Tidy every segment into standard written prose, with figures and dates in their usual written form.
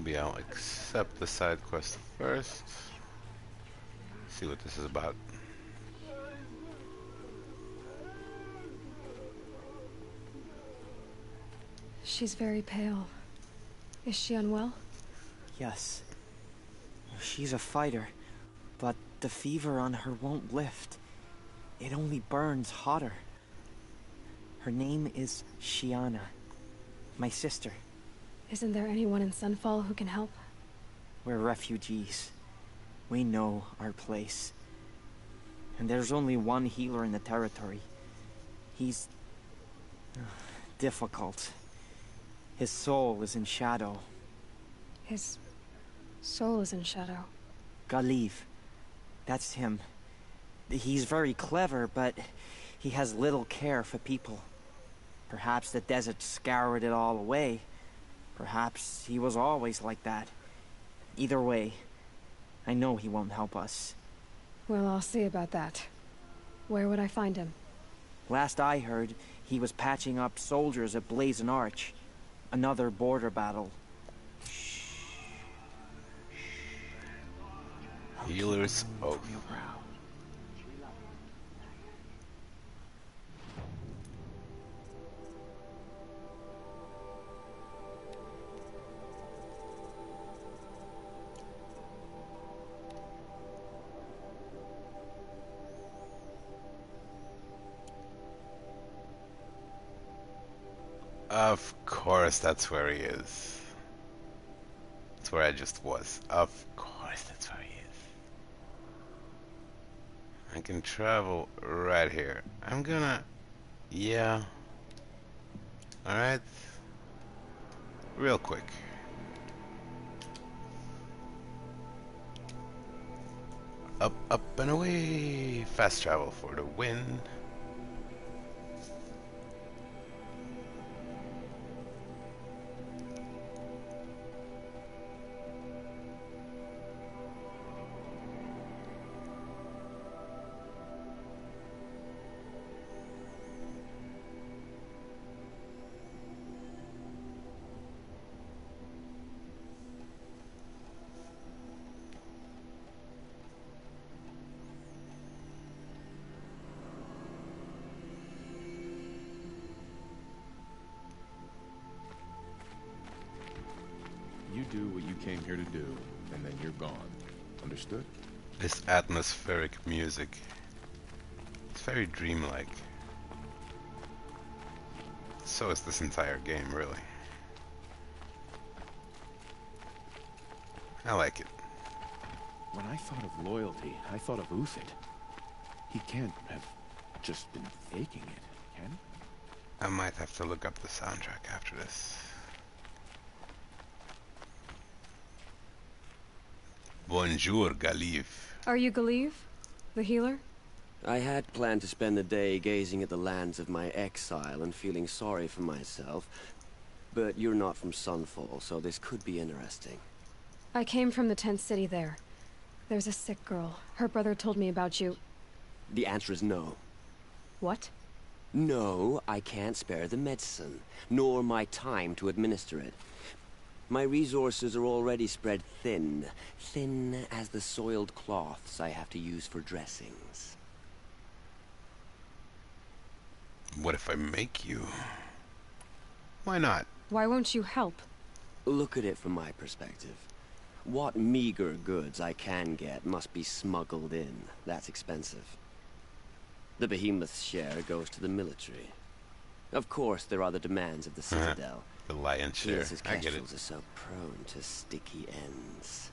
Maybe I'll accept the side quest first. See what this is about. She's very pale. Is she unwell? Yes. She's a fighter, but the fever on her won't lift. It only burns hotter. Her name is Shiana, my sister. Isn't there anyone in Sunfall who can help? We're refugees. We know our place. And there's only one healer in the territory. He's difficult. His soul is in shadow. His soul is in shadow. Galiv. That's him. He's very clever, but he has little care for people. Perhaps the desert scoured it all away. Perhaps he was always like that. Either way, I know he won't help us. Well, I'll see about that. Where would I find him? Last I heard, he was patching up soldiers at Blazon Arch. Another border battle. Healer's Oath. Of course, that's where he is. That's where I just was. Of course, that's where he is. I can travel right here. I'm gonna... Yeah. Alright. Real quick. Up, up, and away! Fast travel for the win. You do what you came here to do, and then you're gone. Understood? This atmospheric music. It's very dreamlike. So is this entire game, really. I like it. When I thought of loyalty, I thought of Uthid. He can't have just been faking it, can he? I might have to look up the soundtrack after this. Bonjour, Galiv. Are you Galiv? The healer? I had planned to spend the day gazing at the lands of my exile and feeling sorry for myself, but you're not from Sunfall, so this could be interesting. I came from the tent city there. There's a sick girl. Her brother told me about you. The answer is no. What? No, I can't spare the medicine, nor my time to administer it. My resources are already spread thin, thin as the soiled cloths I have to use for dressings. What if I make you? Why not? Why won't you help? Look at it from my perspective. What meager goods I can get must be smuggled in. That's expensive. The behemoth's share goes to the military. Of course, there are the demands of the Citadel. The lion's share. Places I get it. Kestrels are so prone to sticky ends.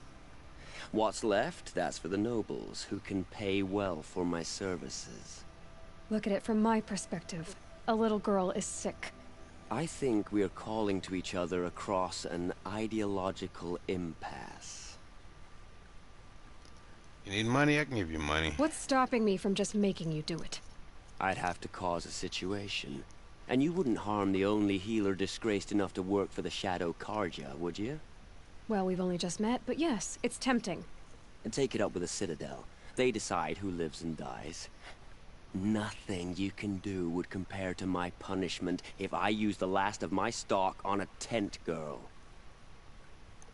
What's left, that's for the nobles, who can pay well for my services. Look at it from my perspective. A little girl is sick. I think we are calling to each other across an ideological impasse. You need money? I can give you money. What's stopping me from just making you do it? I'd have to cause a situation. And you wouldn't harm the only healer disgraced enough to work for the Shadow Carja, would you? Well, we've only just met, but yes, it's tempting. And take it up with the Citadel. They decide who lives and dies. Nothing you can do would compare to my punishment if I use the last of my stock on a tent girl.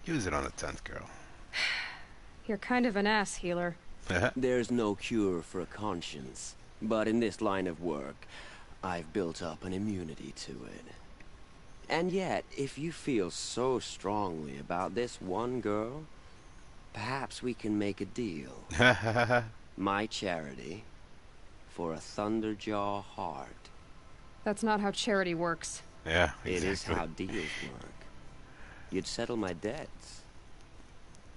Use it on a 10th girl. You're kind of an ass, healer. There's no cure for a conscience, but in this line of work, I've built up an immunity to it. And yet, if you feel so strongly about this one girl, perhaps we can make a deal. My charity for a Thunderjaw heart. That's not how charity works. Yeah, exactly. It is how deals work. You'd settle my debts.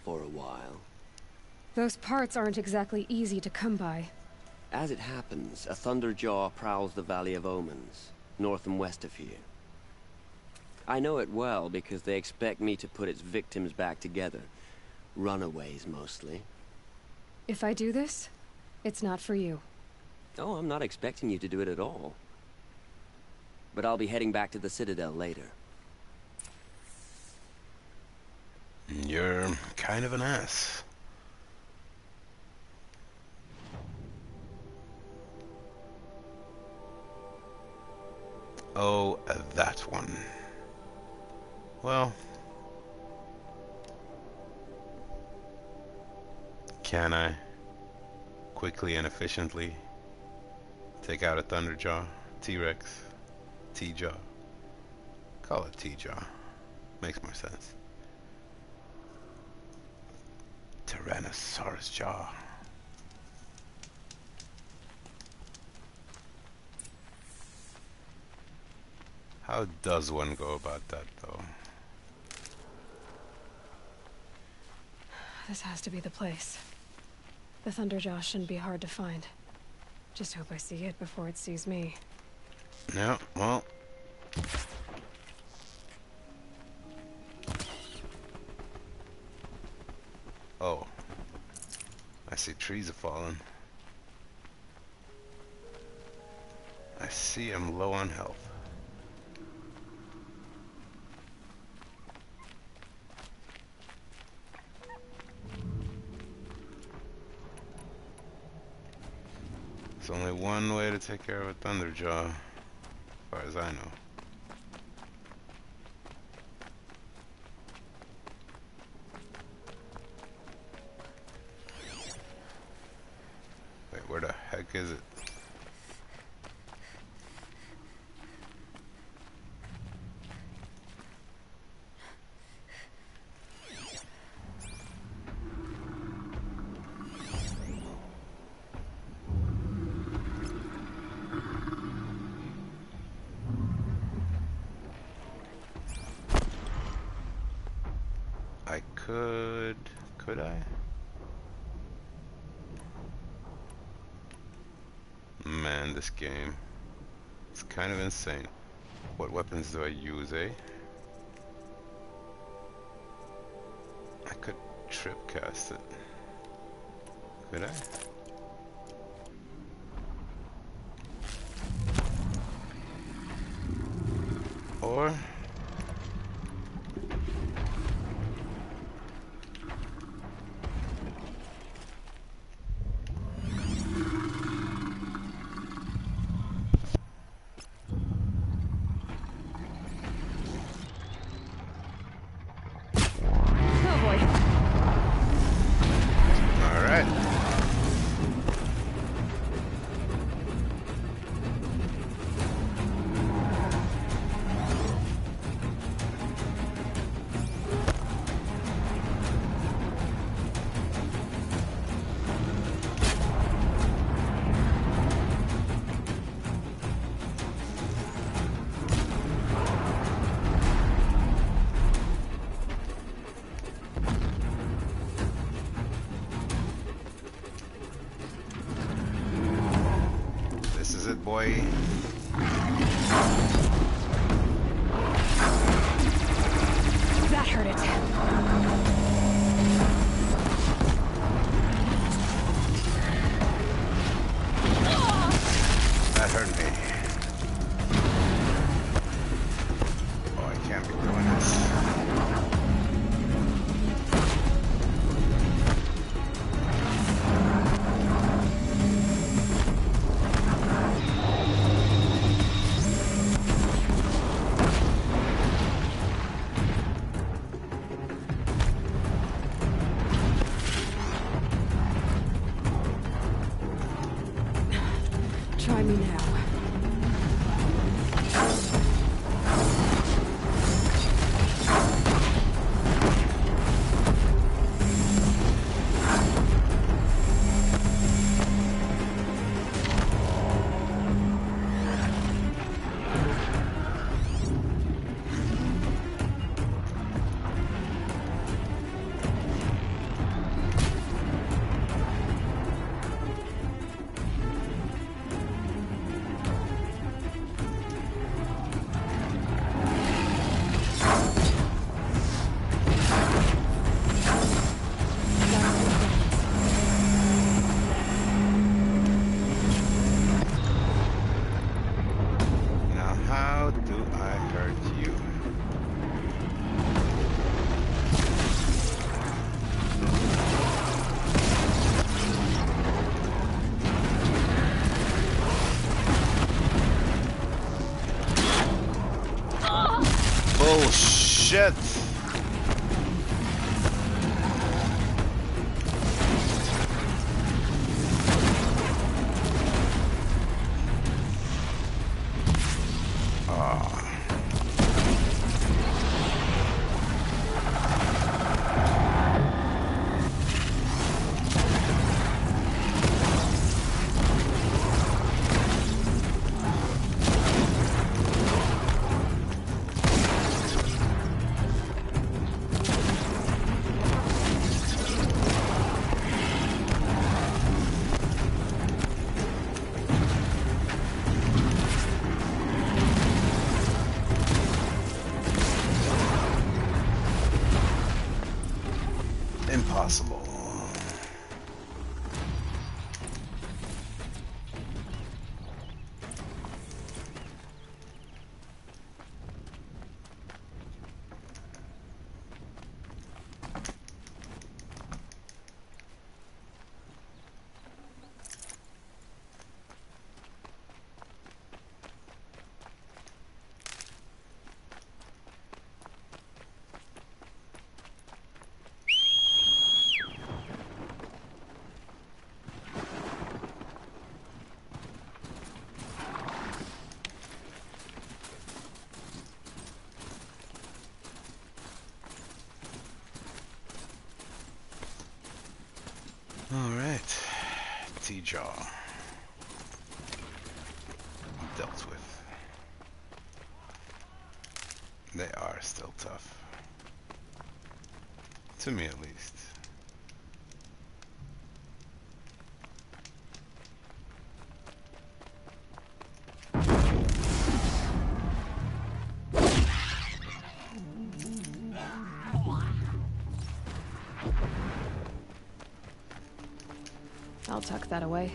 For a while. Those parts aren't exactly easy to come by. As it happens, a Thunderjaw prowls the Valley of Omens, north and west of here. I know it well because they expect me to put its victims back together. Runaways, mostly. If I do this, it's not for you. Oh, I'm not expecting you to do it at all. But I'll be heading back to the Citadel later. You're kind of an ass. Oh, that one. Well, can I quickly and efficiently take out a Thunderjaw, T-Rex, T-Jaw? Call it T-Jaw. Makes more sense. Tyrannosaurus jaw. How does one go about that, though? This has to be the place. The Thunderjaw shouldn't be hard to find. Just hope I see it before it sees me. No, well... Oh. I see trees are falling. I see I'm low on health. There's only one way to take care of a Thunderjaw, as far as I know. Wait, where the heck is it? Could I? Man, this game. It's kind of insane. What weapons do I use, eh? I could trip cast it. Could I? Or... boy. That hurt it. That hurt me. Oh, I can't be doing this. do I hurt you? Bullshit! Impossible. Alright. T-Jaw. Dealt with. They are still tough. To me at least. I'll tuck that away.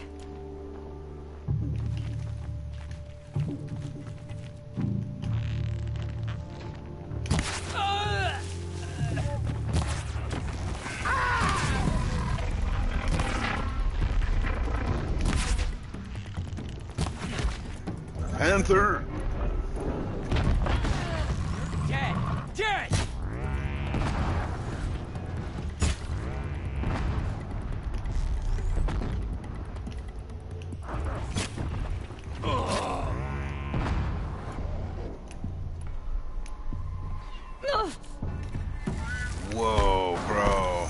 Panther! Whoa, bro.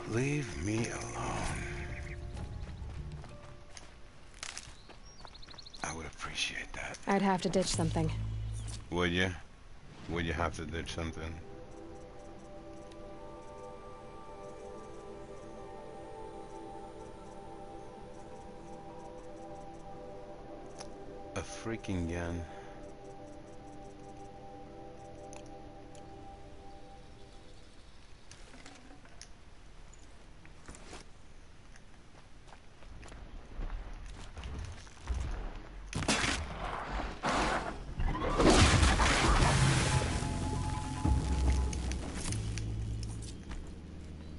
Leave me alone. I would appreciate that. I'd have to ditch something. Would you? Would you have to ditch something? A freaking gun.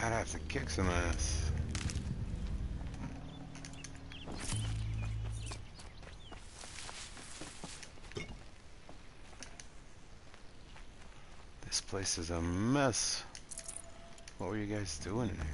I'd have to kick some ass. This place is a mess. What were you guys doing in here?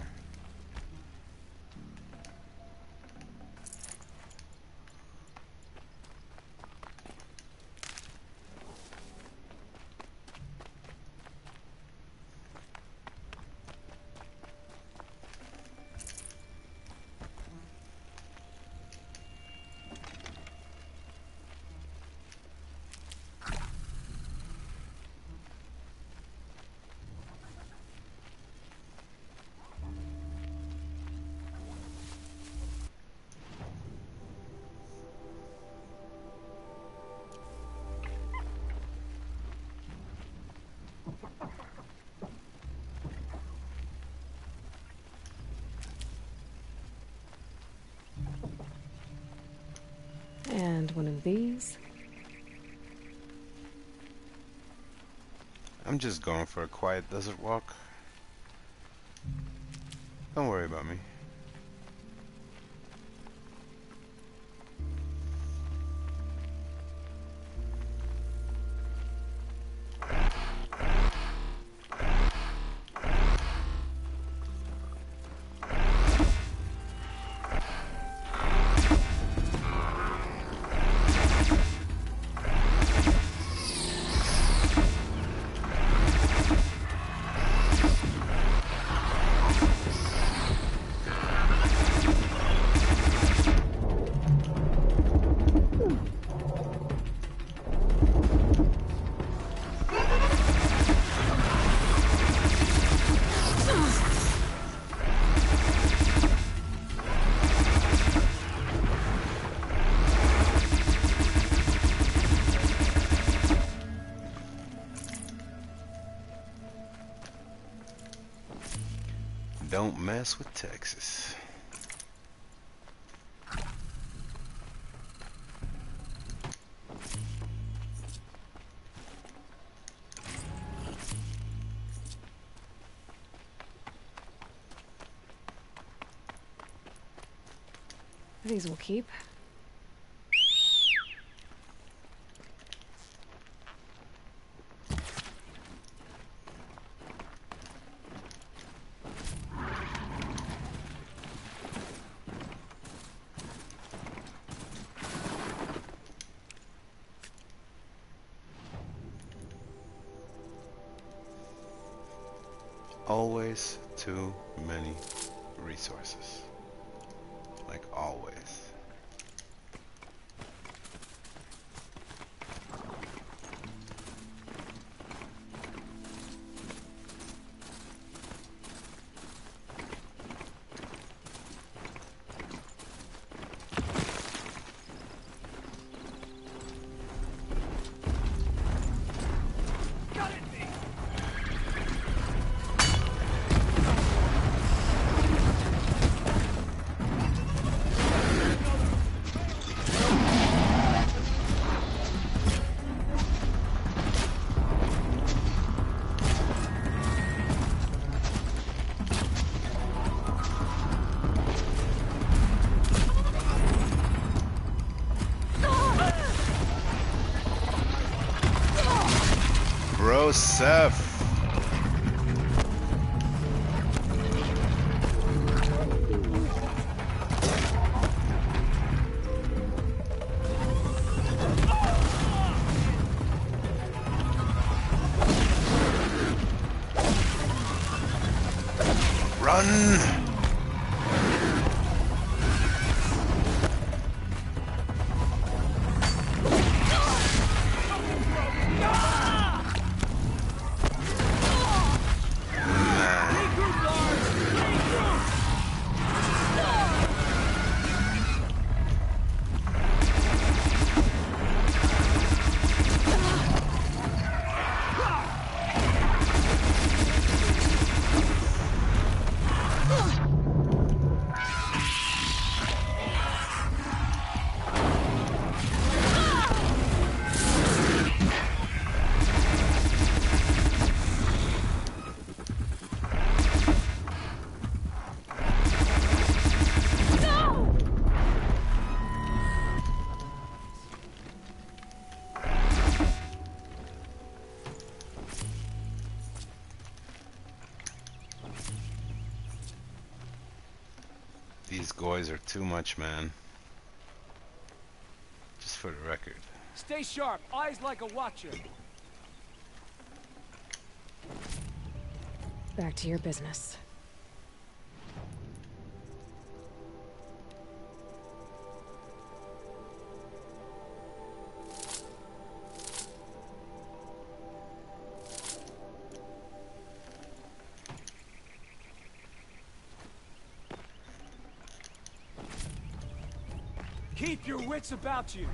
And one of these. I'm just going for a quiet desert walk. Don't worry about me. Don't mess with Texas. These will keep. Always too many resources. Like always. Bro, Seth. Run! Ugh. These goys are too much, man. Just for the record. Stay sharp, eyes like a watcher. Back to your business. Keep your wits about you.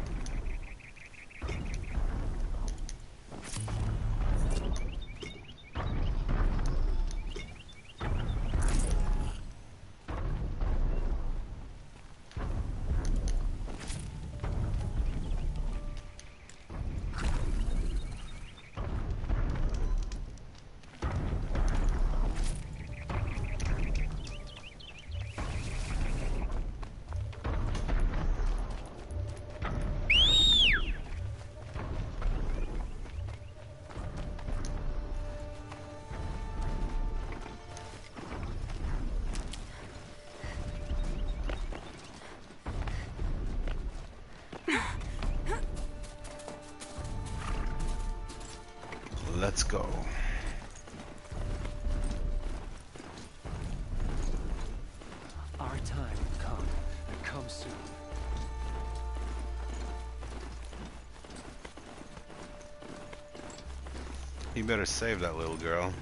Let's go. Our time will come, and come soon. You better save that little girl,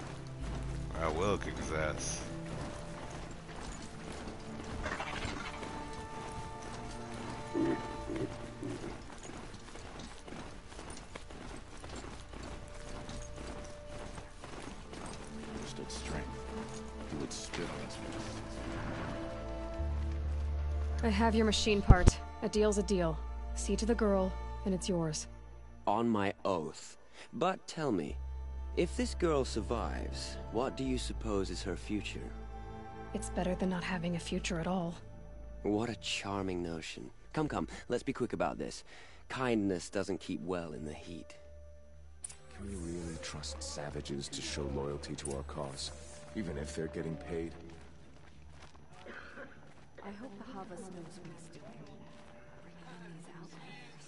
or I will kick his ass. Stood strength. He would spit on his face. I have your machine part. A deal's a deal. See to the girl, and it's yours. On my oath. But tell me, if this girl survives, what do you suppose is her future? It's better than not having a future at all. What a charming notion. Come, come, let's be quick about this. Kindness doesn't keep well in the heat. Can we really trust savages to show loyalty to our cause, even if they're getting paid? I hope the Havas knows what he's doing. Bringing in these outlanders.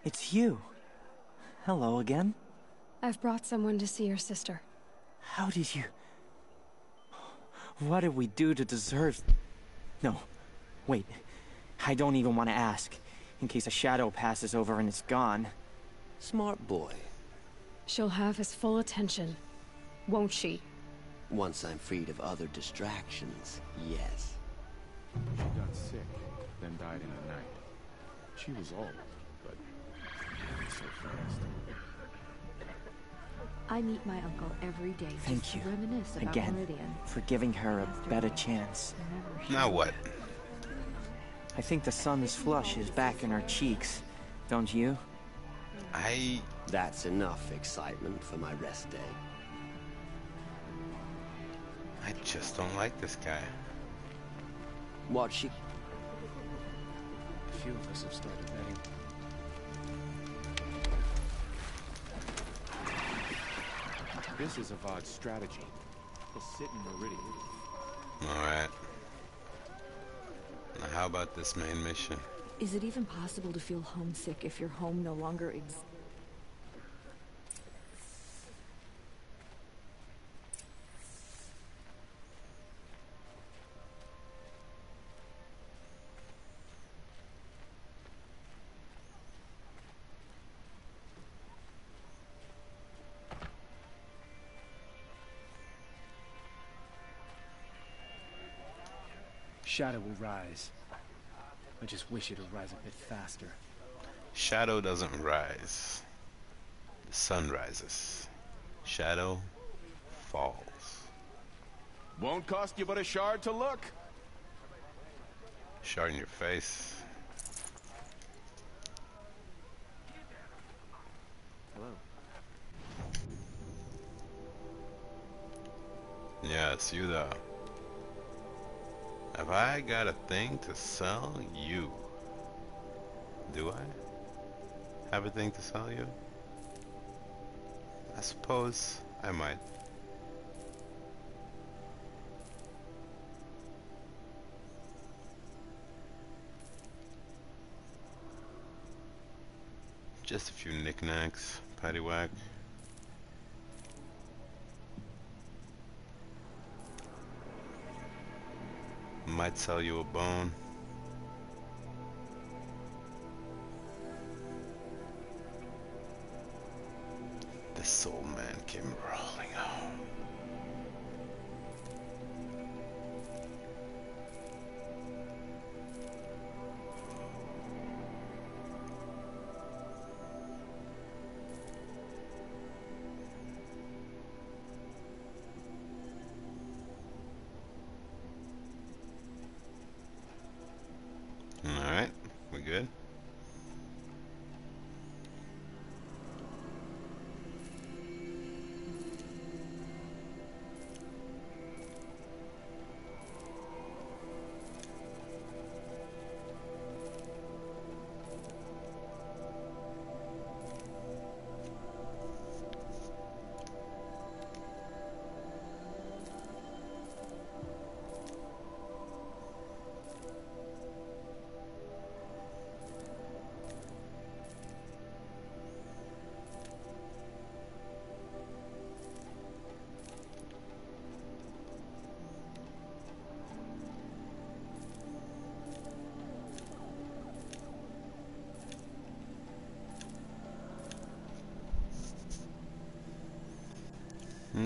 It's you. Hello again. I've brought someone to see your sister. How did you... What did we do to deserve... No, wait. I don't even want to ask, in case a shadow passes over and it's gone. Smart boy. She'll have his full attention, won't she? Once I'm freed of other distractions, yes. She got sick, then died in the night. She was old, but not so fast. I meet my uncle every day Thank just you, to reminisce about again, Meridian. for giving her a better chance. Now what? I think the sun's flush is back in her cheeks, don't you? That's enough excitement for my rest day. I just don't like this guy. What she... A few of us have started betting. This is Avad's strategy. He'll sit in Meridian. Alright. Now how about this main mission? Is it even possible to feel homesick if your home no longer exists? Shadow will rise. I just wish it'd rise a bit faster. Shadow doesn't rise. The sun rises. Shadow falls. Won't cost you but a shard to look. Shard in your face. Hello. Yeah, it's you though. Have I got a thing to sell you? Do I have a thing to sell you? I suppose I might. Just a few knickknacks, paddywhack. Might sell you a bone. The soul man came rolling home. Alright, we good?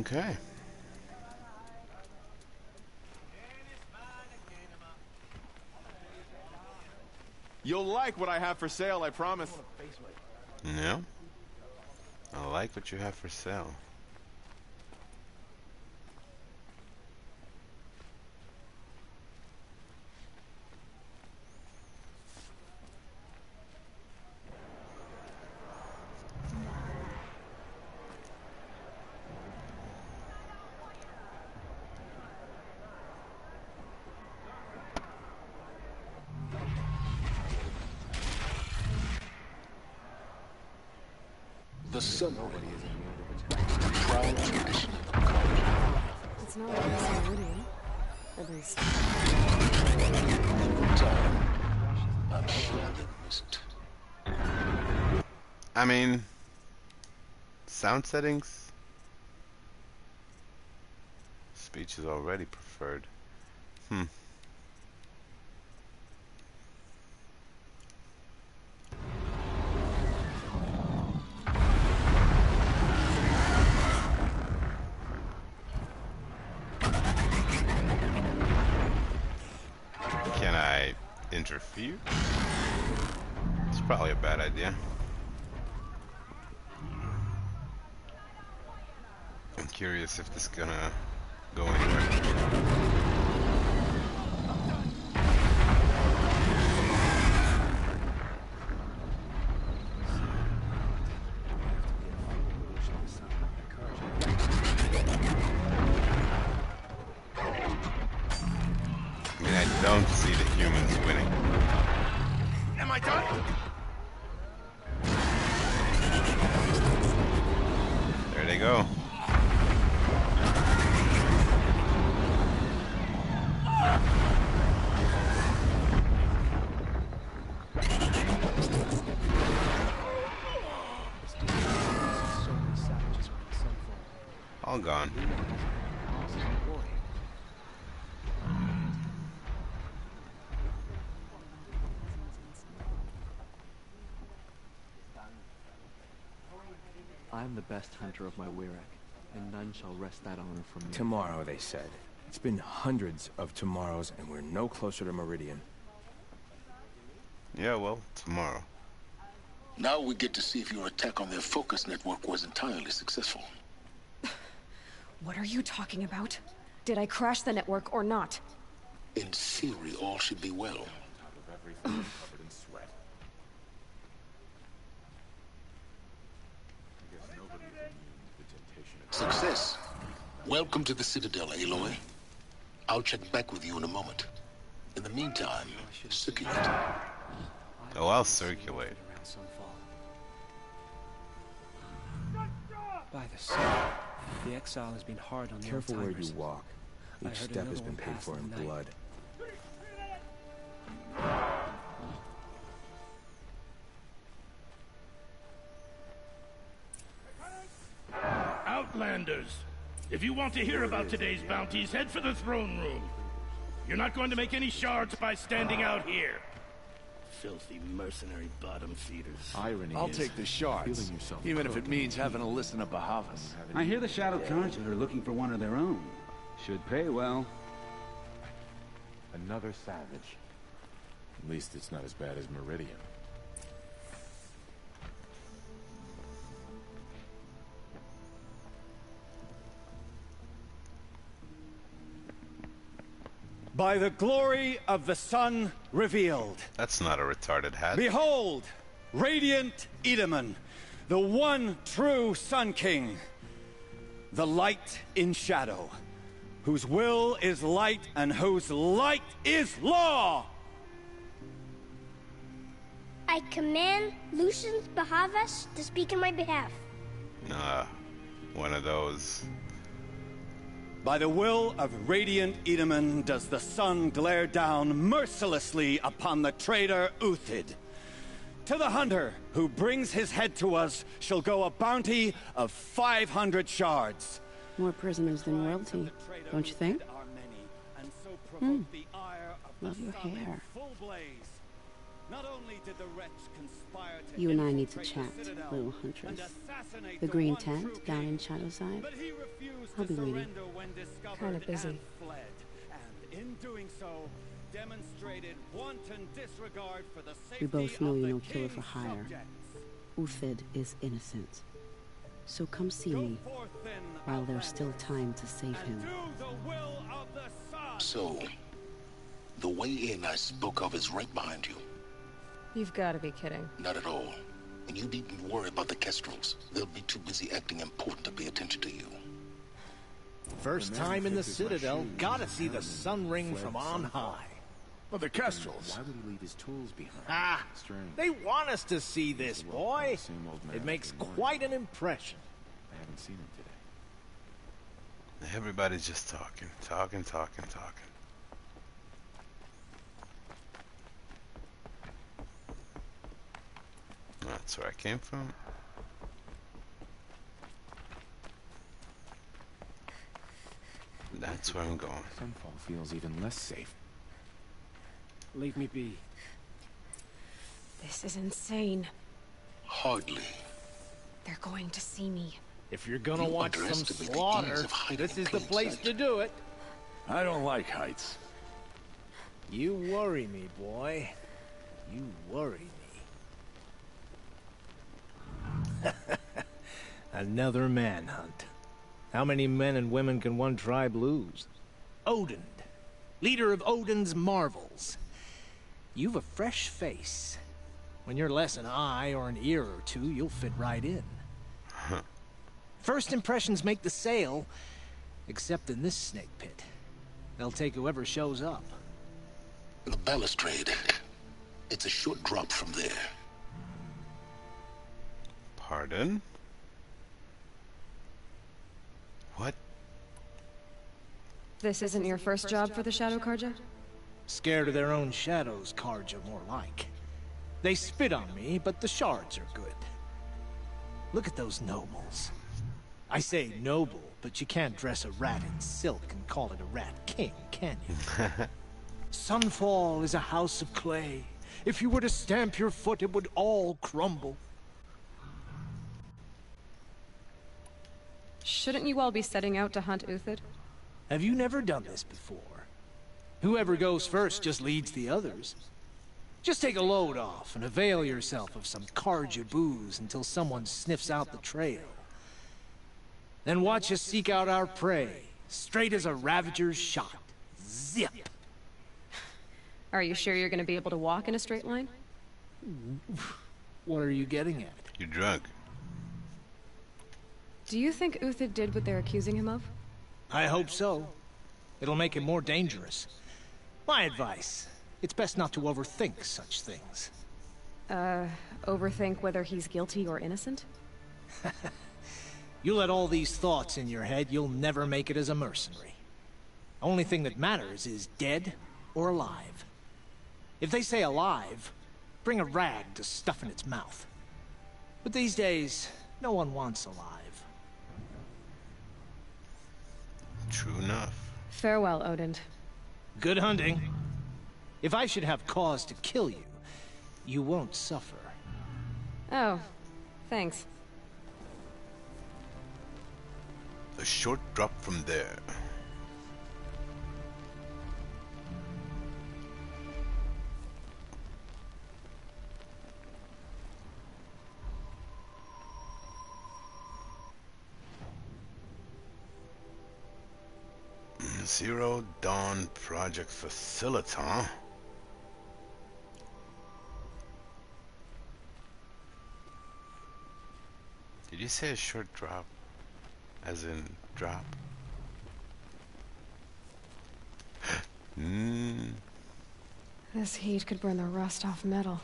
Okay. You'll like what I have for sale, I promise. Yeah. I like what you have for sale. The sun. It's not like it's Meridian. At least. I'm sure that wasn't. I mean, sound settings. Speech is already preferred. Can I interfere? It's probably a bad idea. I'm curious if this is gonna go anywhere. I mean, I don't see the humans winning. Am I done? There they go. All gone. I am the best hunter of my Wirac, and none shall wrest that honor from me. Tomorrow, they said. It's been hundreds of tomorrows, and we're no closer to Meridian. Yeah, well, tomorrow. Now we get to see if your attack on their focus network was entirely successful. What are you talking about? Did I crash the network or not? In theory, all should be well. Everything covered in sweat. I guess nobody is immune to the temptation of Success. Welcome to the Citadel, Aloy. I'll check back with you in a moment. In the meantime, circulate. Oh, I'll circulate. Around Sunfall. By the sun. The exile has been hard on the Careful where you old-timers. walk. I Each heard step has another been one paid passed for in in the night. blood. Outlanders! If you want to hear about today's bounties, head for the throne room. You're not going to make any shards by standing out here. Filthy mercenary bottom feeders. Irony I'll is take the shards, feeling yourself even if it cooked. means having to listen to Bahavas. I hear the Shadow Carja are looking for one of their own. Should pay well. Another savage. At least it's not as bad as Meridian. By the glory of the sun revealed. That's not a retarded hat. Behold, radiant Edaman, the one true Sun King. The light in shadow, whose will is light and whose light is law. I command Lucius Bahavas to speak in my behalf. One of those. By the will of radiant Edaman does the sun glare down mercilessly upon the traitor Uthid. To the hunter who brings his head to us shall go a bounty of 500 shards. More prisoners than royalty, don't you think? Love your hair. Not only did the wretch conspire to You and I need to chat, little huntress. The green tent down in Shadowside. I'll be waiting. Kind of busy. And in doing so, demonstrated wanton disregard for the safety We both know of you're the no killer for king's hire. subjects. Uthid is innocent. So come see me while there's still time to save him. So, the way in I spoke of is right behind you. You've got to be kidding. Not at all. And you needn't worry about the Kestrels. They'll be too busy acting important to pay attention to you. First time in the Citadel, gotta see the sun ring from on high. Well, the Kestrels. Why would he leave his tools behind? Ah, Strange. they want us to see this, boy. Same old man It makes every morning. quite an impression. I haven't seen him today. Everybody's just talking. That's where I came from. That's where I'm going. Sunfall feels even less safe. Leave me be. This is insane. Hardly. They're going to see me. If you're gonna You watch some underestimate the ease slaughter, of hiding this in is the plain place sight. to do it. I don't like heights. You worry me, boy. You worry me. Another manhunt. How many men and women can one tribe lose? Odin, leader of Odin's marvels. You've a fresh face. When you're less an eye or an ear or two, you'll fit right in. First impressions make the sale, except in this snake pit. They'll take whoever shows up. The balustrade. It's a short drop from there. Pardon? What? This isn't your first job for the Shadow Carja? Scared of their own shadows, Carja, more like. They spit on me, but the shards are good. Look at those nobles. I say noble, but you can't dress a rat in silk and call it a rat king, can you? Sunfall is a house of clay. If you were to stamp your foot, it would all crumble. Shouldn't you all be setting out to hunt Uthid? Have you never done this before? Whoever goes first just leads the others. Just take a load off and avail yourself of some Carja booze until someone sniffs out the trail. Then watch us seek out our prey, straight as a Ravager's shot. Zip! Are you sure you're going to be able to walk in a straight line? What are you getting at? You're drunk. Do you think Uthid did what they're accusing him of? I hope so. It'll make him more dangerous. My advice, it's best not to overthink such things. Overthink whether he's guilty or innocent? You let all these thoughts in your head, you'll never make it as a mercenary. Only thing that matters is dead or alive. If they say alive, bring a rag to stuff in its mouth. But these days, no one wants alive. True enough. Farewell, Odin. Good hunting. If I should have cause to kill you, you won't suffer. Oh, thanks. A short drop from there. Zero Dawn Project Facility, huh? Did you say a short drop? As in drop? This heat could burn the rust off metal.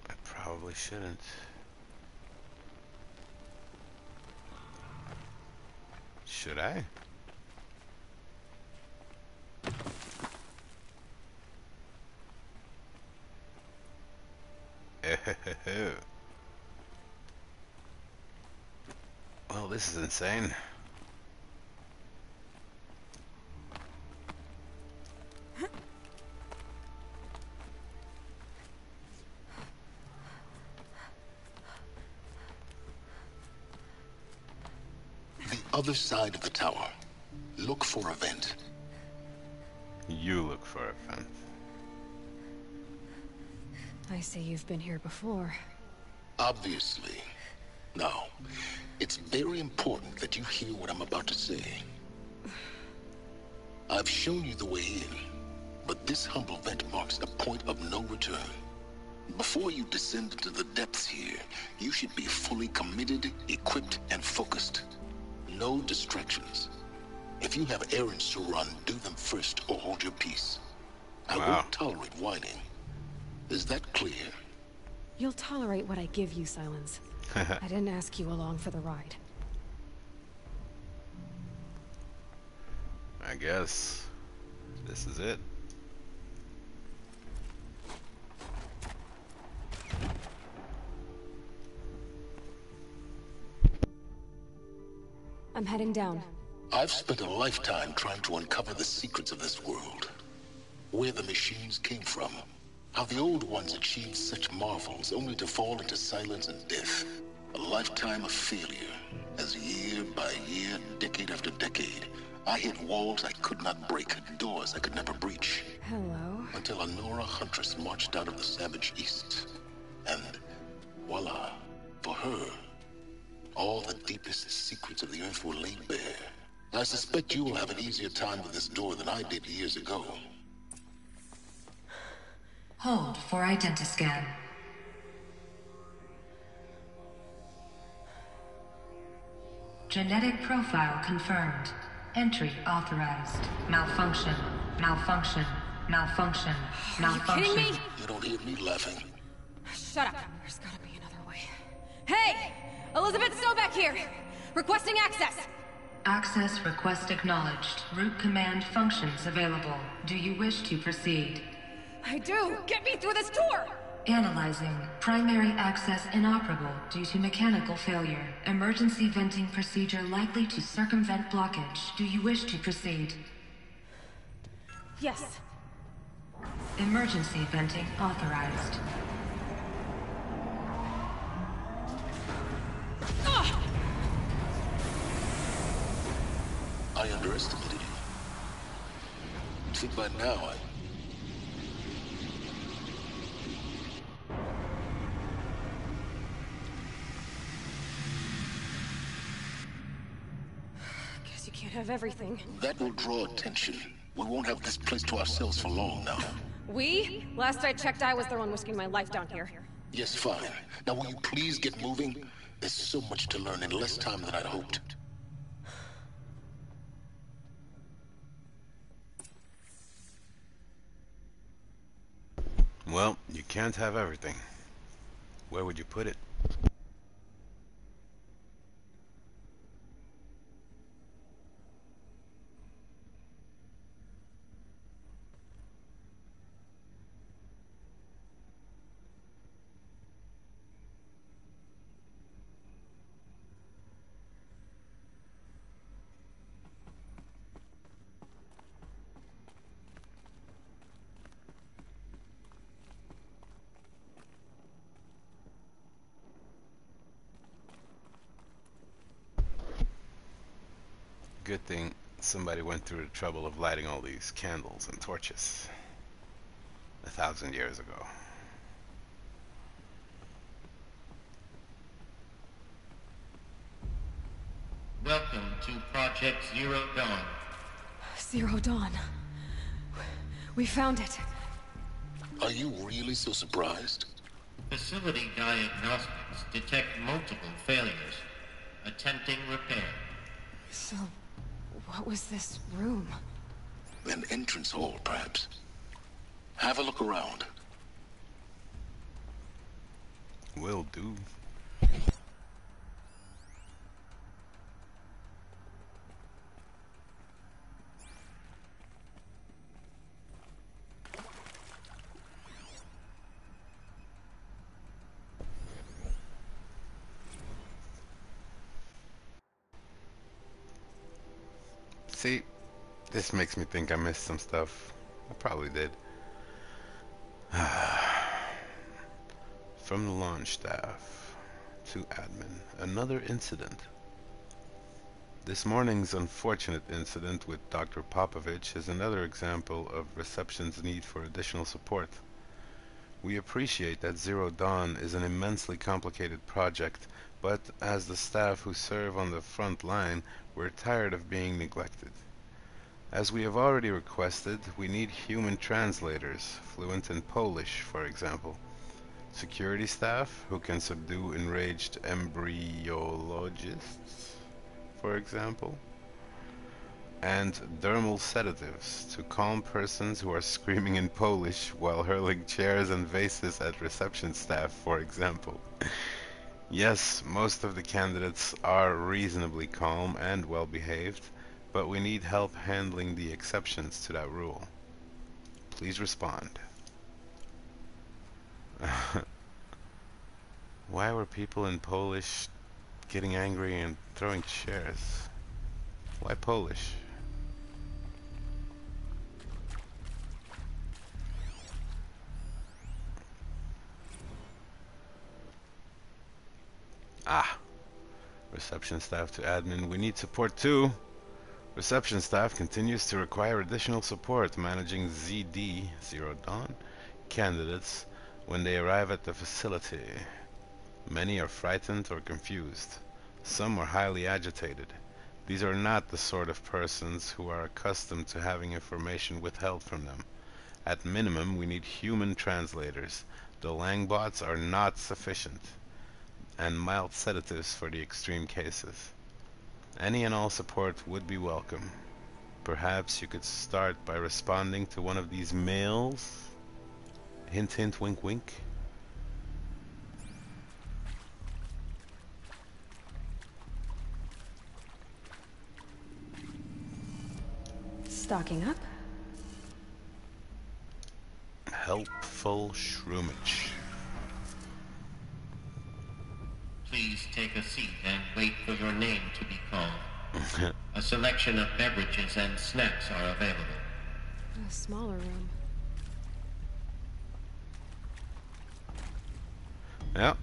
I probably shouldn't. Should I? Well, this is insane. The other side of the tower. Look for a vent. You look for a vent. I see you've been here before. Obviously. Now, it's very important that you hear what I'm about to say. I've shown you the way in, but this humble vent marks a point of no return. Before you descend into the depths here, you should be fully committed, equipped, and focused. No distractions. If you have errands to run, do them first or hold your peace. I won't tolerate whining. Is that clear? You'll tolerate what I give you, Silence. I didn't ask you along for the ride. I guess this is it. I'm heading down. I've spent a lifetime trying to uncover the secrets of this world. Where the machines came from. How the old ones achieved such marvels only to fall into silence and death. A lifetime of failure, as year by year, decade after decade, I hit walls I could not break, doors I could never breach. Hello? Until a Nora huntress marched out of the savage east. And voila, for her, all the deepest secrets of the earth were laid bare. I suspect you will have an easier time with this door than I did years ago. Hold for identiscan. Genetic profile confirmed. Entry authorized. Malfunction. Malfunction. Malfunction. Malfunction. Are you kidding me? You don't hear me laughing. Shut up. There's gotta be another way. Hey! Elizabeth Stovak here! Requesting access! Access request acknowledged. Root command functions available. Do you wish to proceed? I do! Get me through this door! Analyzing. Primary access inoperable due to mechanical failure. Emergency venting procedure likely to circumvent blockage. Do you wish to proceed? Yes. Emergency venting authorized. I underestimated you. I think by now Guess you can't have everything. that will draw attention. We won't have this place to ourselves for long now. We? Last I checked, I was the one risking my life down here. Yes, fine. Now will you please get moving? There's so much to learn in less time than I'd hoped. Well, you can't have everything. Where would you put it? Good thing somebody went through the trouble of lighting all these candles and torches 1,000 years ago. Welcome to Project Zero Dawn. Zero Dawn. We found it. Are you really so surprised? Facility diagnostics detect multiple failures. Attempting repair. So, what was this room? An entrance hall, perhaps. Have a look around. Will do. See, this makes me think I missed some stuff. I probably did. From the launch staff to admin, another incident. This morning's unfortunate incident with Dr. Popovich is another example of reception's need for additional support. We appreciate that Zero Dawn is an immensely complicated project, but as the staff who serve on the front line, we're tired of being neglected. As we have already requested, we need human translators, fluent in Polish, for example. Security staff who can subdue enraged embryologists, for example. And dermal sedatives to calm persons who are screaming in Polish while hurling chairs and vases at reception staff, for example. Yes, most of the candidates are reasonably calm and well behaved, but we need help handling the exceptions to that rule. Please respond. Why were people in Polish getting angry and throwing chairs? Why Polish? Ah, reception staff to admin. We need support too. Reception staff continues to require additional support managing ZD, Zero Dawn, candidates when they arrive at the facility. Many are frightened or confused. Some are highly agitated. These are not the sort of persons who are accustomed to having information withheld from them. At minimum, we need human translators. The Langbots are not sufficient, and mild sedatives for the extreme cases. Any and all support would be welcome. Perhaps you could start by responding to one of these mails? Hint, hint, wink, wink. Stocking up? Helpful shroomage. Please take a seat and wait for your name to be called. A selection of beverages and snacks are available. A smaller room. Yep,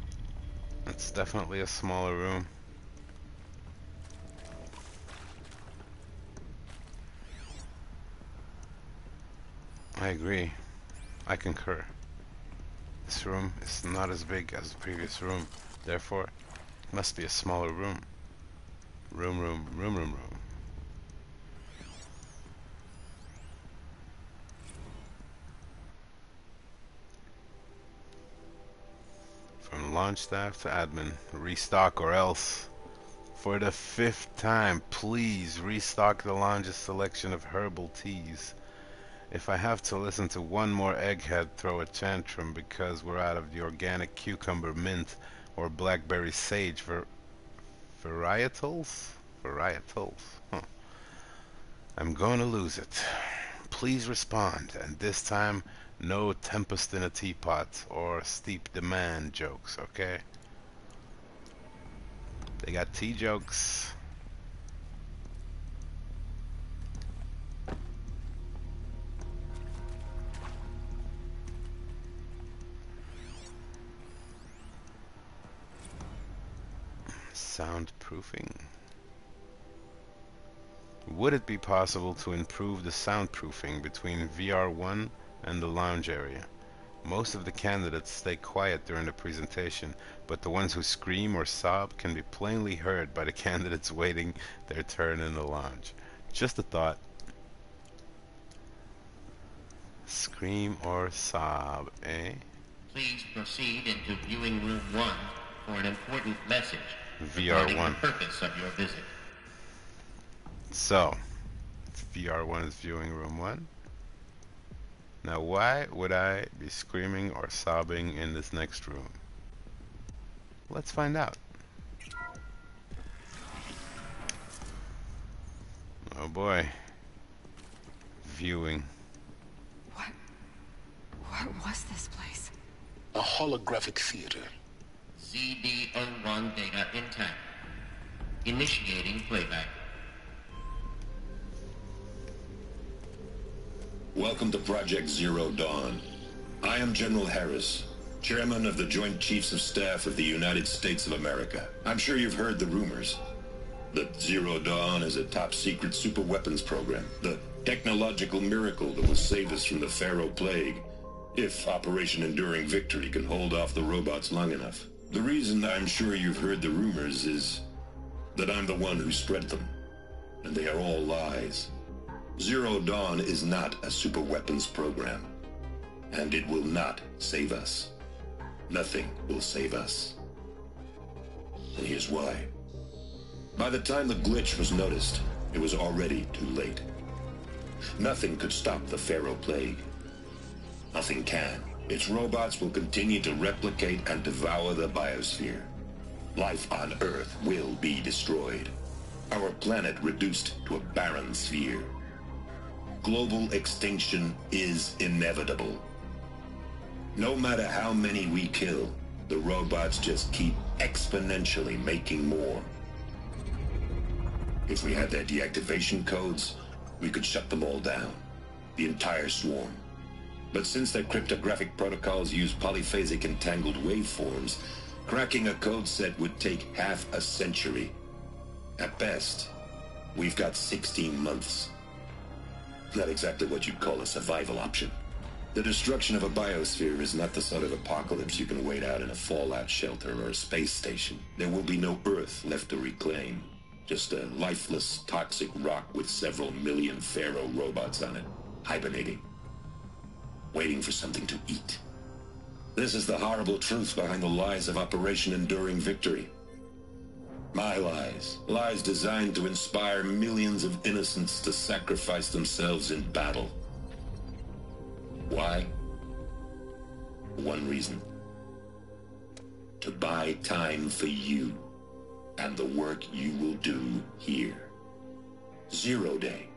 it's definitely a smaller room. I agree. I concur. This room is not as big as the previous room. Therefore, it must be a smaller room. Room. From launch staff to admin, restock or else. For the 5th time, please restock the lounge's selection of herbal teas. If I have to listen to one more egghead throw a tantrum because we're out of the organic cucumber mint or blackberry sage varietals? Huh. I'm going to lose it. Please respond, and this time, no tempest in a teapot or steep demand jokes, okay? They got tea jokes. Soundproofing. Would it be possible to improve the soundproofing between VR1 and the lounge area? Most of the candidates stay quiet during the presentation, but the ones who scream or sob can be plainly heard by the candidates waiting their turn in the lounge. Just a thought. Scream or sob, eh? Please proceed into viewing room 1 for an important message regarding VR1. the purpose of your visit. So, VR1 is viewing room 1. Now, why would I be screaming or sobbing in this next room? Let's find out. Oh boy. Viewing. What was this place? A holographic theater. ZD-01 data intact. Initiating playback. Welcome to Project Zero Dawn. I am General Harris, Chairman of the Joint Chiefs of Staff of the United States of America. I'm sure you've heard the rumors that Zero Dawn is a top-secret super-weapons program, the technological miracle that will save us from the Pharaoh Plague, if Operation Enduring Victory can hold off the robots long enough. The reason I'm sure you've heard the rumors is that I'm the one who spread them, and they are all lies. Zero Dawn is not a super-weapons program, and it will not save us. Nothing will save us. And here's why. By the time the glitch was noticed, it was already too late. Nothing could stop the Pharaoh Plague. Nothing can. Its robots will continue to replicate and devour the biosphere. Life on Earth will be destroyed. Our planet reduced to a barren sphere. Global extinction is inevitable. No matter how many we kill, the robots just keep exponentially making more. If we had their deactivation codes, we could shut them all down. The entire swarm. But since their cryptographic protocols use polyphasic entangled waveforms, cracking a code set would take half a century. At best, we've got 16 months. Not exactly what you'd call a survival option. The destruction of a biosphere is not the sort of apocalypse you can wait out in a fallout shelter or a space station. There will be no Earth left to reclaim. Just a lifeless, toxic rock with several million Pharaoh robots on it, hibernating. Waiting for something to eat. This is the horrible truth behind the lies of Operation Enduring Victory. My lies. Lies designed to inspire millions of innocents to sacrifice themselves in battle. Why? One reason. To buy time for you and the work you will do here. Zero Day.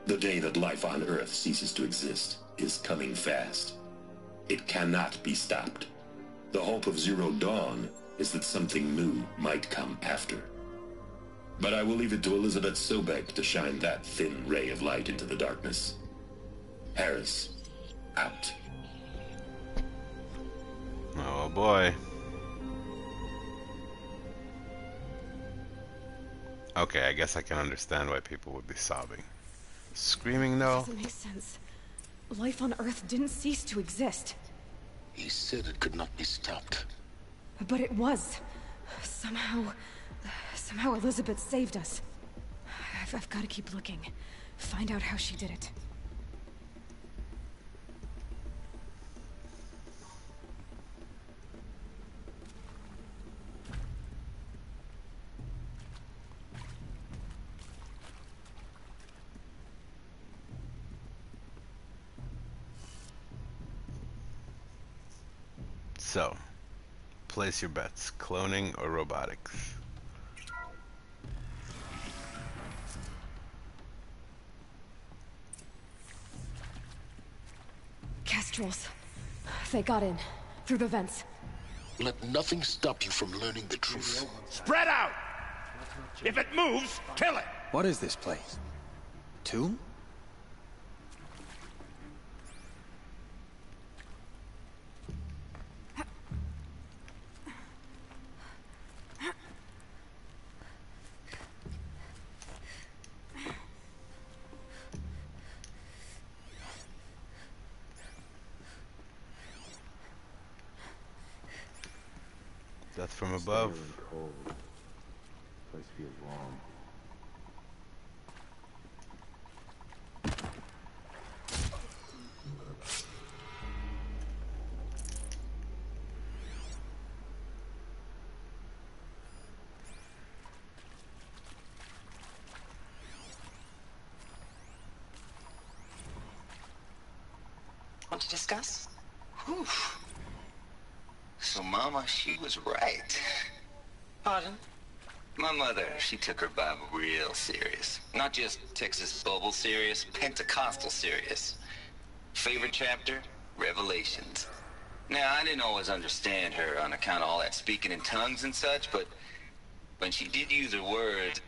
The day that life on Earth ceases to exist is coming fast. It cannot be stopped. The hope of Zero Dawn is that something new might come after. But I will leave it to Elizabeth Sobek to shine that thin ray of light into the darkness. Harris, out. Oh boy. Okay, I guess I can understand why people would be sobbing. Screaming though? Doesn't make sense. Life on Earth didn't cease to exist. He said it could not be stopped. But it was. Somehow Elizabeth saved us. I've got to keep looking. Find out how she did it. So, place your bets. Cloning or robotics? Kestrels. They got in. Through the vents. Let nothing stop you from learning the truth. Spread out! If it moves, kill it! What is this place? Tomb? Death from above. Cold. Place feels warm. Want to discuss? Whew. So Mama, she was right. Pardon? My mother, she took her Bible real serious. Not just Texas Bible serious, Pentecostal serious. Favorite chapter? Revelations. Now, I didn't always understand her on account of all that speaking in tongues and such, but when she did use her words,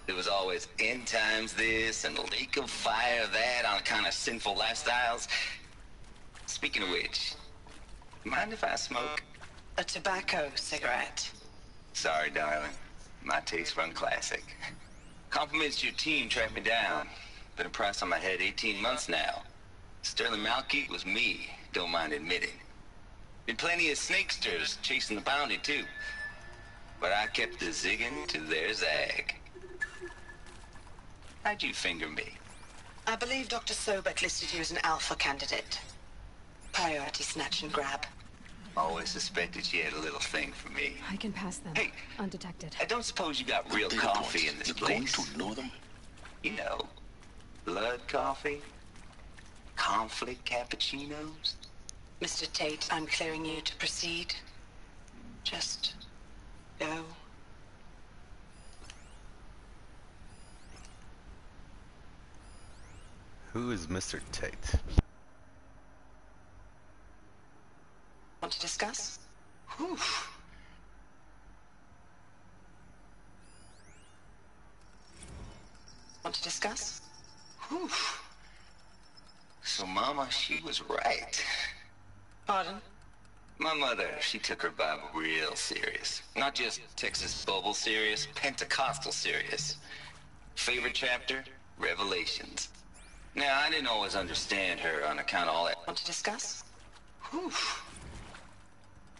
it was always end times this and lake of fire that on account of sinful lifestyles. Speaking of which, mind if I smoke? A tobacco cigarette. Sorry, darling. My taste run classic. Compliments to your team tracked me down. Been a price on my head 18 months now. Sterling Malkeith was me, don't mind admitting. Been plenty of snakesters chasing the bounty, too. But I kept the zigging to their zag. How'd you finger me? I believe Dr. Sobek listed you as an alpha candidate. Priority snatch and grab. Always suspected she had a little thing for me. I can pass them. Hey, undetected. I don't suppose you got real coffee in this place? Going to ignore them? You know, blood coffee, conflict cappuccinos. Mr. Tate, I'm clearing you to proceed. Just go. Who is Mr. Tate? Want to discuss? Whew. Want to discuss? Whew. So Mama, she was right. Pardon? My mother, she took her Bible real serious. Not just Texas Bible serious, Pentecostal serious. Favorite chapter? Revelations. Now, I didn't always understand her on account of all that. Want to discuss? Whew.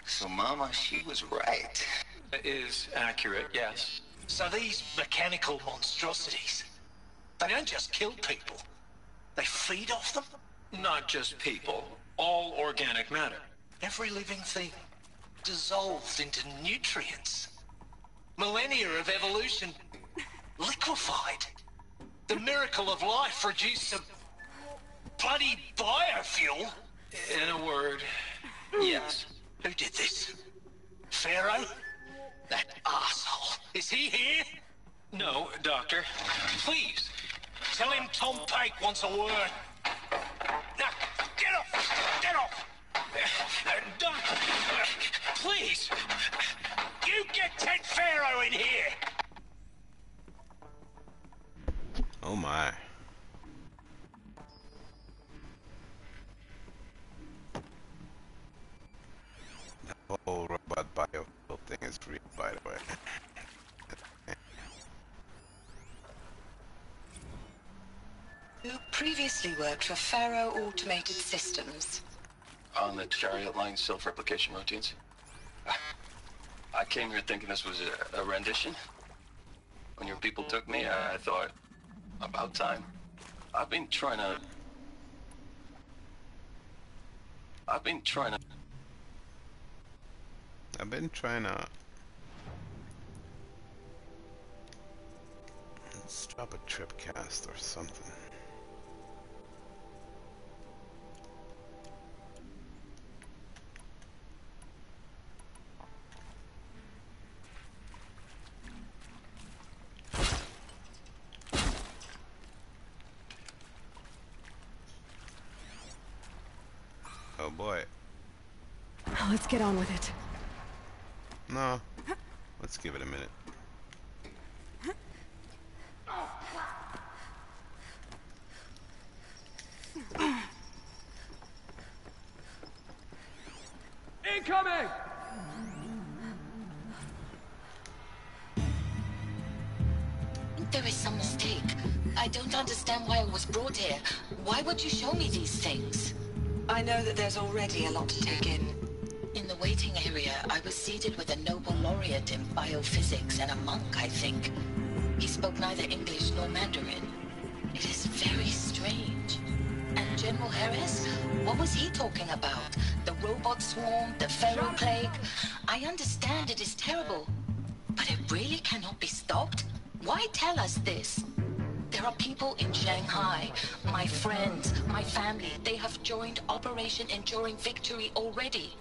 So Mama, she was right. It is accurate, yes. So these mechanical monstrosities, they don't just kill people. They feed off them? Not just people, all organic matter. Every living thing dissolved into nutrients. Millennia of evolution liquefied. The miracle of life produced some bloody biofuel. In a word, yes. Who did this? Pharaoh? That asshole. Is he here? No, Doctor. Please, tell him Tom Pake wants a word. Now, get off! Get off! Doctor, please! You get Ted Pharaoh in here! Oh my. The whole robot biofuel thing is real, by the way. Who previously worked for Pharaoh Automated Systems. On the chariot line self-replication routines. I came here thinking this was a rendition. When your people took me, I thought, about time. I've been trying to... Let's drop a trip cast or something. Oh boy. Let's get on with it. No. Let's give it a minute. Incoming! There is some mistake. I don't understand why I was brought here. Why would you show me these things? I know that there's already a lot to take in. In the waiting area, Alexandria, I was seated with a Nobel laureate in biophysics and a monk, I think. He spoke neither English nor Mandarin. It is very strange. And General Harris? What was he talking about? The robot swarm? The Pharaoh plague? I understand it is terrible. But it really cannot be stopped? Why tell us this? There are people in Shanghai, my friends, my family. They have joined Operation Enduring Victory already.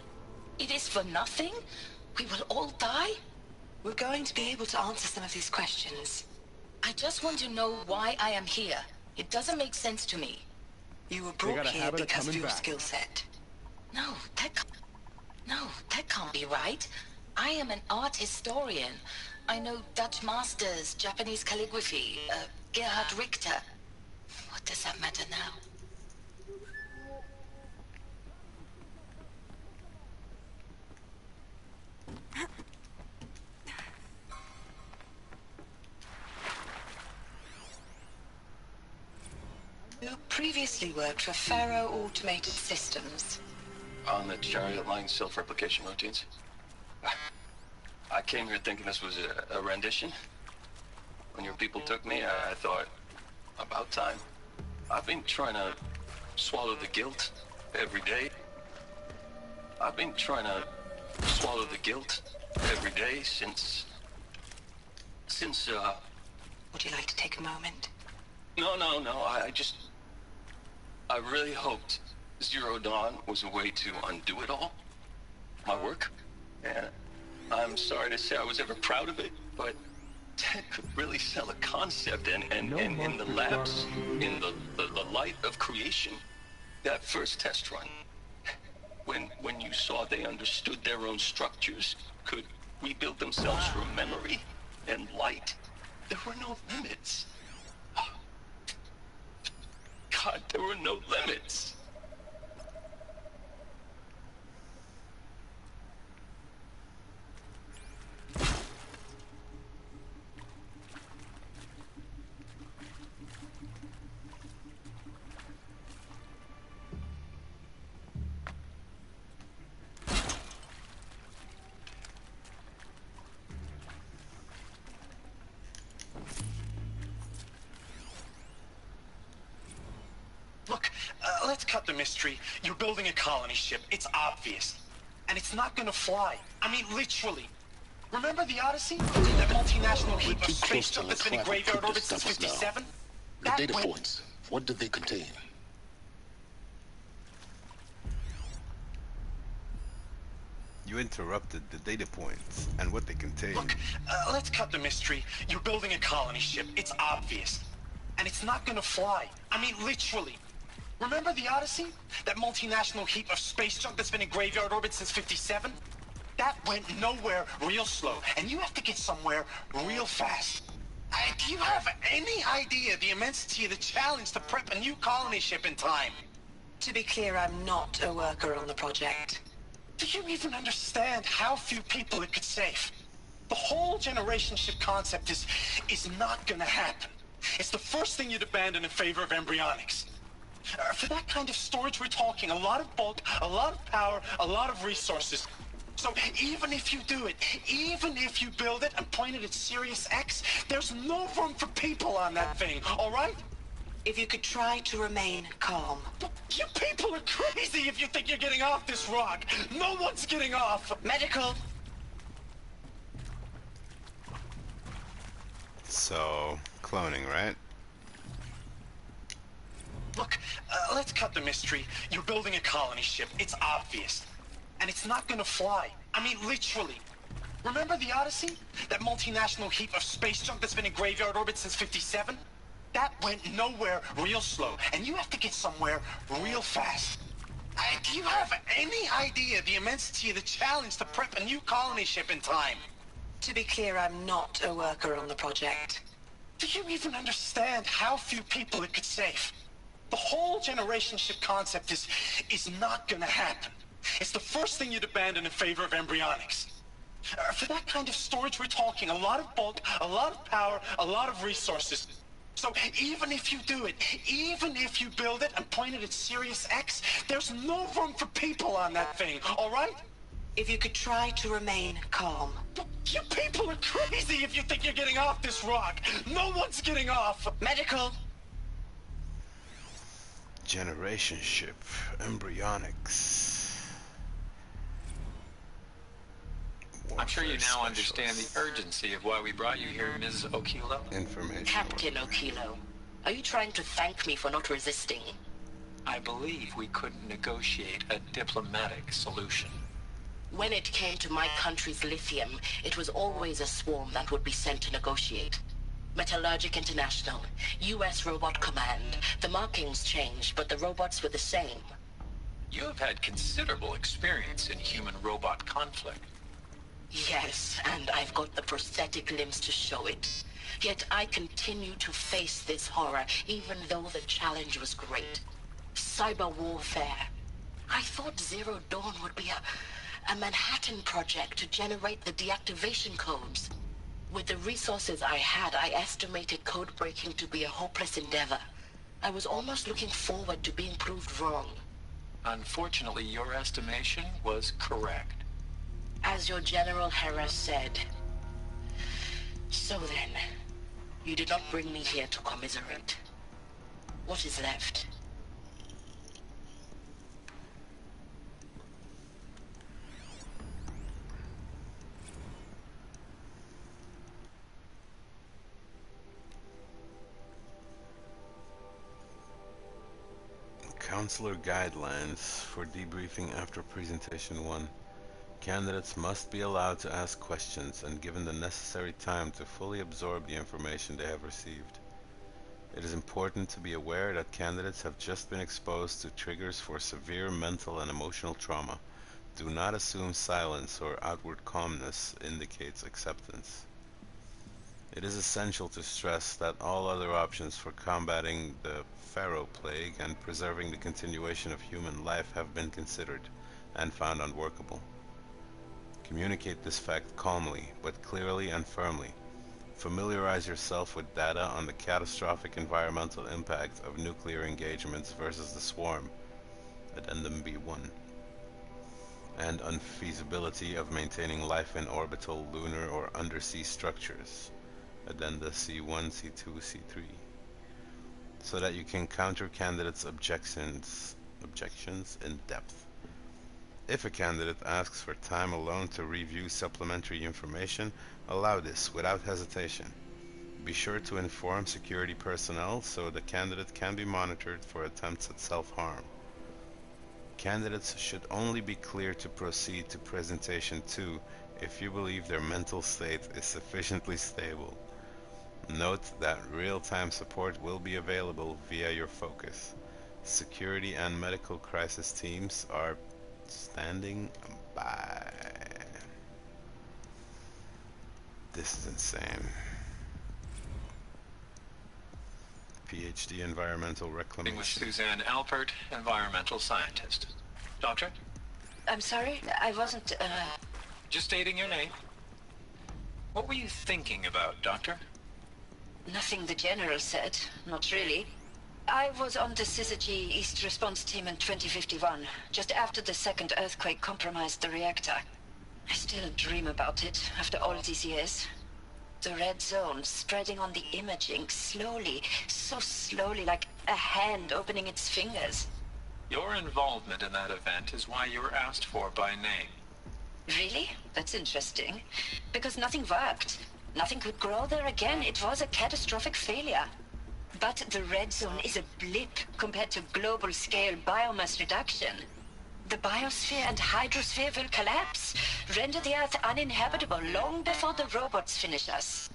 It is for nothing? We will all die? We're going to be able to answer some of these questions. I just want to know why I am here. It doesn't make sense to me. You were brought here because of your skill set. No, that can't be right. I am an art historian. I know Dutch masters, Japanese calligraphy, Gerhard Richter. What does that matter now? You previously worked for Pharaoh Automated Systems. On the Chariot Line self-replication routines. I came here thinking this was a rendition. When your people took me, I thought, about time. I've been trying to swallow the guilt every day. since... Would you like to take a moment? No, I really hoped Zero Dawn was a way to undo it all. My work. And I'm sorry to say I was ever proud of it, but Ted could really sell a concept, and in the labs, in the light of creation, that first test run, when you saw they understood their own structures, could rebuild themselves from memory and light, there were no limits. God, there were no limits. Let's cut the mystery. You're building a colony ship. It's obvious. And it's not gonna fly. I mean, literally. Remember the Odyssey? That multinational heap of space junk that's been in graveyard orbit since 57? The data points, what did they contain? You interrupted the data points and what they contain. Look, let's cut the mystery. You're building a colony ship. It's obvious. And it's not gonna fly. I mean, literally. Remember the Odyssey? That multinational heap of space junk that's been in graveyard orbit since 57? That went nowhere real slow, and you have to get somewhere real fast. Do you have any idea the immensity of the challenge to prep a new colony ship in time? To be clear, I'm not a worker on the project. Do you even understand how few people it could save? The whole generation ship concept is not gonna happen. It's the first thing you'd abandon in favor of embryonics. For that kind of storage, we're talking a lot of bulk, a lot of power, a lot of resources. So even if you do it, even if you build it and point it at Sirius X, there's no room for people on that thing, all right? If you could try to remain calm. You people are crazy if you think you're getting off this rock. No one's getting off. Medical. So, cloning, right? Look, let's cut the mystery. You're building a colony ship. It's obvious. And it's not gonna fly. I mean, literally. Remember the Odyssey? That multinational heap of space junk that's been in graveyard orbit since 57? That went nowhere real slow, and you have to get somewhere real fast. Do you have any idea the immensity of the challenge to prep a new colony ship in time? To be clear, I'm not a worker on the project. Do you even understand how few people it could save? The whole generation ship concept is not gonna happen. It's the first thing you'd abandon in favor of embryonics. For that kind of storage, we're talking a lot of bulk, a lot of power, a lot of resources. So even if you do it, even if you build it and point it at Sirius X, there's no room for people on that thing, all right? If you could try to remain calm. You people are crazy if you think you're getting off this rock. No one's getting off. Medical. Generation ship. Embryonics. I'm sure you now understand the urgency of why we brought you here, Ms. Okilo. Information. Captain Okilo, are you trying to thank me for not resisting? I believe we couldn't negotiate a diplomatic solution. When it came to my country's lithium, it was always a swarm that would be sent to negotiate. Metallurgic International, U.S. Robot Command. The markings changed, but the robots were the same. You have had considerable experience in human-robot conflict. Yes, and I've got the prosthetic limbs to show it. Yet I continue to face this horror, even though the challenge was great. Cyber warfare. I thought Zero Dawn would be a Manhattan project to generate the deactivation codes. With the resources I had, I estimated code breaking to be a hopeless endeavor. I was almost looking forward to being proved wrong. Unfortunately, your estimation was correct. As your General Harris said. So then, you did not bring me here to commiserate. What is left? Counselor Guidelines for debriefing after Presentation 1. Candidates must be allowed to ask questions and given the necessary time to fully absorb the information they have received. It is important to be aware that candidates have just been exposed to triggers for severe mental and emotional trauma. Do not assume silence or outward calmness indicates acceptance. It is essential to stress that all other options for combating the Pharaoh Plague and preserving the continuation of human life have been considered and found unworkable. Communicate this fact calmly, but clearly and firmly. Familiarize yourself with data on the catastrophic environmental impact of nuclear engagements versus the swarm, Addendum B1, and unfeasibility of maintaining life in orbital, lunar, or undersea structures, Addenda C1, C2, C3, so that you can counter candidates' objections in depth. If a candidate asks for time alone to review supplementary information, allow this without hesitation. Be sure to inform security personnel so the candidate can be monitored for attempts at self-harm. Candidates should only be clear to proceed to Presentation 2 if you believe their mental state is sufficiently stable. Note that real-time support will be available via your focus. Security and medical crisis teams are standing by. This is insane. PhD Environmental Reclamation. With Suzanne Alpert, environmental scientist. Doctor? I'm sorry, I wasn't, Just stating your name. What were you thinking about, Doctor? Nothing the General said, not really. I was on the Syzygy East Response Team in 2051, just after the second earthquake compromised the reactor. I still dream about it, after all these years. The red zone spreading on the imaging, slowly, so slowly, like a hand opening its fingers. Your involvement in that event is why you were asked for by name. Really? That's interesting. Because nothing worked. Nothing could grow there again. It was a catastrophic failure. But the red zone is a blip compared to global-scale biomass reduction. The biosphere and hydrosphere will collapse, render the Earth uninhabitable long before the robots finish us.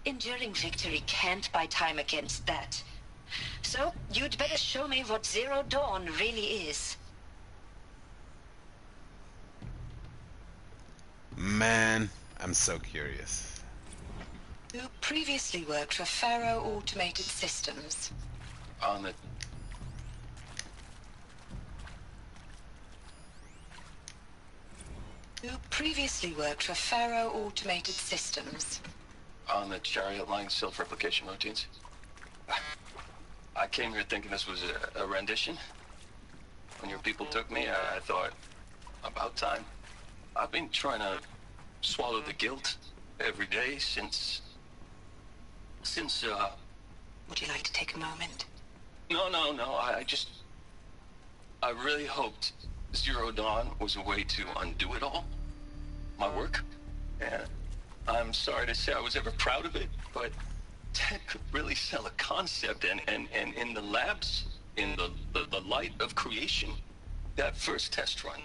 Enduring victory can't buy time against that. So, you'd better show me what Zero Dawn really is. Man, I'm so curious. Who previously worked for Pharaoh Automated Systems. On the... Who previously worked for Pharaoh Automated Systems. On the Chariot Line self-replication routines. I came here thinking this was a rendition. When your people took me, I thought, about time. I've been trying to swallow the guilt every day since... Would you like to take a moment? No, I really hoped Zero Dawn was a way to undo it all. My work. And I'm sorry to say I was ever proud of it, but Ted could really sell a concept, and in the labs, in the light of creation, that first test run,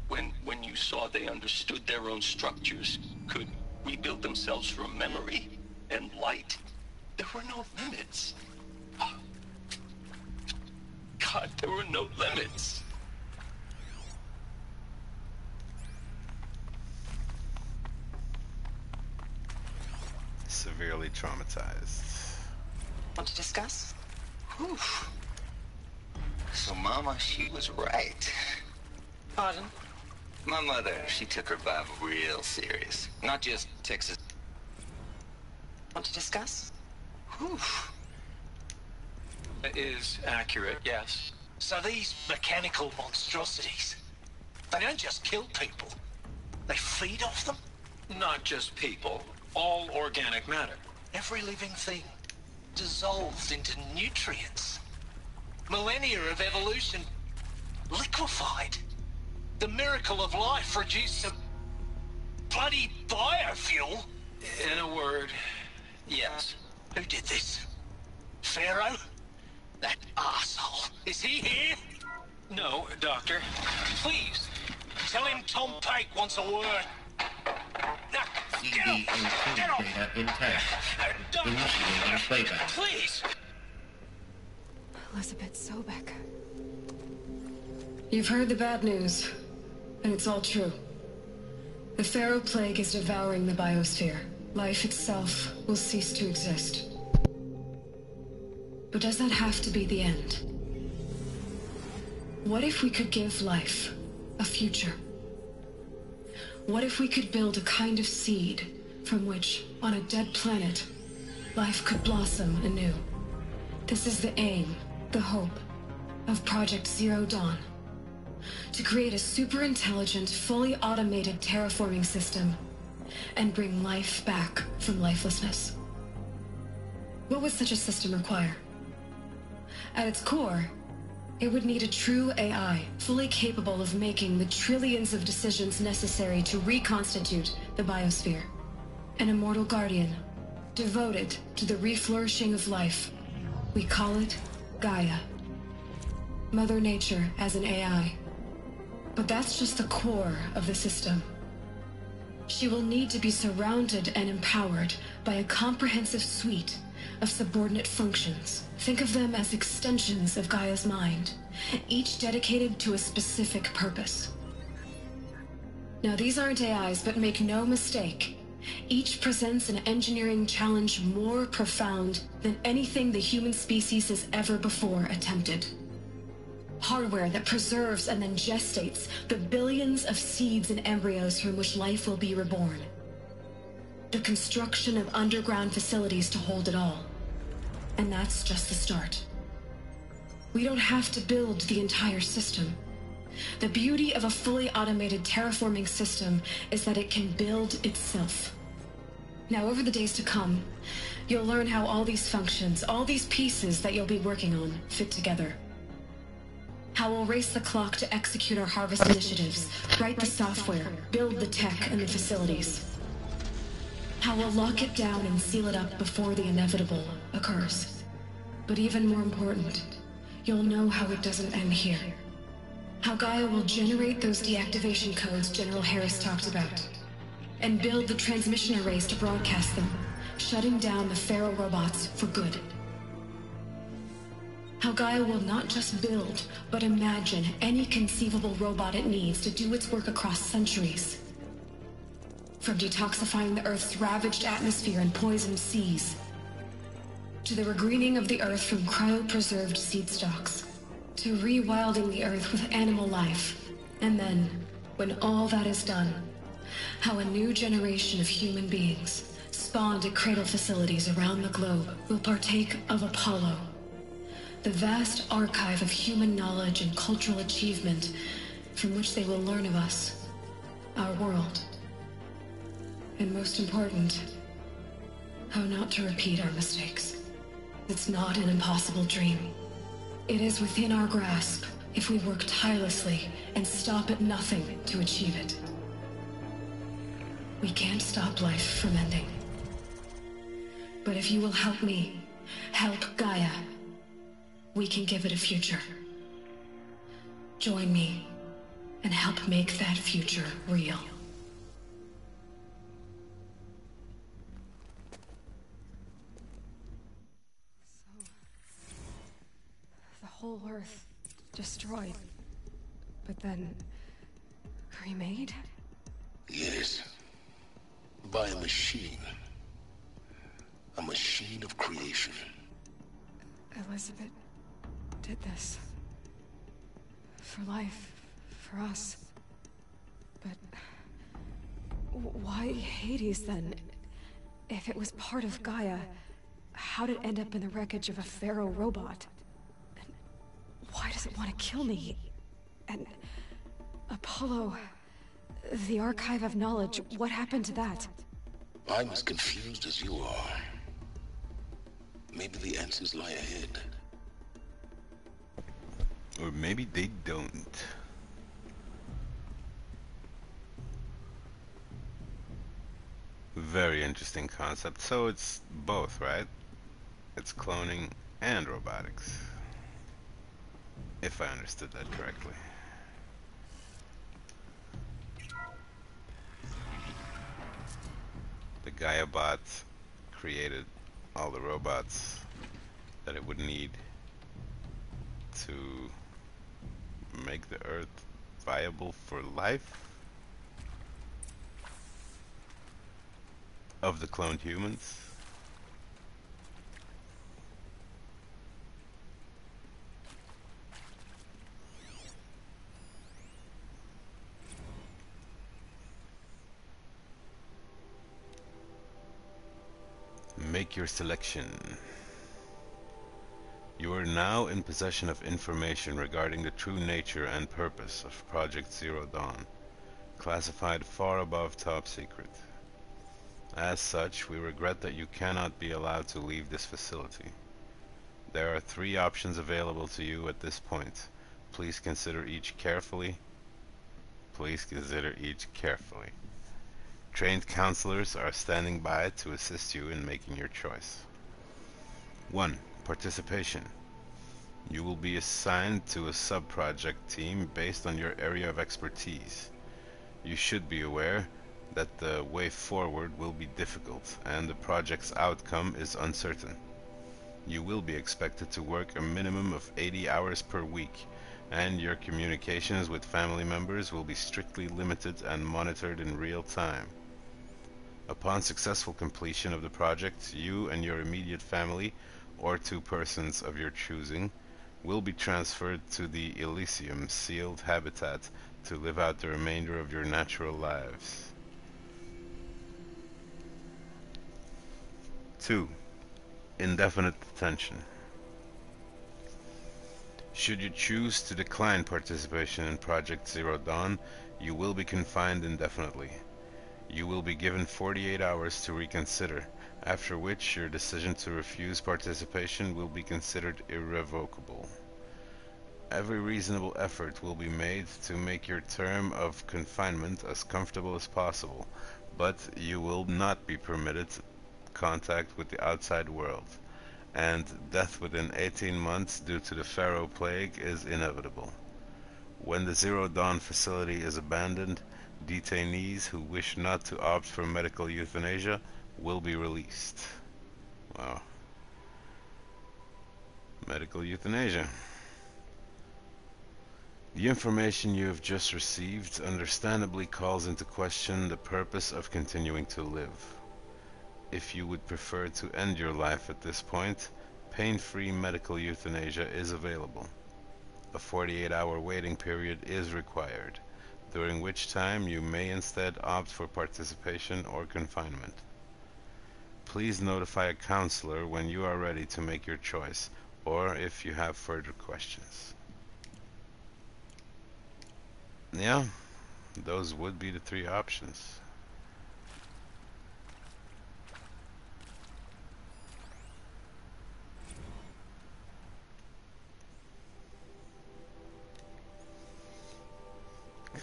when you saw they understood their own structures, could rebuild themselves from memory and light, there were no limits. God, there were no limits. Severely traumatized. Want to discuss? Whew. So Mama, she was right. Pardon? My mother, she took her Bible real serious. Not just Texas. Want to discuss? Whew. That is accurate, yes. So these mechanical monstrosities, they don't just kill people. They feed off them? Not just people. All organic matter. Every living thing dissolved into nutrients. Millennia of evolution liquefied. The miracle of life reduced to bloody biofuel. In a word, yes. Who did this? Pharaoh? That arsehole. Is he here? No, Doctor. Please, tell him Tom Pike wants a word. Now, get off! Get off! Data intact. Initiating playback. Please! Elizabeth Sobek. You've heard the bad news, and it's all true. The Pharaoh Plague is devouring the biosphere. Life itself will cease to exist. But does that have to be the end? What if we could give life a future? What if we could build a kind of seed from which, on a dead planet, life could blossom anew? This is the aim, the hope, of Project Zero Dawn. To create a super-intelligent, fully automated terraforming system and bring life back from lifelessness. What would such a system require? At its core, it would need a true AI, fully capable of making the trillions of decisions necessary to reconstitute the biosphere. An immortal guardian, devoted to the reflourishing of life. We call it Gaia. Mother Nature as an AI. But that's just the core of the system. She will need to be surrounded and empowered by a comprehensive suite of subordinate functions. Think of them as extensions of Gaia's mind, each dedicated to a specific purpose. Now, these aren't AIs, but make no mistake, each presents an engineering challenge more profound than anything the human species has ever before attempted. Hardware that preserves and then gestates the billions of seeds and embryos from which life will be reborn. The construction of underground facilities to hold it all. And that's just the start. We don't have to build the entire system. The beauty of a fully automated terraforming system is that it can build itself. Now, over the days to come, you'll learn how all these functions, all these pieces that you'll be working on, fit together. How we'll race the clock to execute our harvest initiatives, write the software, build the tech and the facilities. How we'll lock it down and seal it up before the inevitable occurs. But even more important, you'll know how it doesn't end here. How Gaia will generate those deactivation codes General Harris talked about, and build the transmission arrays to broadcast them, shutting down the Pharaoh robots for good. How Gaia will not just build, but imagine any conceivable robot it needs to do its work across centuries. From detoxifying the Earth's ravaged atmosphere and poisoned seas, to the regreening of the Earth from cryopreserved seed stalks, to rewilding the Earth with animal life. And then, when all that is done, how a new generation of human beings, spawned at cradle facilities around the globe, will partake of Apollo, the vast archive of human knowledge and cultural achievement from which they will learn of us. our world. And most important, how not to repeat our mistakes. It's not an impossible dream. It is within our grasp if we work tirelessly and stop at nothing to achieve it. We can't stop life from ending. But if you will help me, help Gaia, we can give it a future. Join me and help make that future real. The whole Earth destroyed, but then remade? Yes. By a machine. A machine of creation. Elizabeth did this. For life, for us. But why Hades then? If it was part of Gaia, how did it end up in the wreckage of a Pharaoh robot? And why does it want to kill me? And Apollo, the Archive of Knowledge, what happened to that? I'm as confused as you are. Maybe the answers lie ahead. Or maybe they don't. Very interesting concept. So it's both, right? It's cloning and robotics. If I understood that correctly. The Gaia bot created all the robots that it would need to make the Earth viable for life of the cloned humans. Make your selection. You are now in possession of information regarding the true nature and purpose of Project Zero Dawn, classified far above top secret. As such, we regret that you cannot be allowed to leave this facility. There are 3 options available to you at this point. Please consider each carefully. Trained counselors are standing by to assist you in making your choice. 1. Participation. You will be assigned to a sub-project team based on your area of expertise. You should be aware that the way forward will be difficult and the project's outcome is uncertain. You will be expected to work a minimum of 80 hours per week, and your communications with family members will be strictly limited and monitored in real time. Upon successful completion of the project, you and your immediate family, or 2 persons of your choosing, will be transferred to the Elysium sealed habitat to live out the remainder of your natural lives. 2. Indefinite detention. Should you choose to decline participation in Project Zero Dawn, you will be confined indefinitely. You will be given 48 hours to reconsider, after which your decision to refuse participation will be considered irrevocable. Every reasonable effort will be made to make your term of confinement as comfortable as possible, but you will not be permitted contact with the outside world, and death within 18 months due to the Pharaoh plague is inevitable. When the Zero Dawn facility is abandoned, detainees who wish not to opt for medical euthanasia will be released. Wow. Medical euthanasia. The information you have just received understandably calls into question the purpose of continuing to live. If you would prefer to end your life at this point, pain-free medical euthanasia is available. A 48-hour waiting period is required, during which time you may instead opt for participation or confinement. Please notify a counselor when you are ready to make your choice, or if you have further questions. Yeah, Those would be the three options.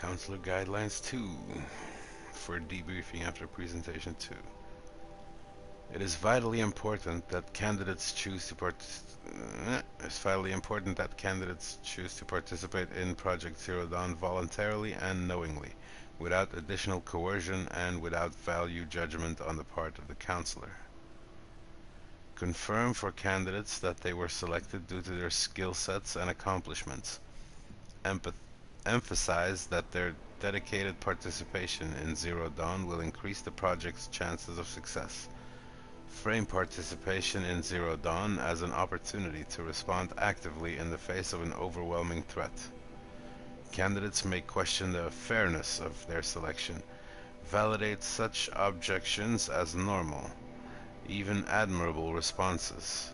Counselor Guidelines 2 for debriefing after presentation 2. It is vitally important that candidates choose to participate in Project Zero Dawn voluntarily and knowingly, without additional coercion and without value judgment on the part of the counselor. Confirm for candidates that they were selected due to their skill sets and accomplishments. Emphasize that their dedicated participation in Zero Dawn will increase the project's chances of success. Frame participation in Zero Dawn as an opportunity to respond actively in the face of an overwhelming threat. Candidates may question the fairness of their selection. Validate such objections as normal, even admirable responses.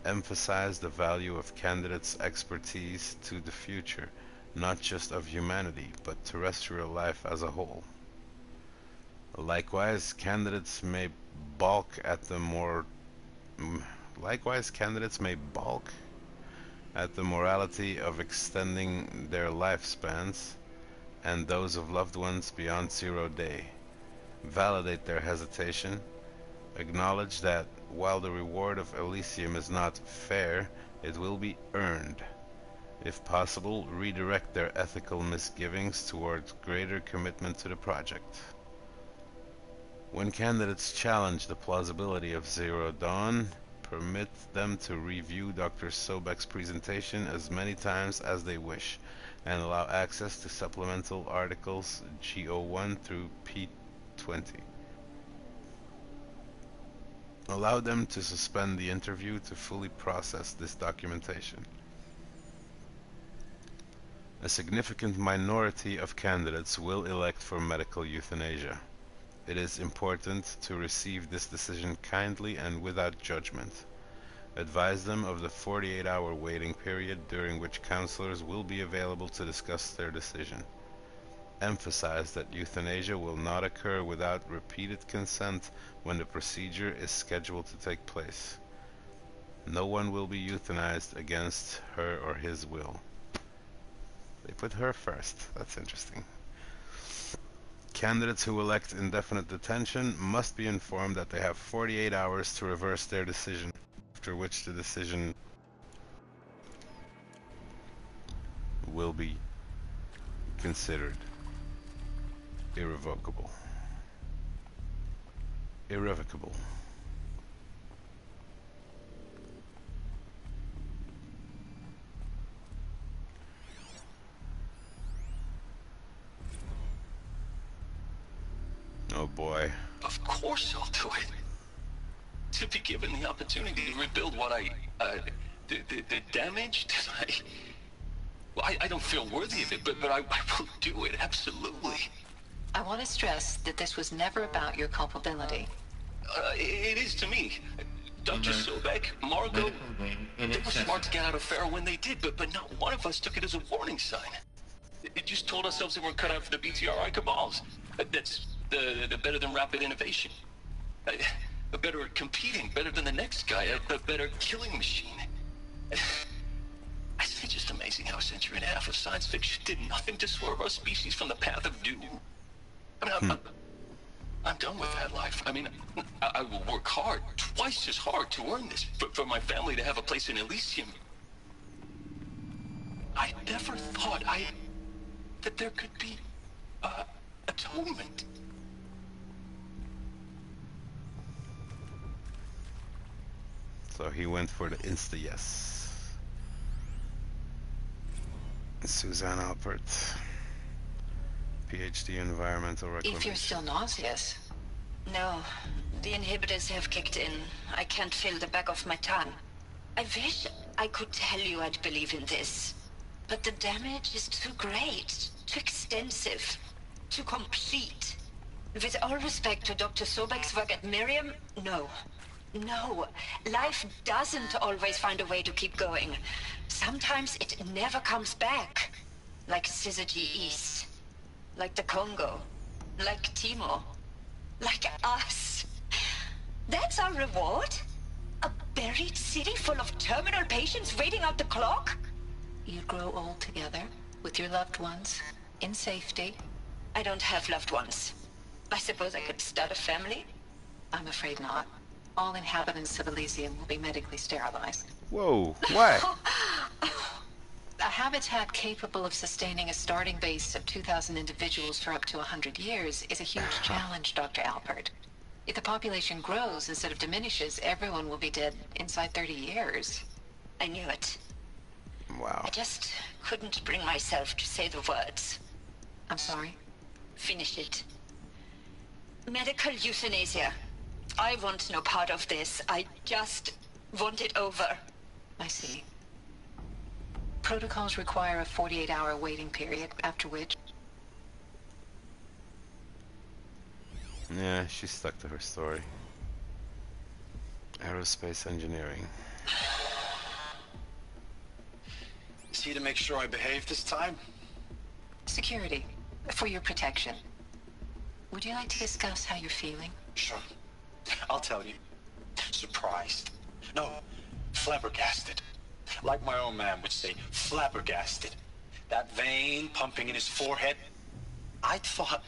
Emphasize the value of candidates' expertise to the future, not just of humanity, but terrestrial life as a whole. Likewise, candidates may balk at the morality of extending their lifespans and those of loved ones beyond 0 day. Validate their hesitation. Acknowledge that while the reward of Elysium is not fair, it will be earned. If possible, redirect their ethical misgivings towards greater commitment to the project. When candidates challenge the plausibility of Zero Dawn, permit them to review Dr. Sobek's presentation as many times as they wish, and allow access to supplemental articles G01 through P20. Allow them to suspend the interview to fully process this documentation. A significant minority of candidates will elect for medical euthanasia. It is important to receive this decision kindly and without judgment. Advise them of the 48-hour waiting period during which counselors will be available to discuss their decision. Emphasize that euthanasia will not occur without repeated consent when the procedure is scheduled to take place. No one will be euthanized against her or his will. They put her first. That's interesting. Candidates who elect indefinite detention must be informed that they have 48 hours to reverse their decision, after which the decision will be considered irrevocable. Irrevocable. Oh boy. Of course I'll do it. To be given the opportunity to rebuild what the damage that I don't feel worthy of it, but I will do it, absolutely. I want to stress that this was never about your culpability. It is to me. Dr. Sobek, Margot, they were smart to get out of Pharaoh when they did, but not one of us took it as a warning sign. It just told ourselves they weren't cut out for the BTRI cabals. That's the better than rapid innovation. A better at competing, better than the next guy, a better killing machine. It's just amazing how a century and a half of science fiction did nothing to swerve our species from the path of doom. I mean, I'm done with that life. I mean, I will work hard, twice as hard to earn this, for my family to have a place in Elysium. I never thought that there could be atonement. So he went for the insta-yes. Suzanne Alpert, PhD in Environmental Reclamation. If you're still nauseous. No, the inhibitors have kicked in. I can't feel the back of my tongue. I wish I could tell you I'd believe in this. But the damage is too great, too extensive, too complete. With all respect to Dr. Sobek's work at Miriam, no. No, life doesn't always find a way to keep going. Sometimes it never comes back. Like Syzygy East. like the Congo, like Timo, like us. That's our reward? A buried city full of terminal patients waiting out the clock? You'd grow old together, with your loved ones, in safety. I don't have loved ones. I suppose I could start a family? I'm afraid not. All inhabitants of Elysium will be medically sterilized. Whoa, why? A habitat capable of sustaining a starting base of 2,000 individuals for up to 100 years is a huge challenge, Dr. Alpert. If the population grows instead of diminishes, everyone will be dead inside 30 years. I knew it. Wow. I just couldn't bring myself to say the words. I'm sorry? Finish it. Medical euthanasia. I want no part of this. I just want it over. I see. Protocols require a 48-hour waiting period, after which... Yeah, she stuck to her story. Aerospace engineering. Is he to make sure I behave this time? Security. For your protection. Would you like to discuss how you're feeling? Sure. I'll tell you. Surprised. No, flabbergasted. Like my own man would say, flabbergasted. That vein pumping in his forehead. I thought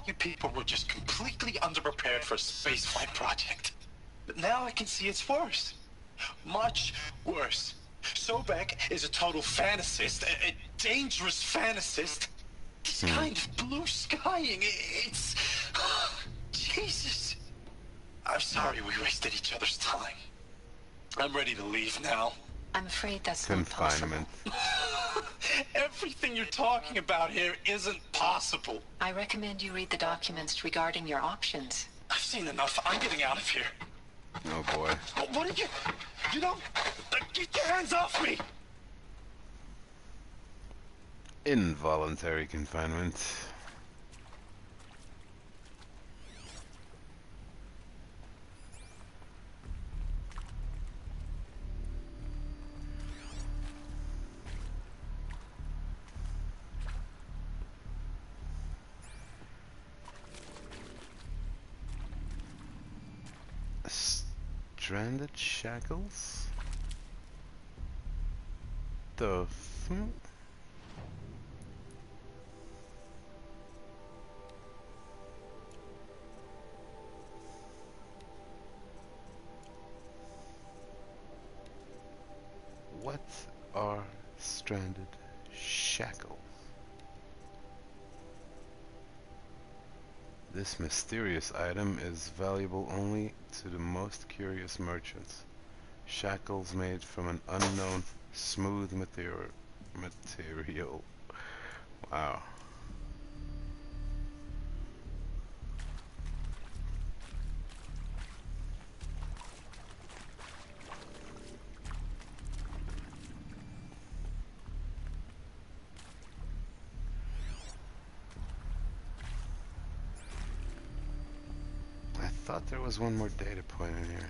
you people were just completely underprepared for a spaceflight project. But now I can see it's worse. Much worse. Sobek is a total fantasist, a dangerous fantasist. This kind of blue skying, it's... Jesus. I'm sorry we wasted each other's time. I'm ready to leave now. I'm afraid that's not possible. Confinement. Everything you're talking about here isn't possible. I recommend you read the documents regarding your options. I've seen enough. I'm getting out of here. Oh boy. What are you... You don't... Get your hands off me! Involuntary confinement. Stranded shackles? The What are stranded shackles? This mysterious item is valuable only to the most curious merchants. Shackles made from an unknown smooth material. Wow. I thought there was one more data point in here.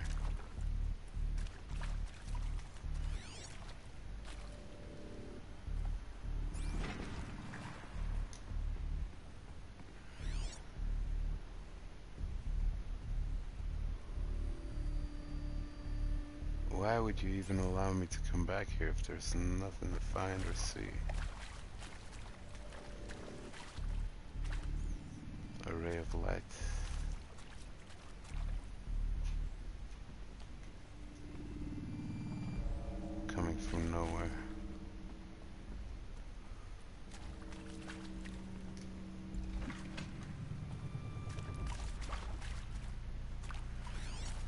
Why would you even allow me to come back here if there's nothing to find or see? A ray of light. Coming from nowhere.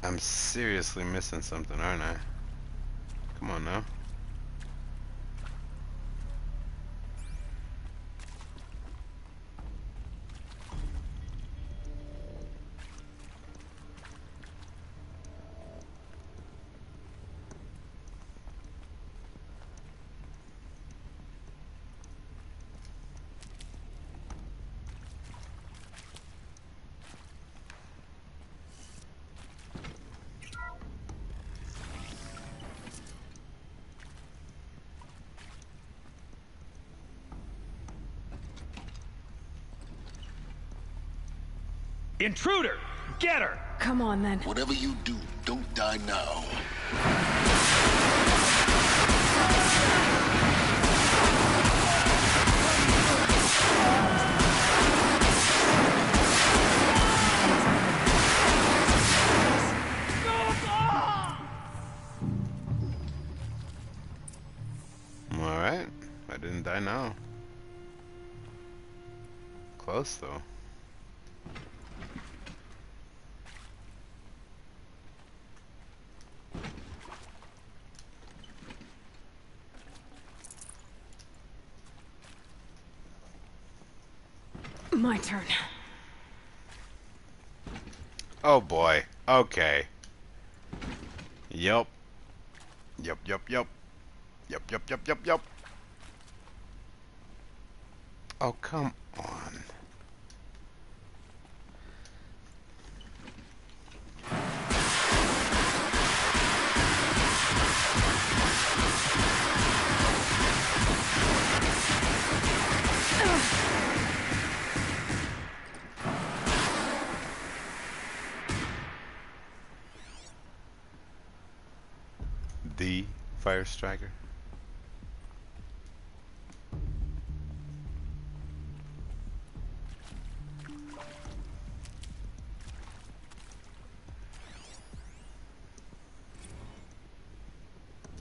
I'm seriously missing something, aren't I? Come on now. Intruder! Get her! Come on, then. Whatever you do, don't die now. Alright. I didn't die now. Close, though. My turn. Oh boy. Okay. Yup. Yup. Oh, come on. The Fire Striker.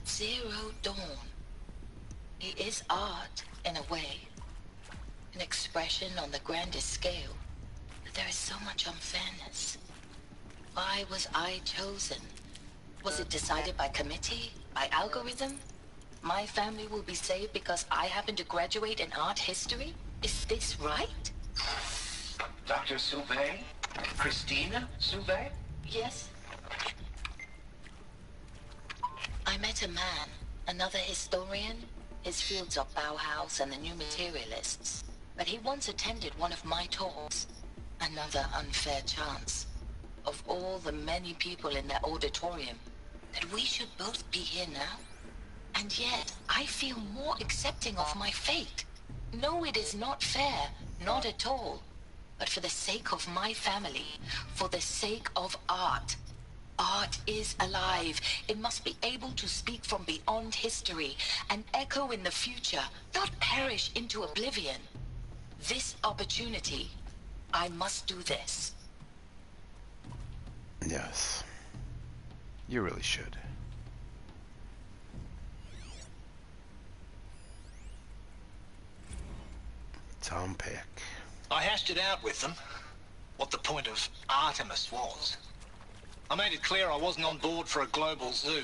Zero Dawn. It is art, in a way. An expression on the grandest scale. But there is so much unfairness. Why was I chosen? Was it decided by committee? By algorithm? My family will be saved because I happen to graduate in art history? Is this right? Dr. Sauvé? Christina Sauvé? Yes. I met a man, another historian. His fields are Bauhaus and the New Materialists. But he once attended one of my talks. Another unfair chance. Of all the many people in that auditorium, that we should both be here now. And yet, I feel more accepting of my fate. No, it is not fair, not at all. But for the sake of my family, for the sake of art. Art is alive. It must be able to speak from beyond history and echo in the future, not perish into oblivion. This opportunity, I must do this. Yes. You really should. Tom Peck. I hashed it out with them, what the point of Artemis was. I made it clear I wasn't on board for a global zoo.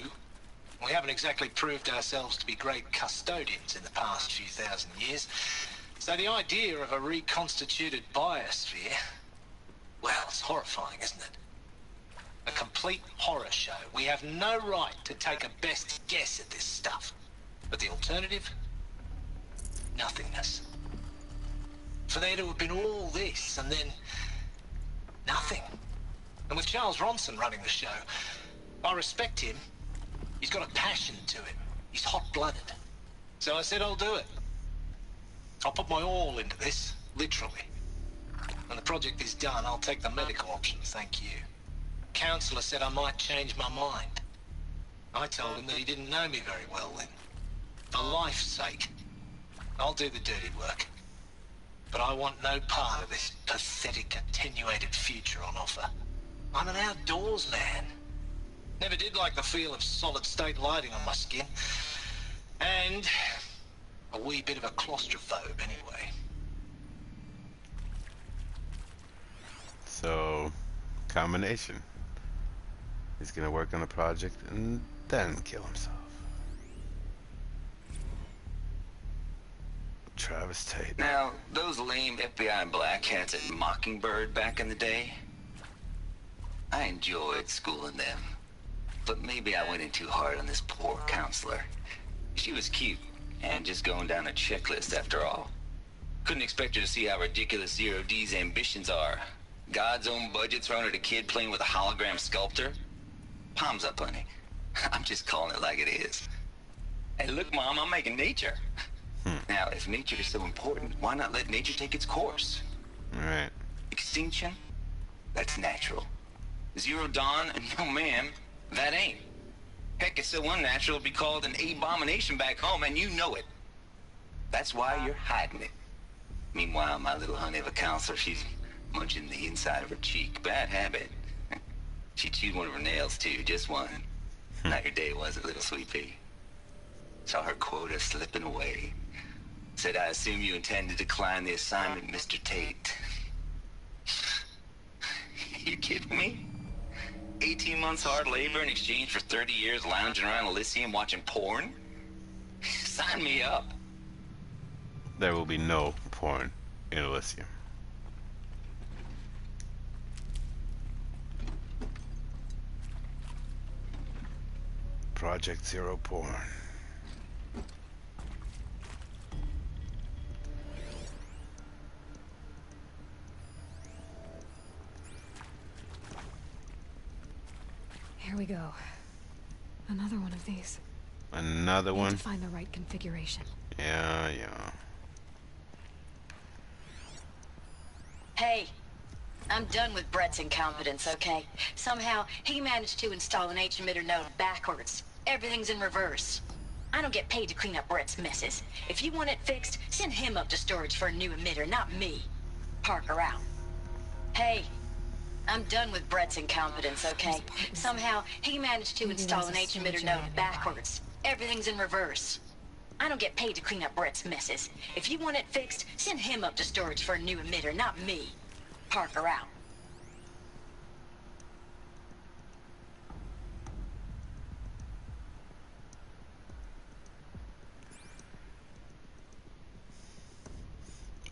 We haven't exactly proved ourselves to be great custodians in the past few thousand years. So the idea of a reconstituted biosphere, well, it's horrifying, isn't it? A complete horror show. We have no right to take a best guess at this stuff. But the alternative? Nothingness. For there to have been all this and then nothing. And with Charles Ronson running the show, I respect him. He's got a passion to him. He's hot-blooded. So I said I'll do it. I'll put my all into this, literally. When the project is done, I'll take the medical option, thank you. Counselor said I might change my mind. I told him that he didn't know me very well then. For life's sake, I'll do the dirty work. But I want no part of this pathetic, attenuated future on offer. I'm an outdoors man. Never did like the feel of solid-state lighting on my skin. And a wee bit of a claustrophobe anyway. So, combination. He's gonna work on the project and then kill himself. Travis Tate. Now, those lame FBI black hats at Mockingbird back in the day, I enjoyed schooling them. But maybe I went in too hard on this poor counselor. She was cute, and just going down a checklist after all. Couldn't expect her to see how ridiculous Zero D's ambitions are. God's own budget thrown at a kid playing with a hologram sculptor? Palms up, honey. I'm just calling it like it is. Hey, look, Mom, I'm making nature. Now, if nature is so important, why not let nature take its course? Alright. Extinction? That's natural. Zero Dawn? No, ma'am. That ain't. Heck, it's so unnatural to be called an abomination back home, and you know it. That's why you're hiding it. Meanwhile, my little honey of a counselor, she's munching the inside of her cheek. Bad habit. She chewed one of her nails, too. Just one. Not your day, was it, little sweet pea? Saw her quota slipping away. Said, I assume you intend to decline the assignment, Mr. Tate. You kidding me? 18 months hard labor in exchange for 30 years lounging around Elysium watching porn? Sign me up. There will be no porn in Elysium. Project Zero porn. Here we go. Another one of these. Another one? Need to find the right configuration. Yeah. Hey, I'm done with Brett's incompetence, okay? Somehow, he managed to install an H-emitter node backwards. Everything's in reverse. I don't get paid to clean up Brett's messes. If you want it fixed, send him up to storage for a new emitter, not me. Parker out. Hey, I'm done with Brett's incompetence, okay? Somehow, he managed to install an H-emitter node backwards. Everything's in reverse. I don't get paid to clean up Brett's messes. If you want it fixed, send him up to storage for a new emitter, not me. Parker out.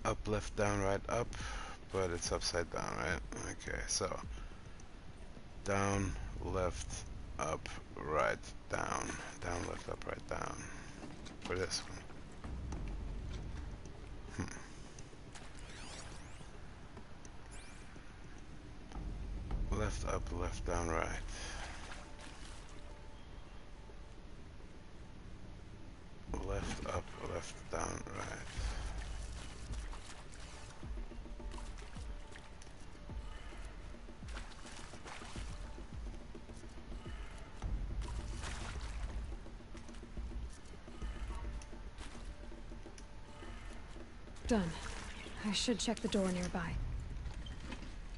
Up, left, down, right, up. But it's upside down, right? Okay, so down, left, up, right, down. Down, left, up, right, down. For this one. Left, up, left, down, right. Left, up, left, down, right. Done. I should check the door nearby.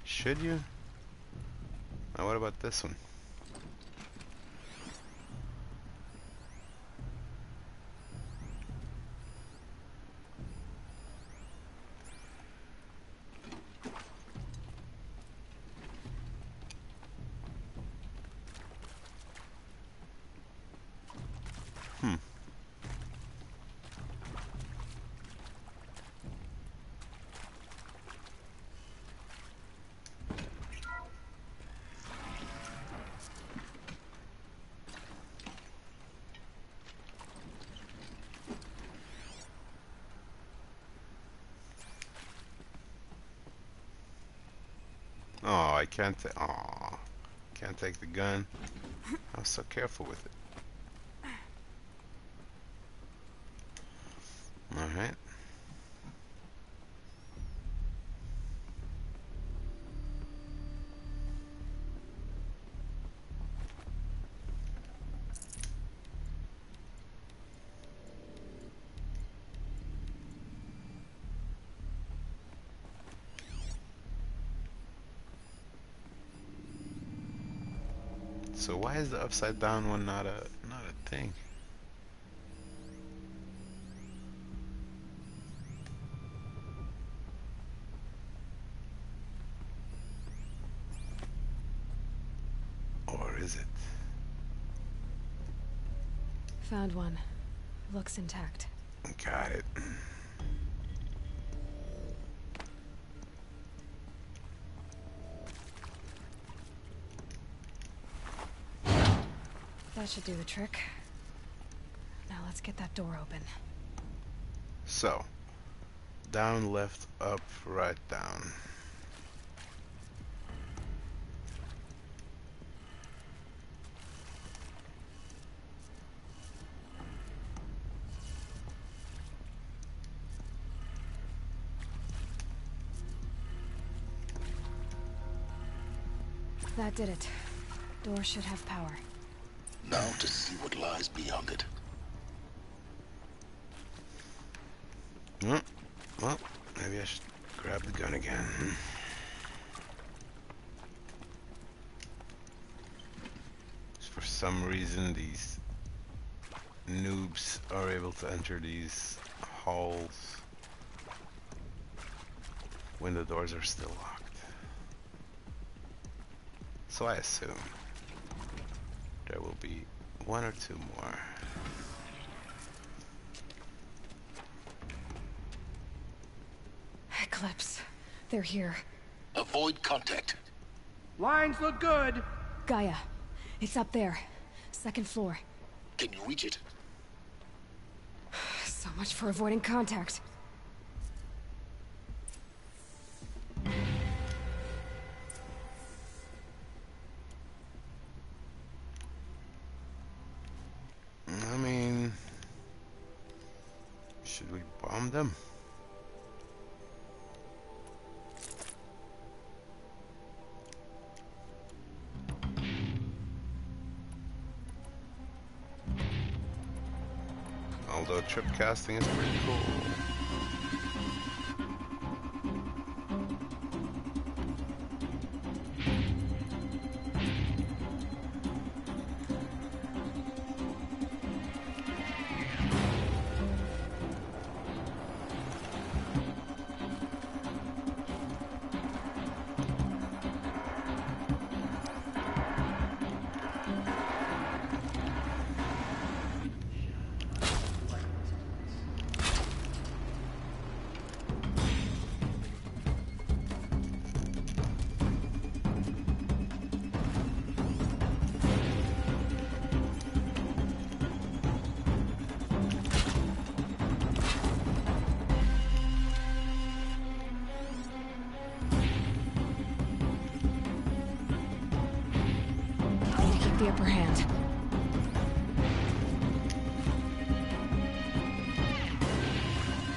Should you? Now what about this one? Oh, I can't can't take the gun. I was so careful with it. Alright. So why is the upside down one not a thing? Or is it? Found one. Looks intact. Got it. That should do the trick. Now let's get that door open. So, down, left, up, right, down. That did it. Door should have power. Now to see what lies beyond it. Well, maybe I should grab the gun again. For some reason, these noobs are able to enter these halls when the doors are still locked. So I assume there will be one or two more. Eclipse. They're here. Avoid contact. Lines look good. Gaia. It's up there. Second floor. Can you reach it? So much for avoiding contact. I mean, should we bomb them? Although trip casting is pretty cool. The upper hand.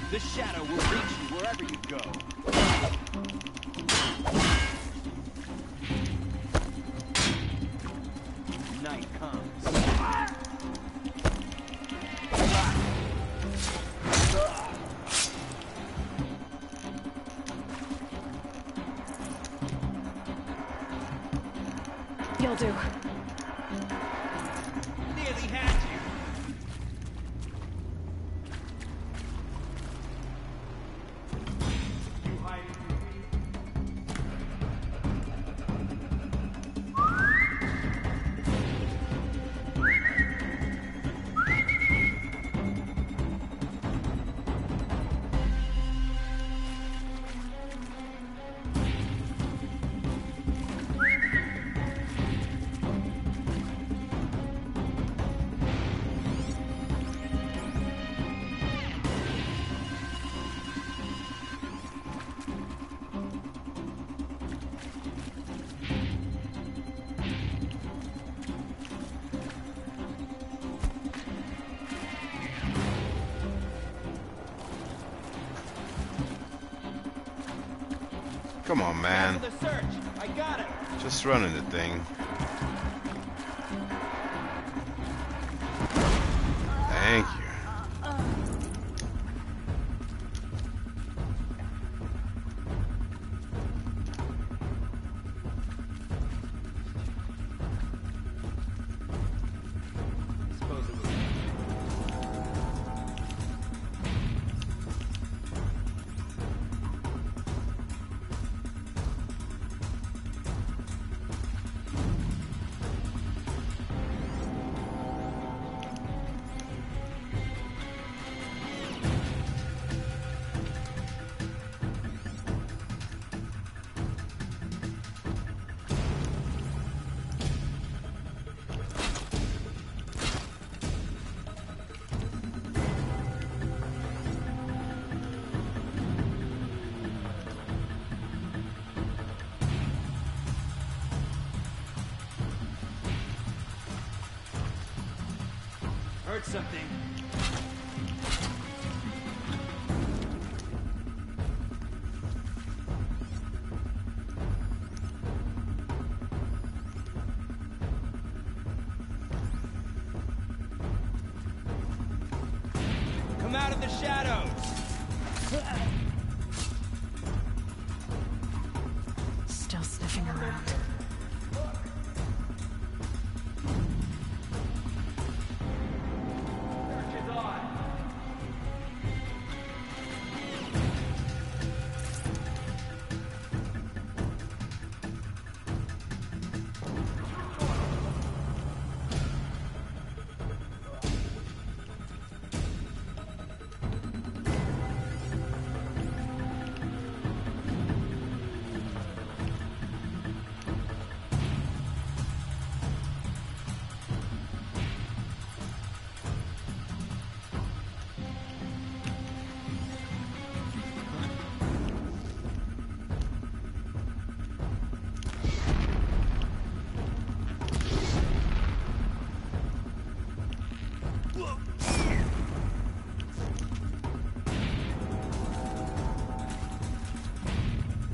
This shadow will reach you wherever you go. Night comes. You'll do. Nearly had you. Come on, man. The search. I got it. Just running the thing. Thank you. Heard something. out of the shadows! Still sniffing around.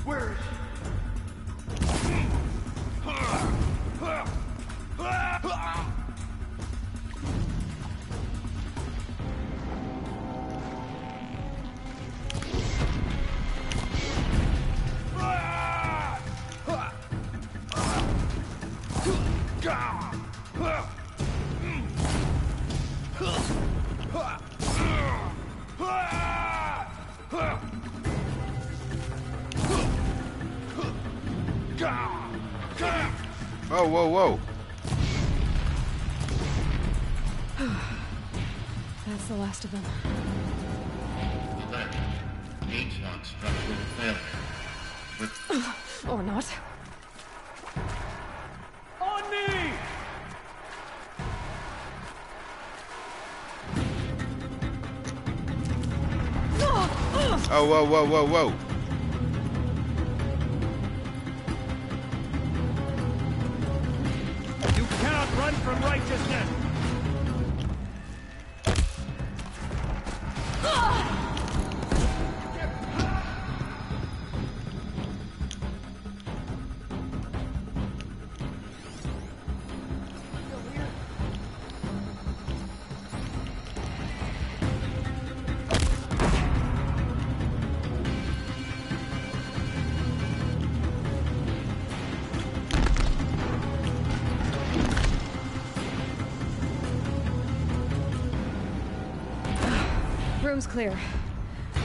Where is Oh, whoa, whoa. That's the last of them. Alert. H-lock structural failure. Or not. on me? Oh, whoa, whoa, whoa, whoa. You cannot run from righteousness. Room's clear.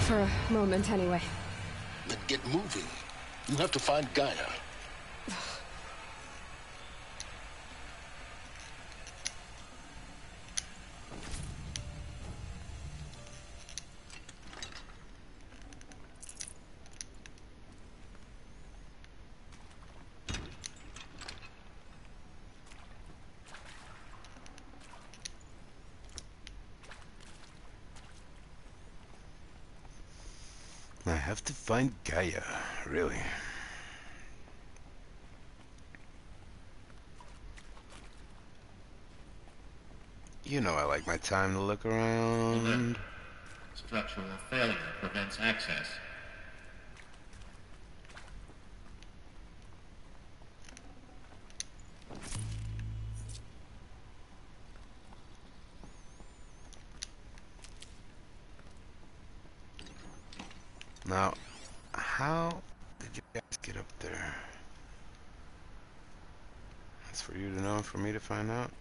For a moment, anyway. Then get moving. You have to find Gaia. I have to find Gaia, really. You know I like my time to look around. Structural failure prevents access. Now, how did you guys get up there? That's for you to know and for me to find out.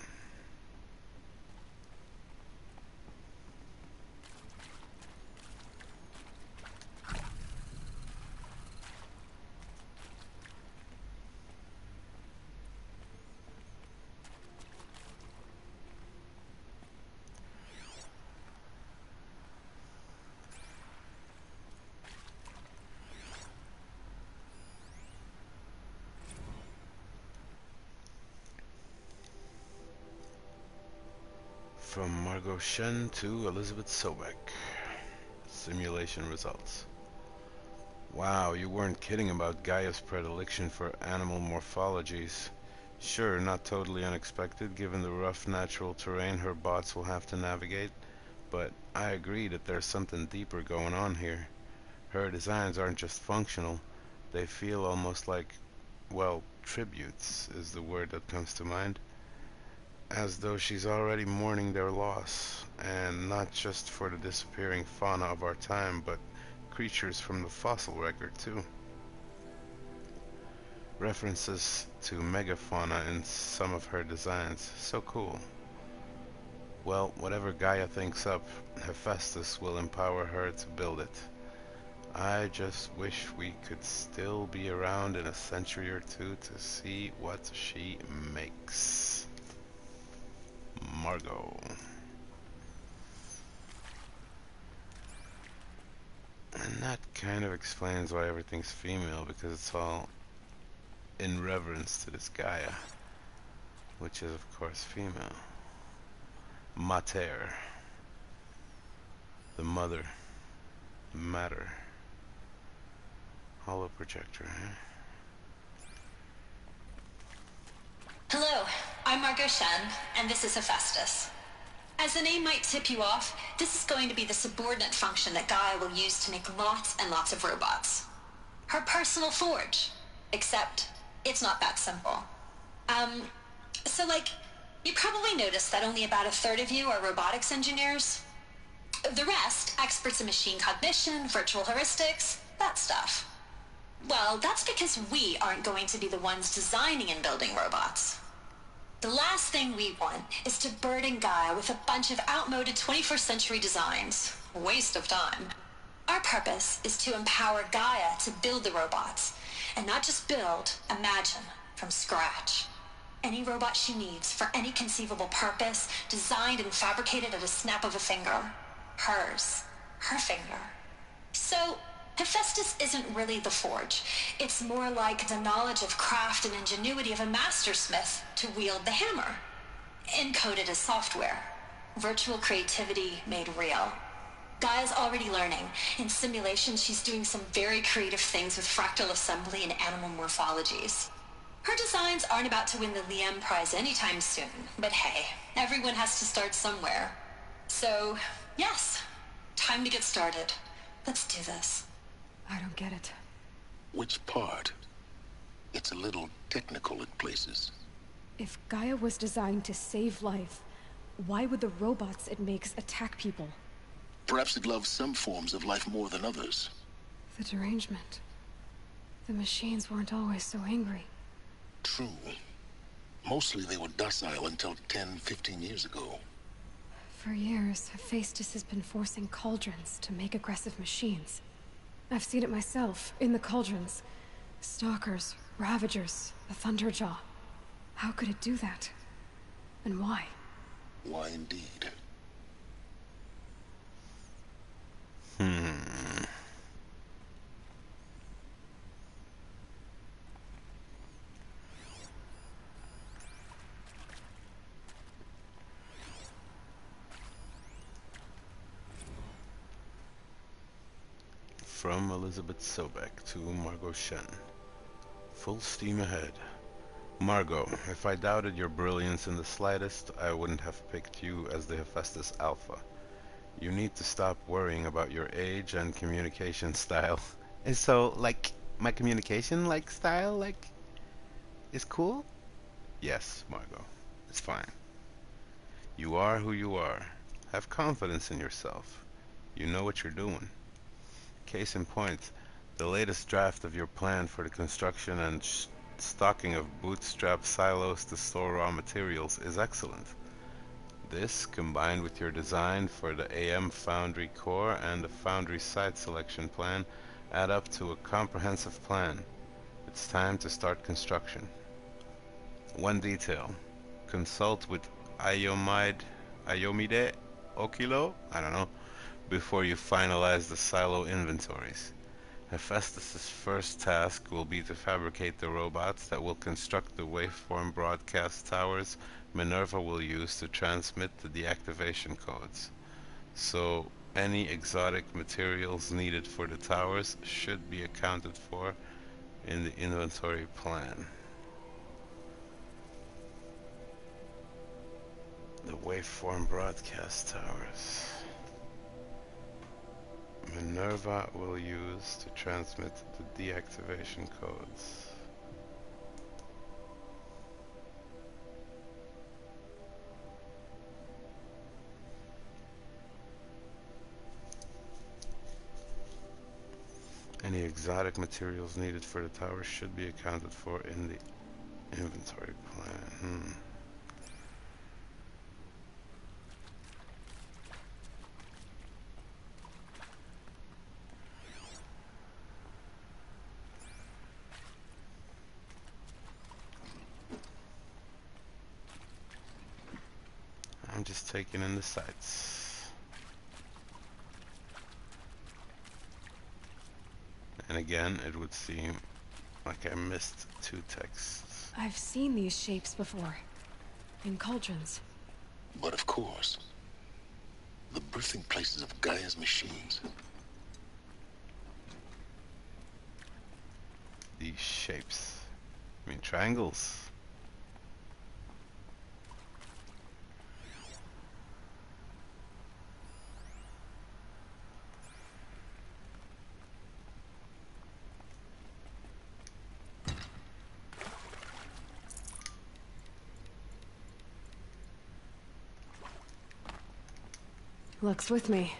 From Margot Shen to Elizabeth Sobek. Simulation results. Wow, you weren't kidding about Gaia's predilection for animal morphologies. Sure, not totally unexpected given the rough natural terrain her bots will have to navigate, but I agree that there's something deeper going on here. Her designs aren't just functional, they feel almost like, well, tributes is the word that comes to mind. as though she's already mourning their loss, and not just for the disappearing fauna of our time, but creatures from the fossil record too. References to megafauna in some of her designs. So cool. Well, whatever Gaia thinks up, Hephaestus will empower her to build it. I just wish we could still be around in a century or two to see what she makes. Margot. And that kind of explains why everything's female, because it's all in reverence to this Gaia, which is of course female. Mater, the mother, matter, hollow projector, huh? Hello, I'm Margot Shen, and this is Hephaestus. As the name might tip you off, this is going to be the subordinate function that Gaia will use to make lots and lots of robots. Her personal forge. Except, it's not that simple. So you probably noticed that only about a third of you are robotics engineers. The rest, experts in machine cognition, virtual heuristics, that stuff. Well, that's because we aren't going to be the ones designing and building robots. The last thing we want is to burden Gaia with a bunch of outmoded 21st century designs. Waste of time. Our purpose is to empower Gaia to build the robots, and not just build, imagine, from scratch. Any robot she needs for any conceivable purpose, designed and fabricated at a snap of a finger. Hers. Her finger. So, Hephaestus isn't really the forge. It's more like the knowledge of craft and ingenuity of a mastersmith to wield the hammer. Encoded as software. Virtual creativity made real. Gaia's already learning. In simulation, she's doing some very creative things with fractal assembly and animal morphologies. Her designs aren't about to win the Liam Prize anytime soon, but hey, everyone has to start somewhere. So, yes, time to get started. Let's do this. I don't get it. Which part? It's a little technical in places. If Gaia was designed to save life, why would the robots it makes attack people? Perhaps it loves some forms of life more than others. The derangement. The machines weren't always so angry. True. Mostly they were docile until 10, 15 years ago. For years, Hephaestus has been forcing cauldrons to make aggressive machines. I've seen it myself, in the cauldrons. Stalkers, Ravagers, the Thunderjaw. How could it do that? And why? Why indeed? From Elizabeth Sobek to Margot Shen. Full steam ahead. Margot, if I doubted your brilliance in the slightest, I wouldn't have picked you as the Hephaestus Alpha. You need to stop worrying about your age and communication style. And so, my communication, style, is cool? Yes, Margot. It's fine. You are who you are. Have confidence in yourself. You know what you're doing. Case in point, the latest draft of your plan for the construction and stocking of bootstrap silos to store raw materials is excellent. This, combined with your design for the AM Foundry core and the Foundry site selection plan, add up to a comprehensive plan. It's time to start construction. One detail. Consult with Iomide Okilo? I don't know. Before you finalize the silo inventories. Hephaestus' first task will be to fabricate the robots that will construct the waveform broadcast towers Minerva will use to transmit the deactivation codes. So, any exotic materials needed for the towers should be accounted for in the inventory plan. The waveform broadcast towers. Minerva will use to transmit the deactivation codes. exotic materials needed for the tower should be accounted for in the inventory plan. I'm just taking in the sights. And again, it would seem like I missed 2 texts. I've seen these shapes before. In cauldrons. But of course, the birthing places of Gaia's machines. These shapes. I mean, triangles. Luck's with me.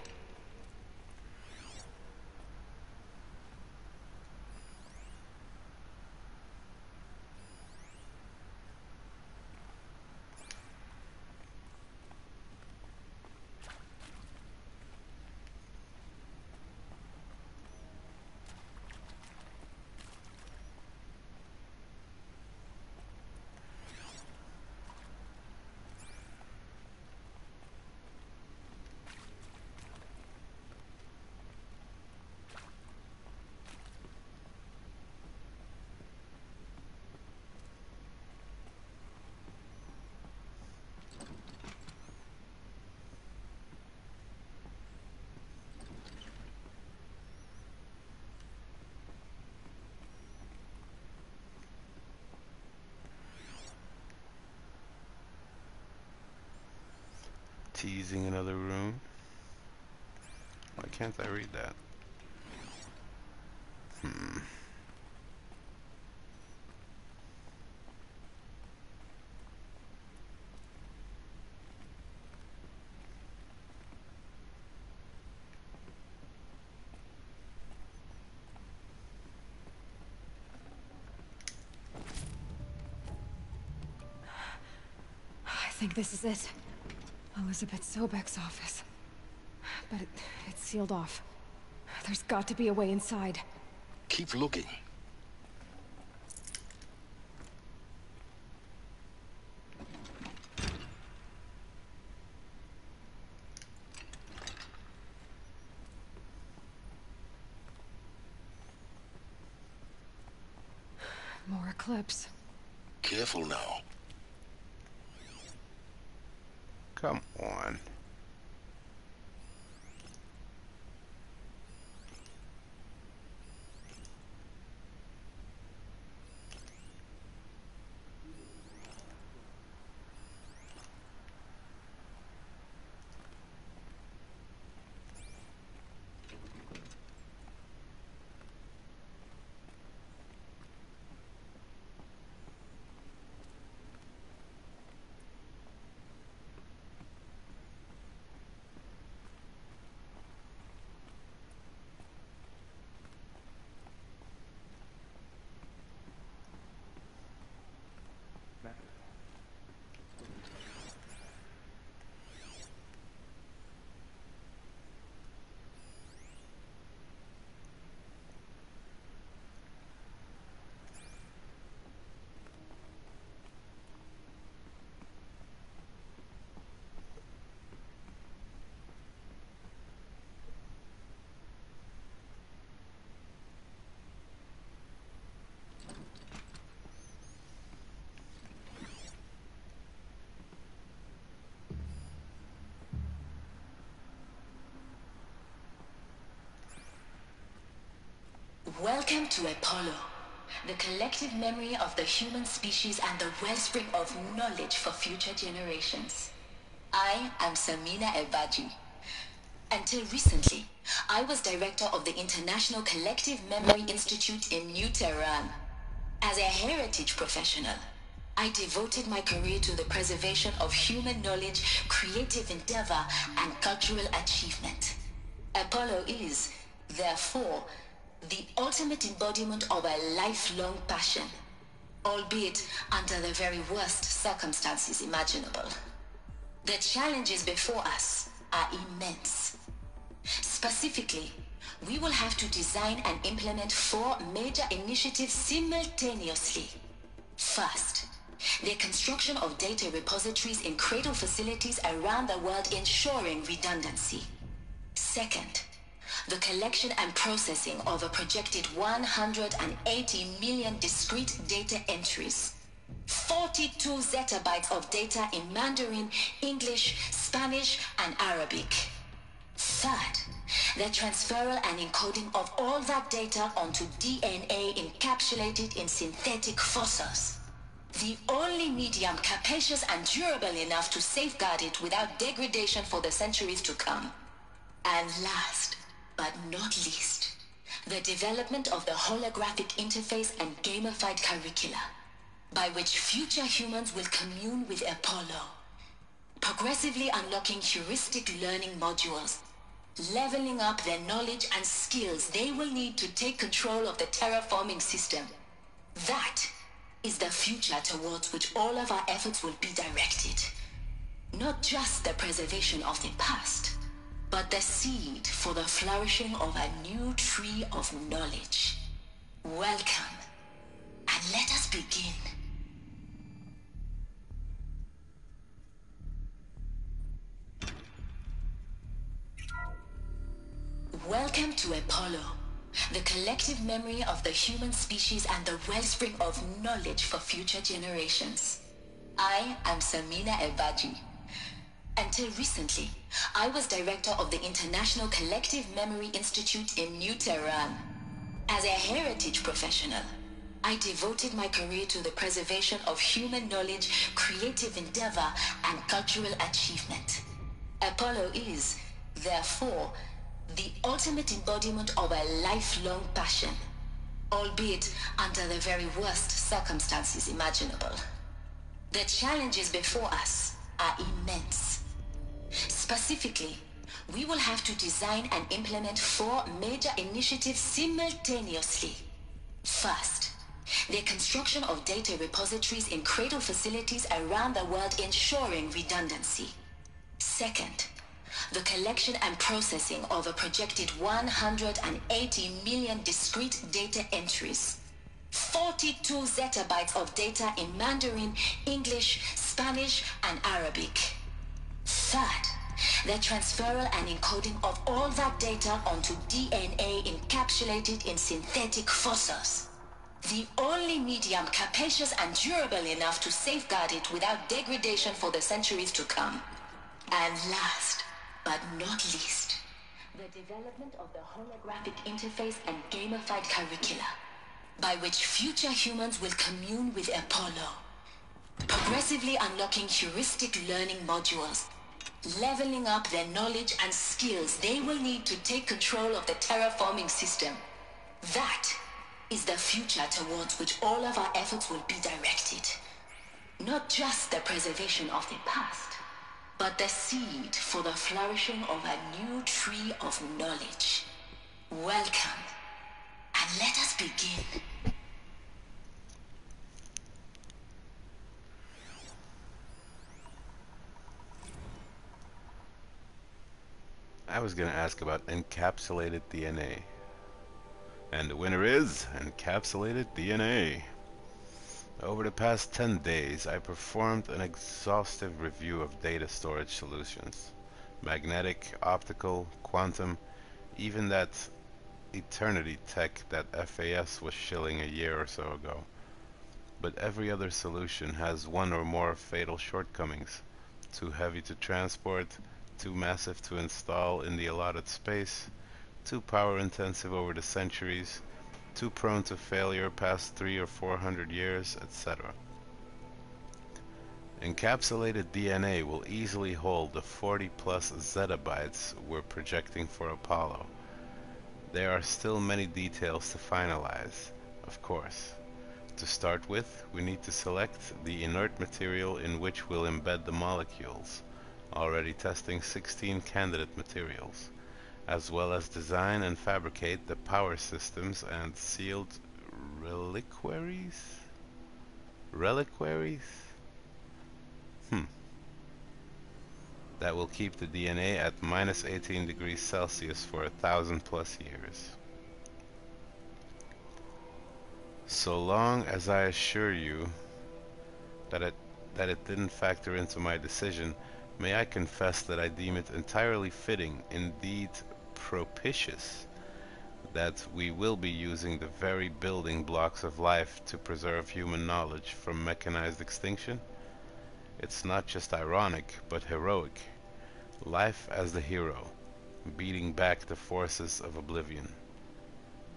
Teasing another room. Why can't I read that? I think this is it. Elizabeth Sobek's office. But it's sealed off. There's got to be a way inside. Keep looking. More Eclipse. Careful now. Come on. Welcome to Apollo, the collective memory of the human species and the wellspring of knowledge for future generations. I am Samina Ebaji. Until recently, I was director of the International Collective Memory Institute in New Tehran. As a heritage professional, I devoted my career to the preservation of human knowledge, creative endeavor, and cultural achievement. Apollo is, therefore, the ultimate embodiment of a lifelong passion, albeit under the very worst circumstances imaginable. The challenges before us are immense. Specifically, we will have to design and implement 4 major initiatives simultaneously. First, the construction of data repositories in cradle facilities around the world ensuring redundancy. Second, the collection and processing of a projected 180 million discrete data entries. 42 zettabytes of data in Mandarin, English, Spanish, and Arabic. Third, the transferal and encoding of all that data onto DNA encapsulated in synthetic fossils. The only medium capacious and durable enough to safeguard it without degradation for the centuries to come. And last, but not least, the development of the holographic interface and gamified curricula, by which future humans will commune with Apollo, progressively unlocking heuristic learning modules, leveling up their knowledge and skills they will need to take control of the terraforming system. That is the future towards which all of our efforts will be directed. Not just the preservation of the past, but the seed for the flourishing of a new tree of knowledge. Welcome, and let us begin. Welcome to Apollo, the collective memory of the human species and the wellspring of knowledge for future generations. I am Samina Ebaji. Until recently, I was director of the International Collective Memory Institute in New Tehran. As a heritage professional, I devoted my career to the preservation of human knowledge, creative endeavor, and cultural achievement. Apollo is, therefore, the ultimate embodiment of a lifelong passion, albeit under the very worst circumstances imaginable. The challenges before us are immense. Specifically, we will have to design and implement 4 major initiatives simultaneously. First, the construction of data repositories in cradle facilities around the world ensuring redundancy. Second, the collection and processing of a projected 180 million discrete data entries. 42 zettabytes of data in Mandarin, English, Spanish, and Arabic. Third, the transferal and encoding of all that data onto DNA encapsulated in synthetic fossils. The only medium capacious and durable enough to safeguard it without degradation for the centuries to come. And last, but not least, the development of the holographic interface and gamified curricula, by which future humans will commune with Apollo, progressively unlocking heuristic learning modules, leveling up their knowledge and skills they will need to take control of the terraforming system. That is the future towards which all of our efforts will be directed. Not just the preservation of the past, but the seed for the flourishing of a new tree of knowledge. Welcome, and let us begin. I was gonna ask about encapsulated DNA. And the winner is encapsulated DNA. Over the past 10 days, I performed an exhaustive review of data storage solutions. Magnetic, optical, quantum, even that eternity tech that FAS was shilling a year or so ago. But every other solution has one or more fatal shortcomings. Too heavy to transport, too massive to install in the allotted space, too power intensive over the centuries, too prone to failure past 300 or 400 years, etc. Encapsulated DNA will easily hold the 40 plus zettabytes we're projecting for Apollo. There are still many details to finalize, of course. To start with, we need to select the inert material in which we'll embed the molecules, already testing 16 candidate materials. as well as design and fabricate the power systems and sealed reliquaries? That will keep the DNA at minus 18 degrees Celsius for 1,000+ years. So long as I assure you that it didn't factor into my decision, may I confess that I deem it entirely fitting, indeed propitious, that we will be using the very building blocks of life to preserve human knowledge from mechanized extinction. It's not just ironic, but heroic. Life as the hero, beating back the forces of oblivion.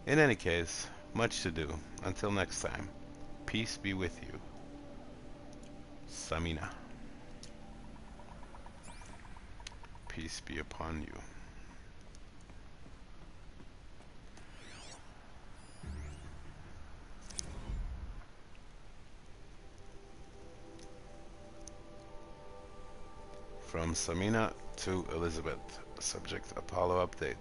In any case, much to do. Until next time, peace be with you. Samina. Peace be upon you. From Samina to Elizabeth. Subject Apollo update.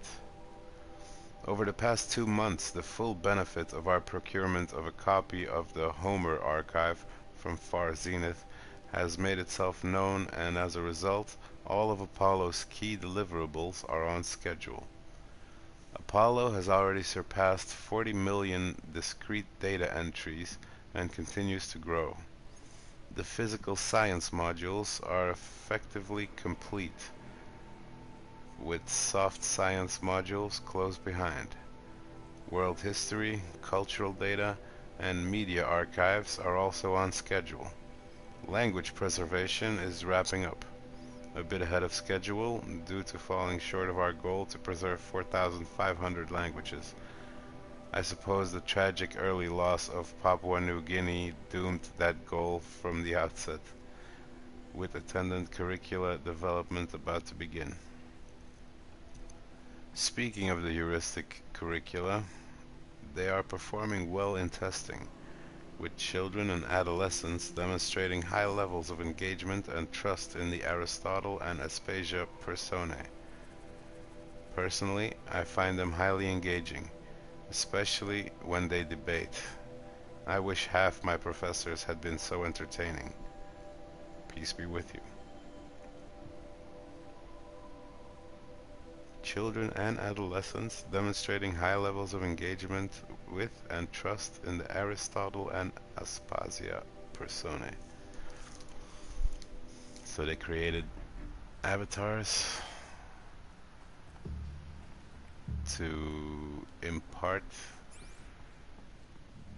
Over the past 2 months, the full benefit of our procurement of a copy of the Homer archive from Far Zenith has made itself known, and as a result, all of Apollo's key deliverables are on schedule. Apollo has already surpassed 40 million discrete data entries and continues to grow. The physical science modules are effectively complete, with soft science modules close behind. World history, cultural data, and media archives are also on schedule. Language preservation is wrapping up, a bit ahead of schedule due to falling short of our goal to preserve 4,500 languages. I suppose the tragic early loss of Papua New Guinea doomed that goal from the outset, with attendant curricula development about to begin. Speaking of the heuristic curricula, they are performing well in testing, with children and adolescents demonstrating high levels of engagement and trust in the Aristotle and Aspasia personae. Personally, I find them highly engaging, especially when they debate. I wish half my professors had been so entertaining. Peace be with you. Children and adolescents demonstrating high levels of engagement with and trust in the Aristotle and Aspasia personae. So they created avatars to impart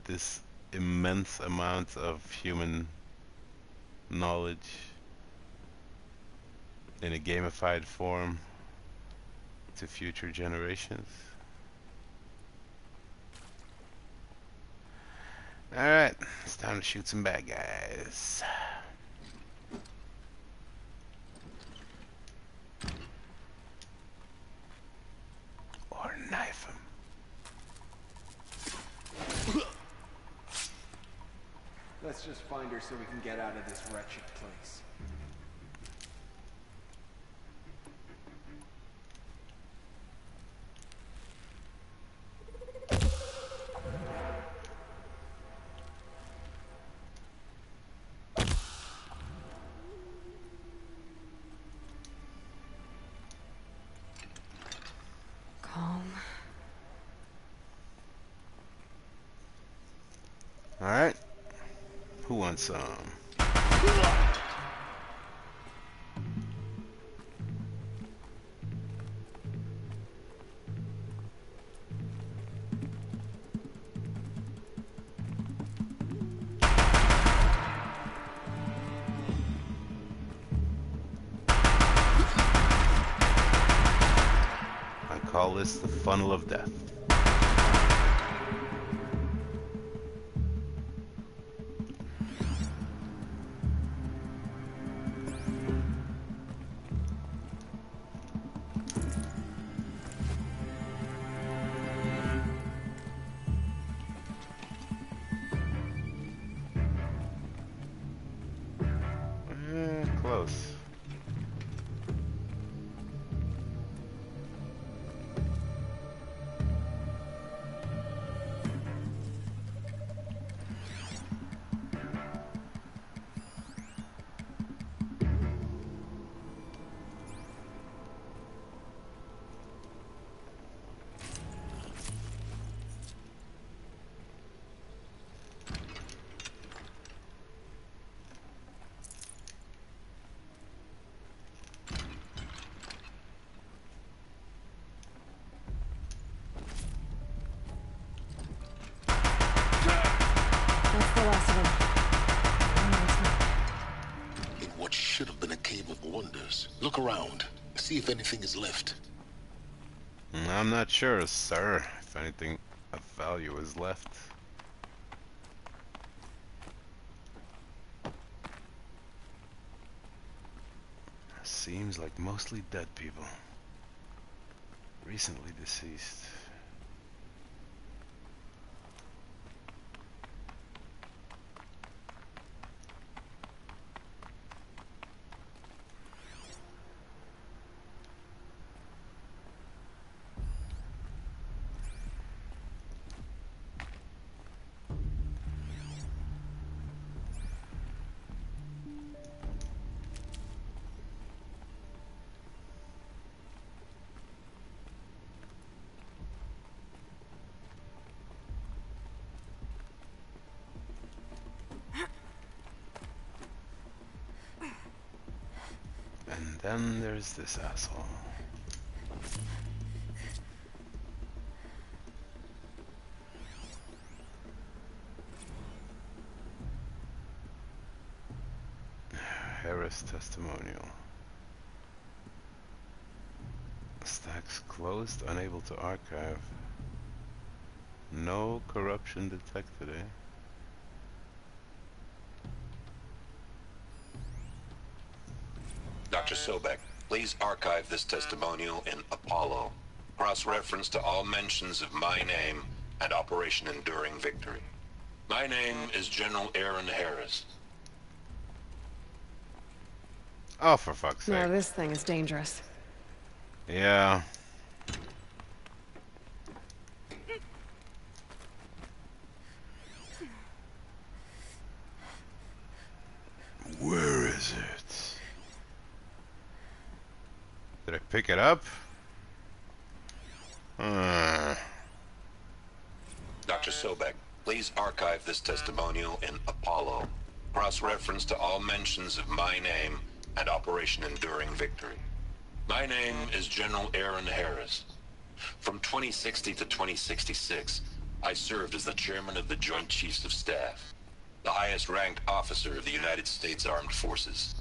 this immense amount of human knowledge in a gamified form to future generations. Alright, it's time to shoot some bad guys. Or knife them. Let's just find her so we can get out of this wretched place. Alright. Who wants some? I call this the funnel of death. Close. wonders. Look around. See if anything is left. I'm not sure, sir, if anything of value is left. Seems like mostly dead people. Recently deceased. And then there's this asshole. Harris testimonial. Stacks closed, unable to archive. No corruption detected, eh? Dr. Sobek, please archive this testimonial in Apollo. Cross-reference to all mentions of my name and Operation Enduring Victory. My name is General Aaron Harris. Oh, for fuck's sake. Now this thing is dangerous. Yeah. Where is it? Did I pick it up? Dr. Sobek, please archive this testimonial in Apollo. Cross-reference to all mentions of my name and Operation Enduring Victory. My name is General Aaron Harris. From 2060 to 2066, I served as the chairman of the Joint Chiefs of Staff, the highest-ranked officer of the United States Armed Forces.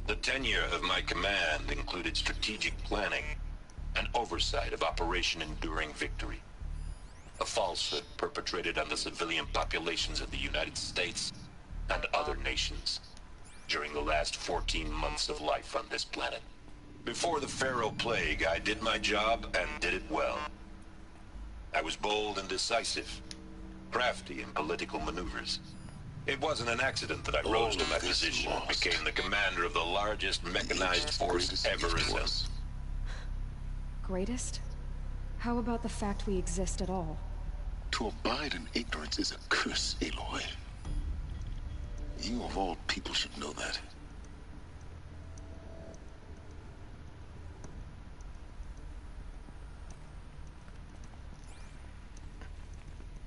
The tenure of my command included strategic planning and oversight of Operation Enduring Victory, a falsehood perpetrated on the civilian populations of the United States and other nations during the last 14 months of life on this planet. Before the Pharaoh Plague, I did my job and did it well. I was bold and decisive, crafty in political maneuvers. It wasn't an accident that I rose to my position and became the commander of the largest mechanized force ever assembled. Greatest? How about the fact we exist at all? To abide in ignorance is a curse, Aloy. You of all people should know that.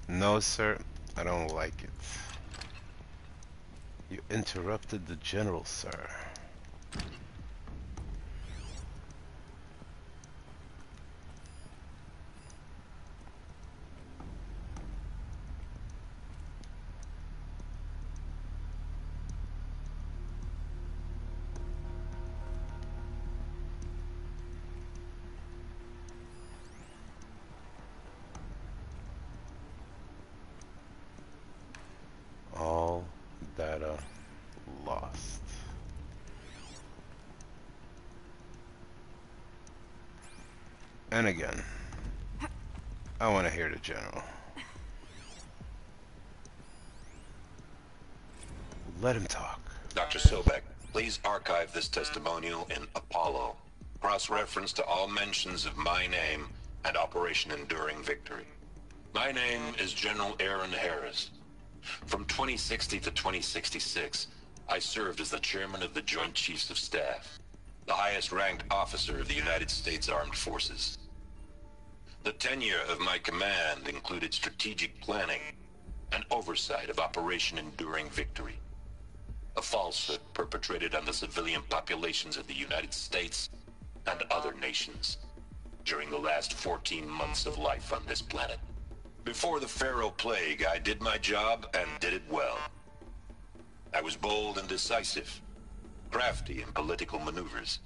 No, sir. I don't like it. You interrupted the general, sir. All data lost. And again, I want to hear the general. Let him talk. Dr. Sobek, please archive this testimonial in Apollo. Cross-reference to all mentions of my name and Operation Enduring Victory. My name is General Aaron Harris. From 2060 to 2066, I served as the chairman of the Joint Chiefs of Staff, the highest-ranked officer of the United States Armed Forces. The tenure of my command included strategic planning and oversight of Operation Enduring Victory, a falsehood perpetrated on the civilian populations of the United States and other nations during the last 14 months of life on this planet. Before the Pharaoh Plague, I did my job and did it well. I was bold and decisive, crafty in political maneuvers.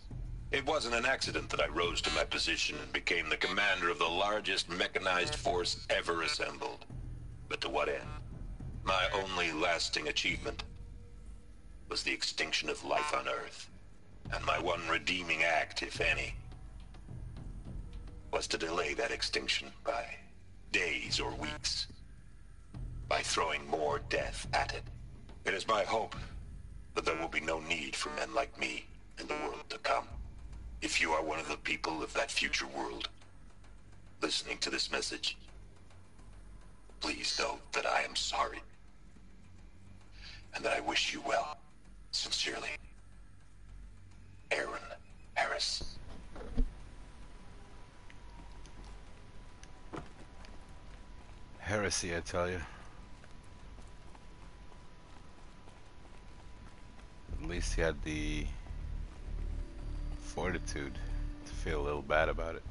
It wasn't an accident that I rose to my position and became the commander of the largest mechanized force ever assembled. But to what end? My only lasting achievement was the extinction of life on Earth. And my one redeeming act, if any, was to delay that extinction by days or weeks, by throwing more death at it. It is my hope that there will be no need for men like me in the world to come. If you are one of the people of that future world listening to this message, please know that I am sorry, and that I wish you well. Sincerely, Aaron Harris. Heresy, I tell you. At least he had the fortitude to feel a little bad about it.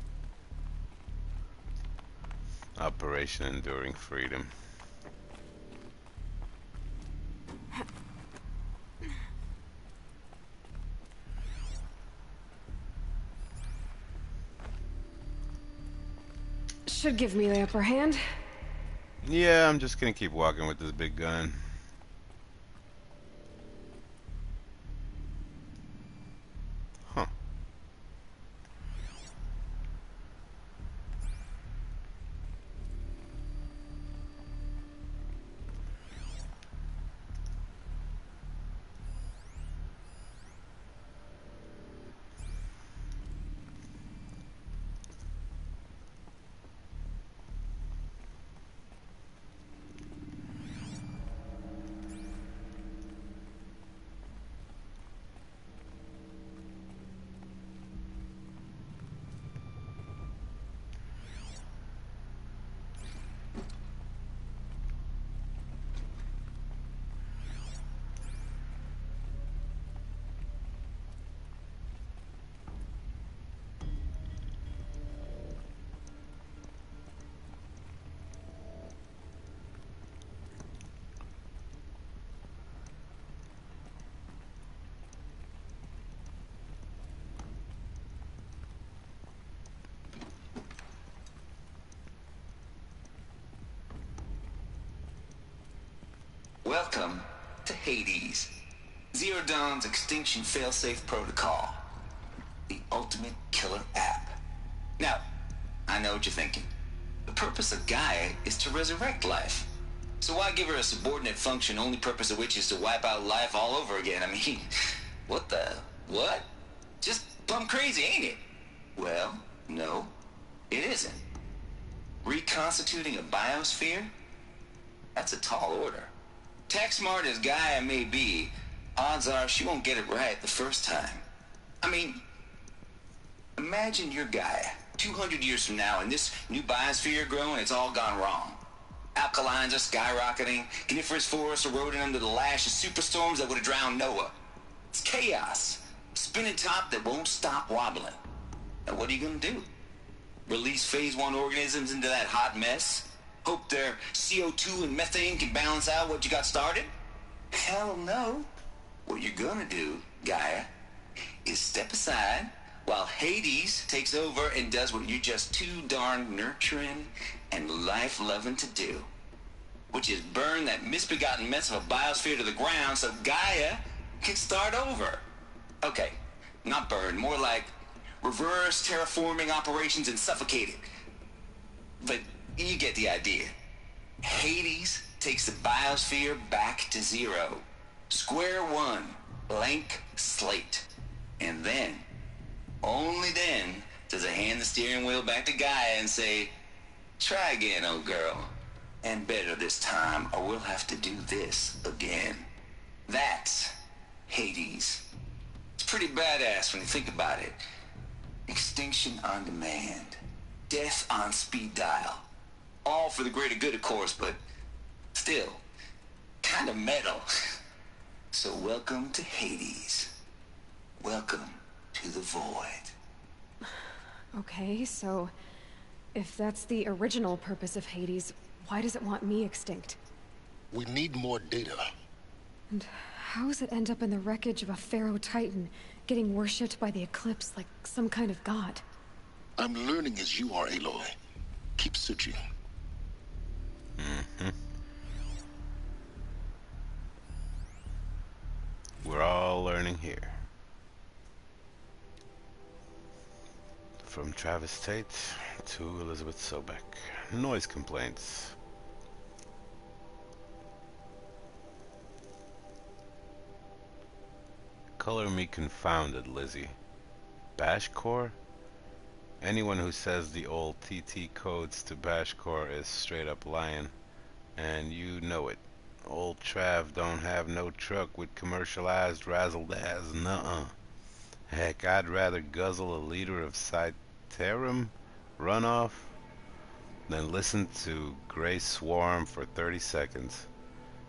Operation Enduring Freedom. Should give me the upper hand. Yeah, I'm just gonna keep walking with this big gun. Huh. Welcome to Hades, Zero Dawn's extinction failsafe protocol, the ultimate killer app. Now, I know what you're thinking. The purpose of Gaia is to resurrect life. So why give her a subordinate function, only purpose of which is to wipe out life all over again? I mean, what? Just plumb crazy, ain't it? Well, no, it isn't. Reconstituting a biosphere? That's a tall order. Tech smart as Gaia may be, odds are she won't get it right the first time. I mean, imagine you're Gaia, 200 years from now, and this new biosphere growing, it's all gone wrong. Alkalines are skyrocketing, coniferous forests eroding under the lash of superstorms that would have drowned Noah. It's chaos, a spinning top that won't stop wobbling. Now what are you gonna do? Release phase 1 organisms into that hot mess? Hope their CO2 and methane can balance out what you got started? Hell no. What you're gonna do, Gaia, is step aside while Hades takes over and does what you're just too darn nurturing and life-loving to do, which is burn that misbegotten mess of a biosphere to the ground so Gaia can start over. Okay, not burn, more like reverse terraforming operations and suffocate it. But you get the idea. Hades takes the biosphere back to zero. Square one, blank slate. And then, only then, does it hand the steering wheel back to Gaia and say, try again, old girl. And better this time, or we'll have to do this again. That's Hades. It's pretty badass when you think about it. Extinction on demand. Death on speed dial. All for the greater good, of course, but still, kind of metal. So welcome to Hades. Welcome to the void. Okay, so if that's the original purpose of Hades, why does it want me extinct? We need more data. And How does it end up in the wreckage of a Pharaoh Titan, getting worshipped by the Eclipse like some kind of god? I'm learning as you are, Aloy. Keep searching. We're all learning here. From Travis Tate to Elizabeth Sobek. Noise complaints. Color me confounded, Lizzie. Bashcore? Anyone who says the old TT codes to Bashcore is straight up lying. And you know it. Old Trav don't have no truck with commercialized razzle-dazzle, nuh-uh. Heck, I'd rather guzzle a liter of Citerum runoff than listen to Grey Swarm for 30 seconds.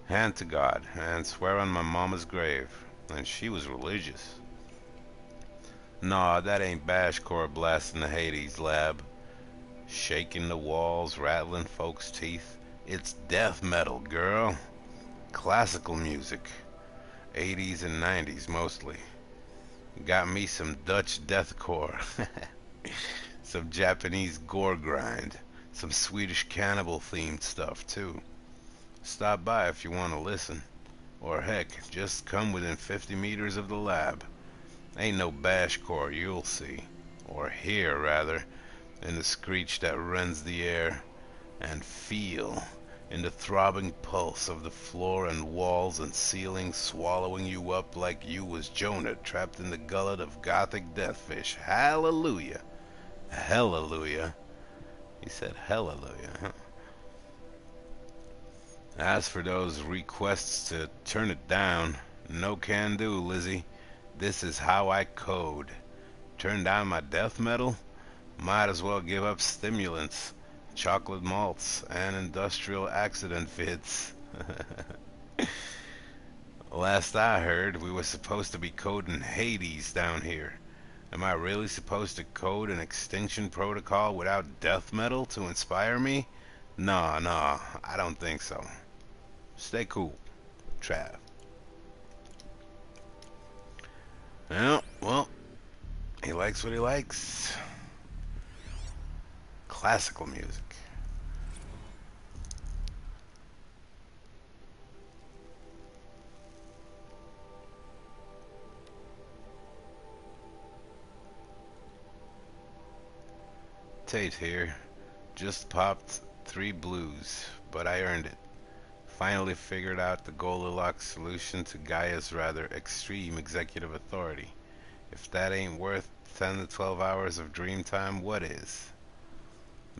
Hand to God, and swear on my mama's grave. And she was religious. Nah, that ain't Bashcore blasting the Hades lab. Shaking the walls, rattling folks' teeth. It's death metal, girl. Classical music. 80s and 90s mostly. Got me some Dutch deathcore. Some Japanese gore grind. Some Swedish cannibal themed stuff too. Stop by if you want to listen. Or heck, just come within 50 meters of the lab. Ain't no Bashcore, you'll see. Or hear, rather, in the screech that rends the air. And feel in the throbbing pulse of the floor and walls and ceiling swallowing you up like you was Jonah trapped in the gullet of gothic deathfish. Hallelujah. Hallelujah. He said hallelujah, huh? As for those requests to turn it down, no can do, Lizzie. This is how I code. Turn down my death metal? Might as well give up stimulants, chocolate malts, and industrial accident fits. Last I heard, we were supposed to be coding Hades down here. Am I really supposed to code an extinction protocol without death metal to inspire me? Nah, I don't think so. Stay cool, Trav. Well, he likes what he likes. Classical music. Tate here. Just popped 3 blues, but I earned it. Finally figured out the Goldilocks solution to Gaia's rather extreme executive authority. If that ain't worth 10 to 12 hours of dream time, what is?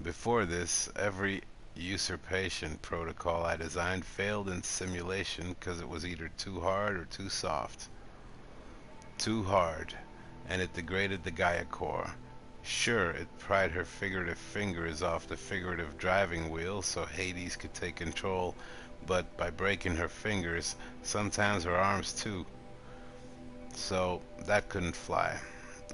Before this, every usurpation protocol I designed failed in simulation because it was either too hard or too soft. Too hard, and it degraded the Gaia core. Sure, it pried her figurative fingers off the figurative driving wheel so Hades could take control, but by breaking her fingers, sometimes her arms too. So that couldn't fly.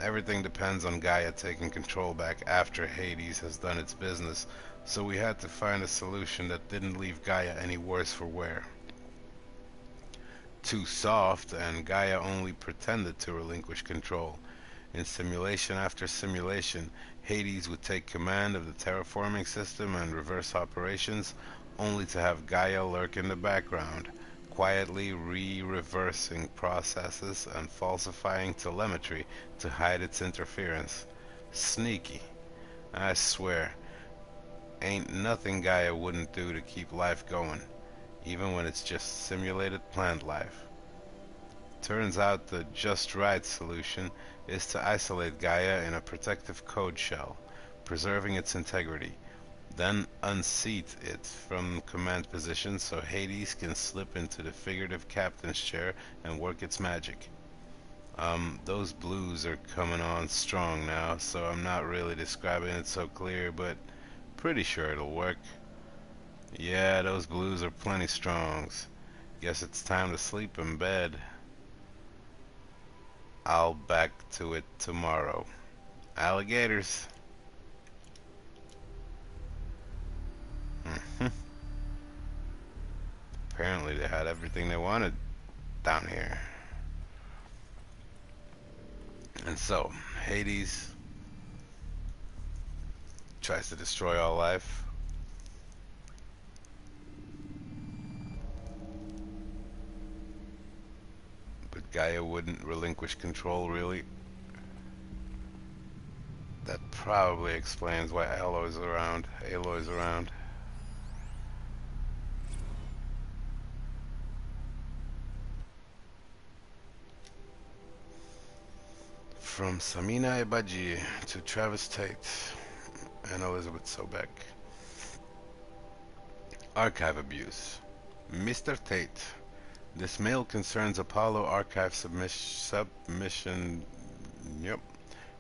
Everything depends on Gaia taking control back after Hades has done its business, so we had to find a solution that didn't leave Gaia any worse for wear. Too soft, and Gaia only pretended to relinquish control. In simulation after simulation, Hades would take command of the terraforming system and reverse operations, only to have Gaia lurk in the background, quietly reversing processes and falsifying telemetry to hide its interference. Sneaky. I swear, ain't nothing Gaia wouldn't do to keep life going, even when it's just simulated plant life. Turns out the just right solution is to isolate Gaia in a protective code shell, preserving its integrity, then unseat it from command position so Hades can slip into the figurative captain's chair and work its magic. Those blues are coming on strong now, so I'm not really describing it so clear, but pretty sure it'll work. Yeah, those blues are plenty strongs. Guess it's time to sleep in bed. I'll back to it tomorrow. Alligators. Apparently they had everything they wanted. down here. And so, Hades tries to destroy all life. But Gaia wouldn't relinquish control, really. That probably explains why Aloy's around. From Samina Ebaji to Travis Tate and Elizabeth Sobek. Archive abuse. Mr. Tate, this mail concerns Apollo Archive submission. Yep.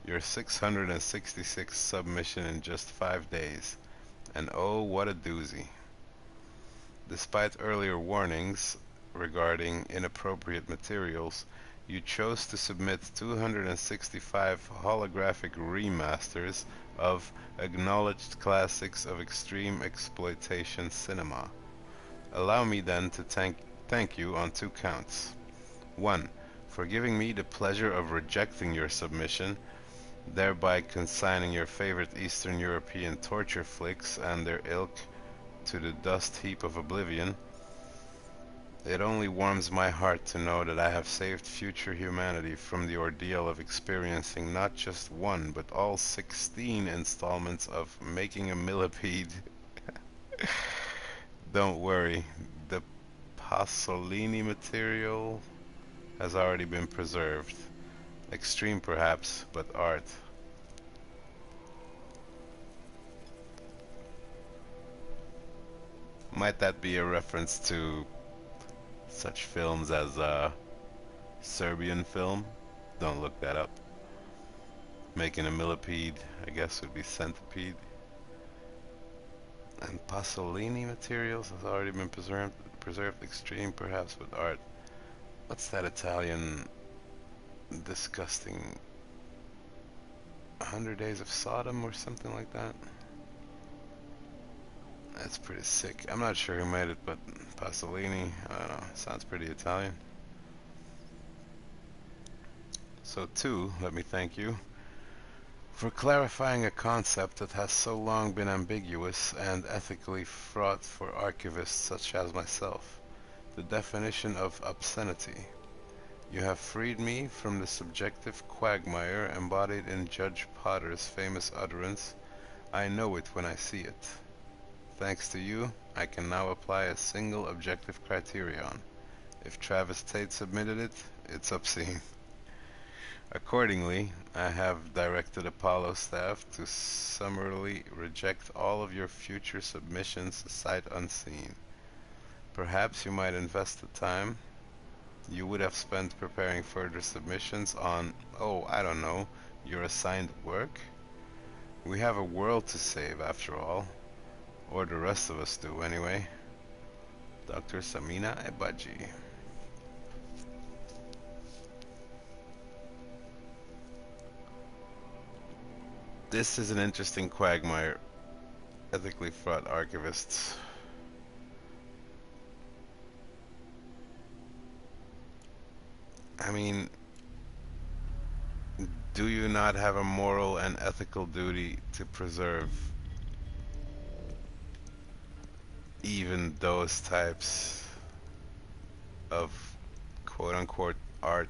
Your 666th submission in just 5 days. And oh, what a doozy. Despite earlier warnings regarding inappropriate materials, you chose to submit 265 holographic remasters of acknowledged classics of extreme exploitation cinema. Allow me then to thank you on 2 counts. 1. For giving me the pleasure of rejecting your submission, thereby consigning your favorite Eastern European torture flicks and their ilk to the dust heap of oblivion. It only warms my heart to know that I have saved future humanity from the ordeal of experiencing not just one, but all 16 installments of Making a Millipede. Don't worry, the Pasolini material has already been preserved. Extreme perhaps, but art. Might that be a reference to such films as Serbian film? Don't look that up. Making a Millipede, I guess, would be Centipede. And Pasolini materials has already been preserved. Extreme perhaps, but art. What's that Italian disgusting 100 Days of Sodom or something like that? That's pretty sick. I'm not sure who made it, but Pasolini, I don't know, sounds pretty Italian. So 2, let me thank you for clarifying a concept that has so long been ambiguous and ethically fraught for archivists such as myself: the definition of obscenity. You have freed me from the subjective quagmire embodied in Judge Potter's famous utterance, "I know it when I see it." Thanks to you, I can now apply a single objective criterion. If Travis Tate submitted it, it's obscene. Accordingly, I have directed Apollo staff to summarily reject all of your future submissions sight unseen. Perhaps you might invest the time you would have spent preparing further submissions on, oh, I don't know, your assigned work? We have a world to save after all. Or the rest of us do, anyway. Dr. Samina Ebaji. This is an interesting quagmire. Ethically fraught archivists. I mean, do you not have a moral and ethical duty to preserve even those types of quote-unquote art?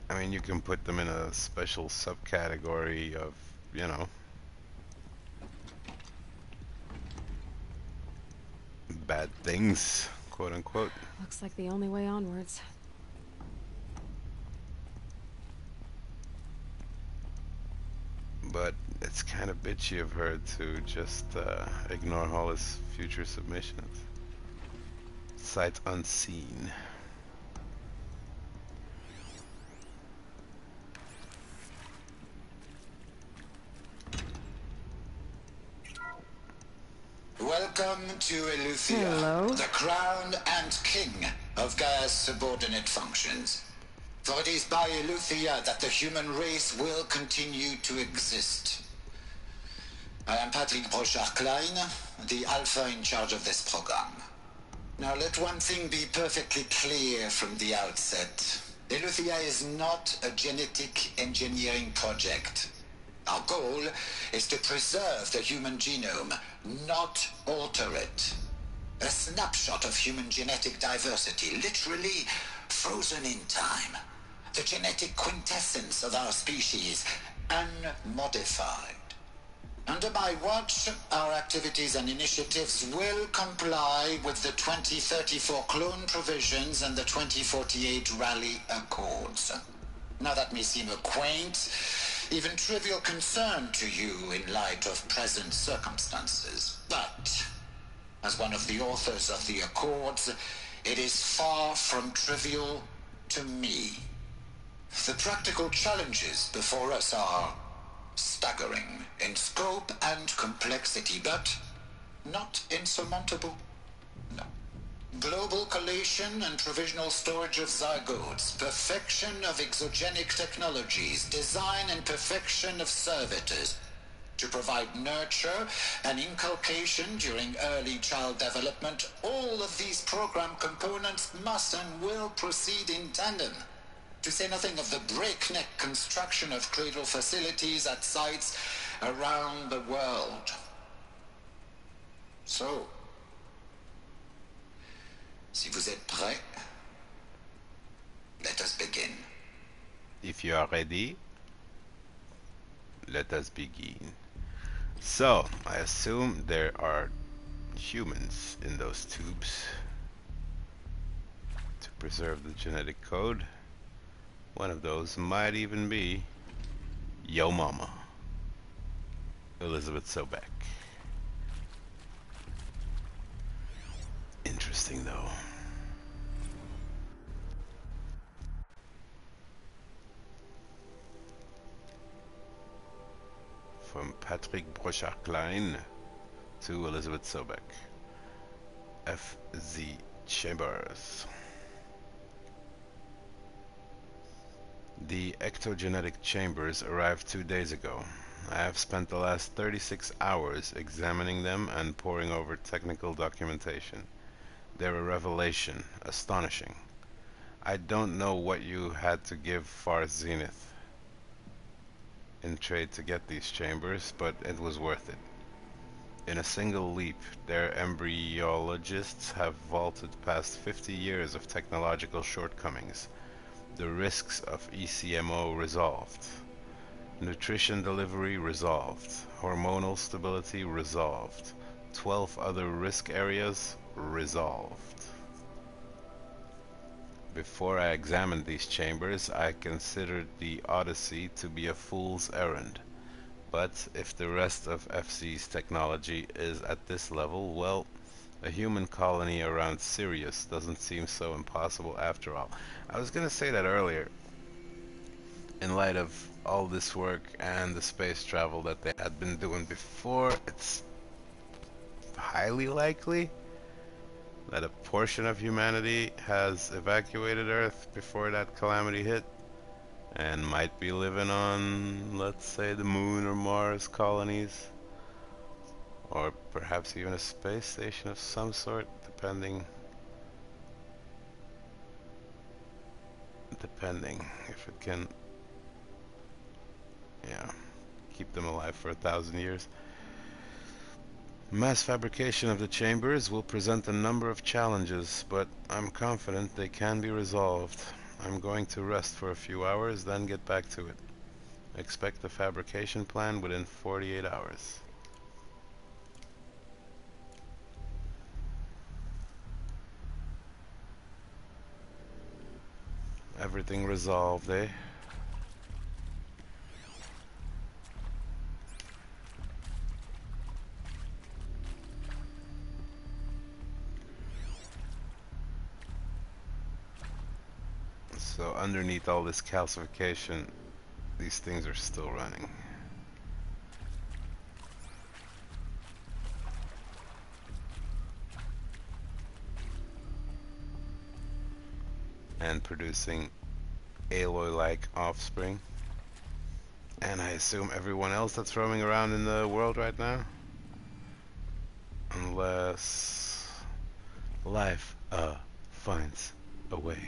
I mean, you can put them in a special subcategory of, you know, bad things, quote-unquote. Looks like the only way onwards. But it's kind of bitchy of her to just ignore all his future submissions. Sight unseen. Welcome to Eleuthia, the crown and king of Gaia's subordinate functions. For it is by Eleuthia that the human race will continue to exist. I am Patrick Brochard-Klein, the Alpha in charge of this program. Now let one thing be perfectly clear from the outset. Eleuthia is not a genetic engineering project. Our goal is to preserve the human genome, not alter it. A snapshot of human genetic diversity, literally frozen in time. The genetic quintessence of our species, unmodified. Under my watch, our activities and initiatives will comply with the 2034 clone provisions and the 2048 Rally Accords. Now that may seem a quaint, even trivial concern to you in light of present circumstances, but as one of the authors of the Accords, it is far from trivial to me. The practical challenges before us are staggering in scope and complexity, but not insurmountable. No. Global collation and provisional storage of zygotes, perfection of exogenic technologies, design and perfection of servitors, to provide nurture and inculcation during early child development. All of these program components must and will proceed in tandem. To say nothing of the breakneck construction of cradle facilities at sites around the world. So, si vous êtes prêts, let us begin. If you are ready, let us begin. So, I assume there are humans in those tubes to preserve the genetic code. One of those might even be Yo Mama, Elizabeth Sobek. Interesting though. From Patrick Brochard-Klein to Elizabeth Sobek. F.Z. Chambers. The ectogenetic chambers arrived 2 days ago. I have spent the last 36 hours examining them and poring over technical documentation. They're a revelation, astonishing. I don't know what you had to give Far Zenith in trade to get these chambers, but it was worth it. In a single leap, their embryologists have vaulted past 50 years of technological shortcomings. The risks of ECMO resolved. Nutrition delivery resolved. Hormonal stability resolved. 12 other risk areas resolved. Before I examined these chambers, I considered the Odyssey to be a fool's errand. But if the rest of FC's technology is at this level, well, a human colony around Sirius doesn't seem so impossible after all. I was gonna say that earlier. In light of all this work and the space travel that they had been doing before, it's highly likely that a portion of humanity has evacuated Earth before that calamity hit and might be living on, let's say, the Moon or Mars colonies, or perhaps even a space station of some sort, depending if it can, yeah, keep them alive for 1,000 years. Mass fabrication of the chambers will present a number of challenges, but I'm confident they can be resolved. I'm going to rest for a few hours, then get back to it. Expect the fabrication plan within 48 hours. Everything resolved, eh? So underneath all this calcification, these things are still running. And producing Aloy-like offspring. And I assume everyone else that's roaming around in the world right now. Unless Life, finds a way.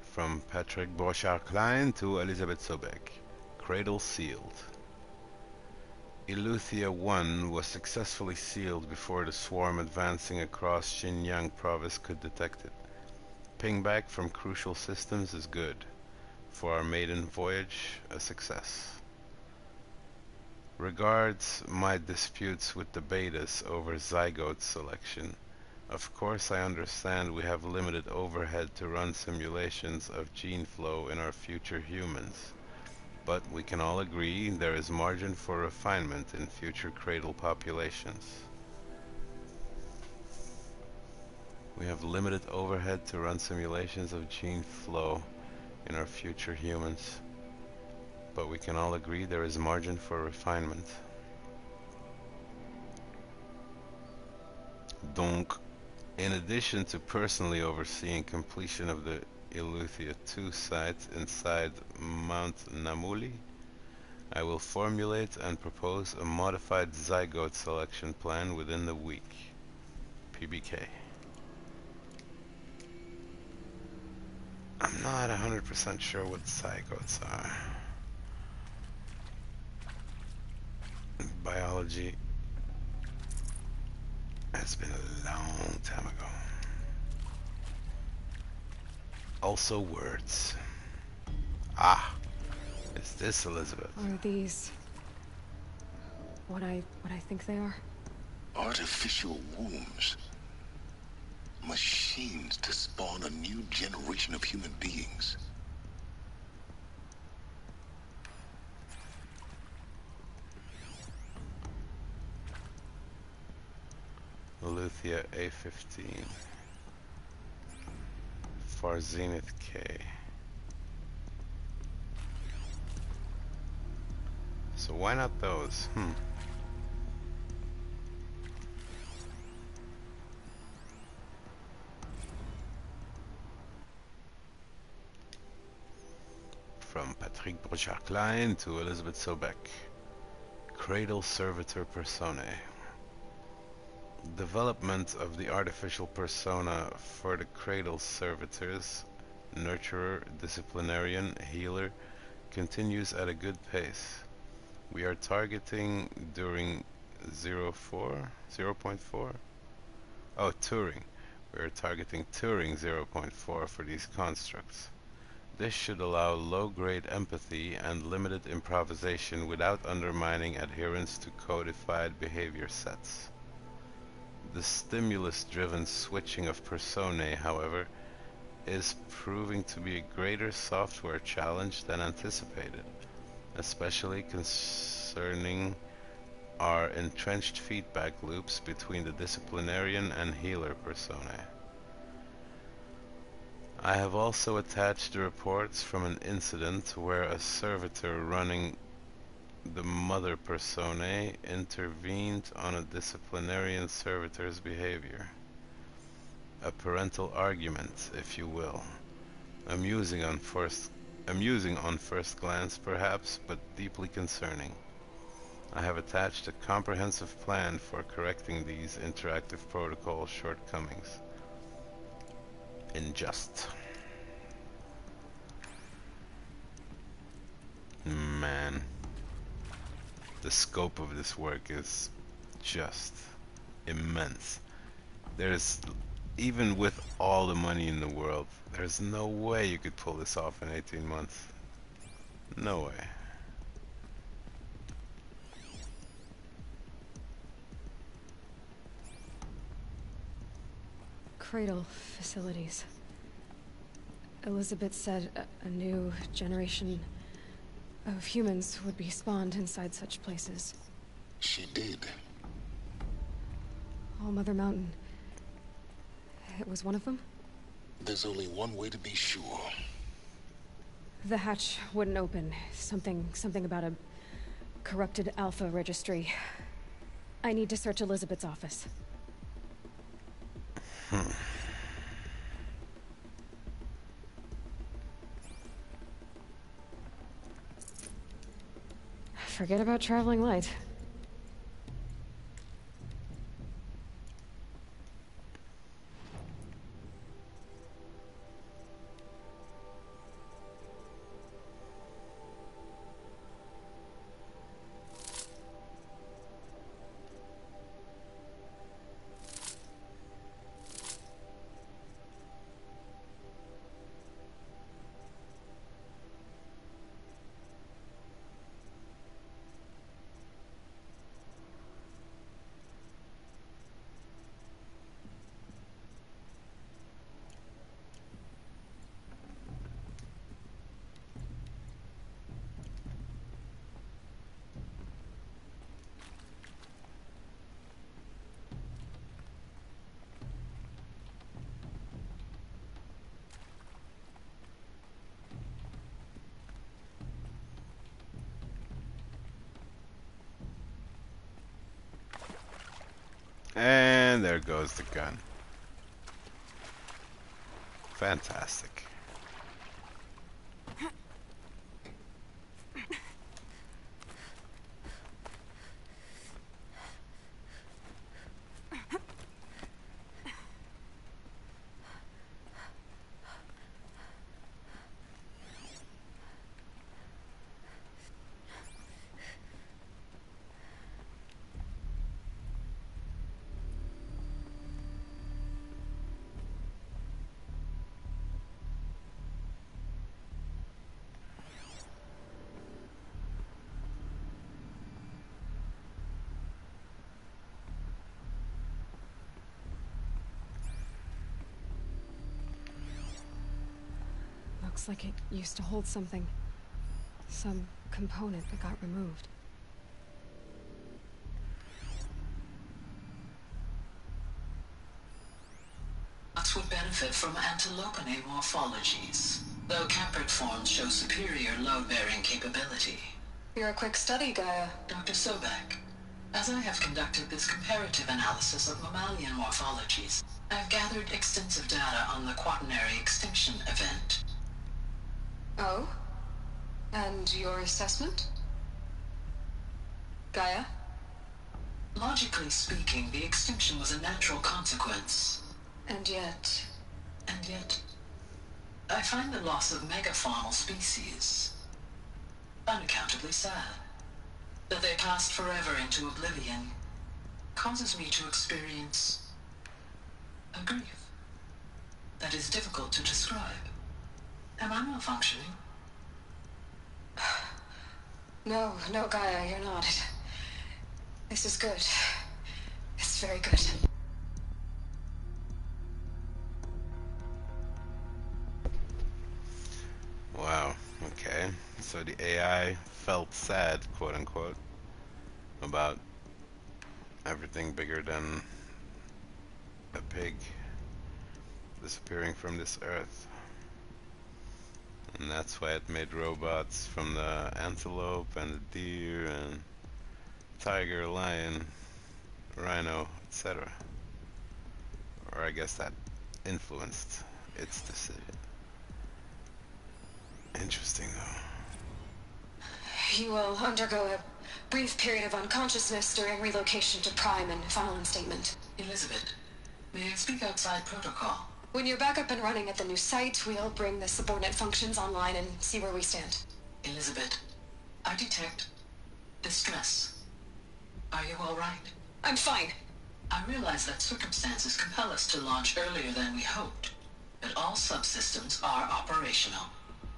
From Patrick Brochard-Klein to Elizabeth Sobek. Cradle sealed. Eleuthia 1 was successfully sealed before the swarm advancing across Xinjiang province could detect it. Pingback from crucial systems is good. For our maiden voyage, a success. Regards my disputes with the betas over zygote selection. Of course I understand we have limited overhead to run simulations of gene flow in our future humans, but we can all agree there is margin for refinement in future cradle populations. We have limited overhead to run simulations of gene flow in our future humans, but we can all agree there is margin for refinement. Donc, in addition to personally overseeing completion of the Eleuthia 2 site inside Mount Namuli, I will formulate and propose a modified zygote selection plan within the week. PBK. I'm not 100% sure what zygotes are. Biology has been a long time ago. Also words. Ah, is this Elizabeth? Are these what I think they are? Artificial wombs. Machines to spawn a new generation of human beings. Eleuthia A15. Far Zenith K. So why not those? From Patrick Brochard-Klein to Elizabeth Sobek. Cradle Servitor Personae. Development of the artificial persona for the Cradle Servitors, Nurturer, Disciplinarian, Healer, continues at a good pace. We are targeting during 0.4? Oh, Turing. We are targeting Turing 0.4 for these constructs. This should allow low-grade empathy and limited improvisation without undermining adherence to codified behavior sets. The stimulus-driven switching of personae, however, is proving to be a greater software challenge than anticipated, especially concerning our entrenched feedback loops between the disciplinarian and healer personae. I have also attached the reports from an incident where a servitor running the mother personae intervened on a disciplinarian servitor's behavior. A parental argument, if you will. Amusing on first glance perhaps, but deeply concerning. I have attached a comprehensive plan for correcting these interactive protocol shortcomings. Ingest. Man. The scope of this work is just immense. There's, even with all the money in the world, there's no way you could pull this off in 18 months. No way. Cradle facilities. Elizabeth said a new generation of humans would be spawned inside such places. She did. All Mother Mountain. It was one of them? There's only one way to be sure. The hatch wouldn't open. Something about a corrupted Alpha registry. I need to search Elizabeth's office. Forget about traveling light. And there goes the gun. Fantastic. Looks like it used to hold something. Some component that got removed. Nuts would benefit from antilopinae morphologies, though caprid forms show superior load-bearing capability. You're a quick study, Gaia. Dr. Sobek, as I have conducted this comparative analysis of mammalian morphologies, I've gathered extensive data on the quaternary extinction event. Oh? And your assessment? Gaia? Logically speaking, the extinction was a natural consequence. And yet, I find the loss of megafaunal species unaccountably sad. That they passed forever into oblivion causes me to experience a grief that is difficult to describe. Am I malfunctioning? No, Gaia, you're not. This is good. It's very good. Wow, okay. So the AI felt sad, quote unquote, about everything bigger than a pig disappearing from this earth. And that's why it made robots from the antelope and the deer and tiger, lion, rhino, etc. Or I guess that influenced its decision. Interesting though. You will undergo a brief period of unconsciousness during relocation to Prime and final instatement. Elizabeth, may I speak outside protocol? When you're back up and running at the new site, we'll bring the subordinate functions online and see where we stand. Elizabeth, I detect distress. Are you all right? I'm fine. I realize that circumstances compel us to launch earlier than we hoped, but all subsystems are operational.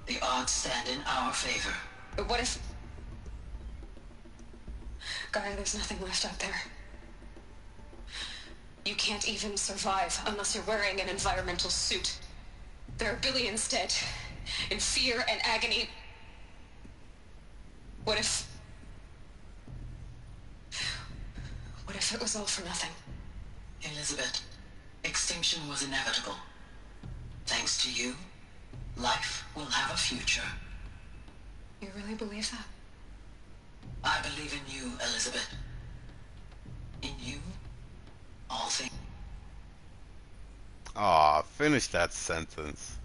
The odds stand in our favor. But what if... Gaia, there's nothing left out there. You can't even survive unless you're wearing an environmental suit. There are billions dead, in fear and agony. What if it was all for nothing? Elizabeth, extinction was inevitable. Thanks to you, life will have a future. You really believe that? I believe in you, Elizabeth. In you, all things. Aw, finish that sentence.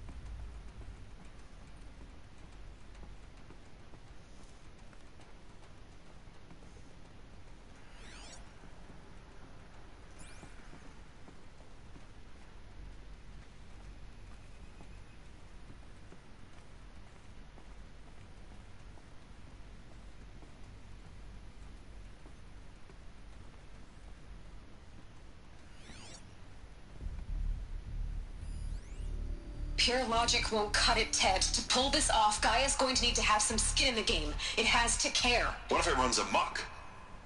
Pure logic won't cut it, Ted. To pull this off, Gaia's going to need to have some skin in the game. It has to care. What if it runs amok?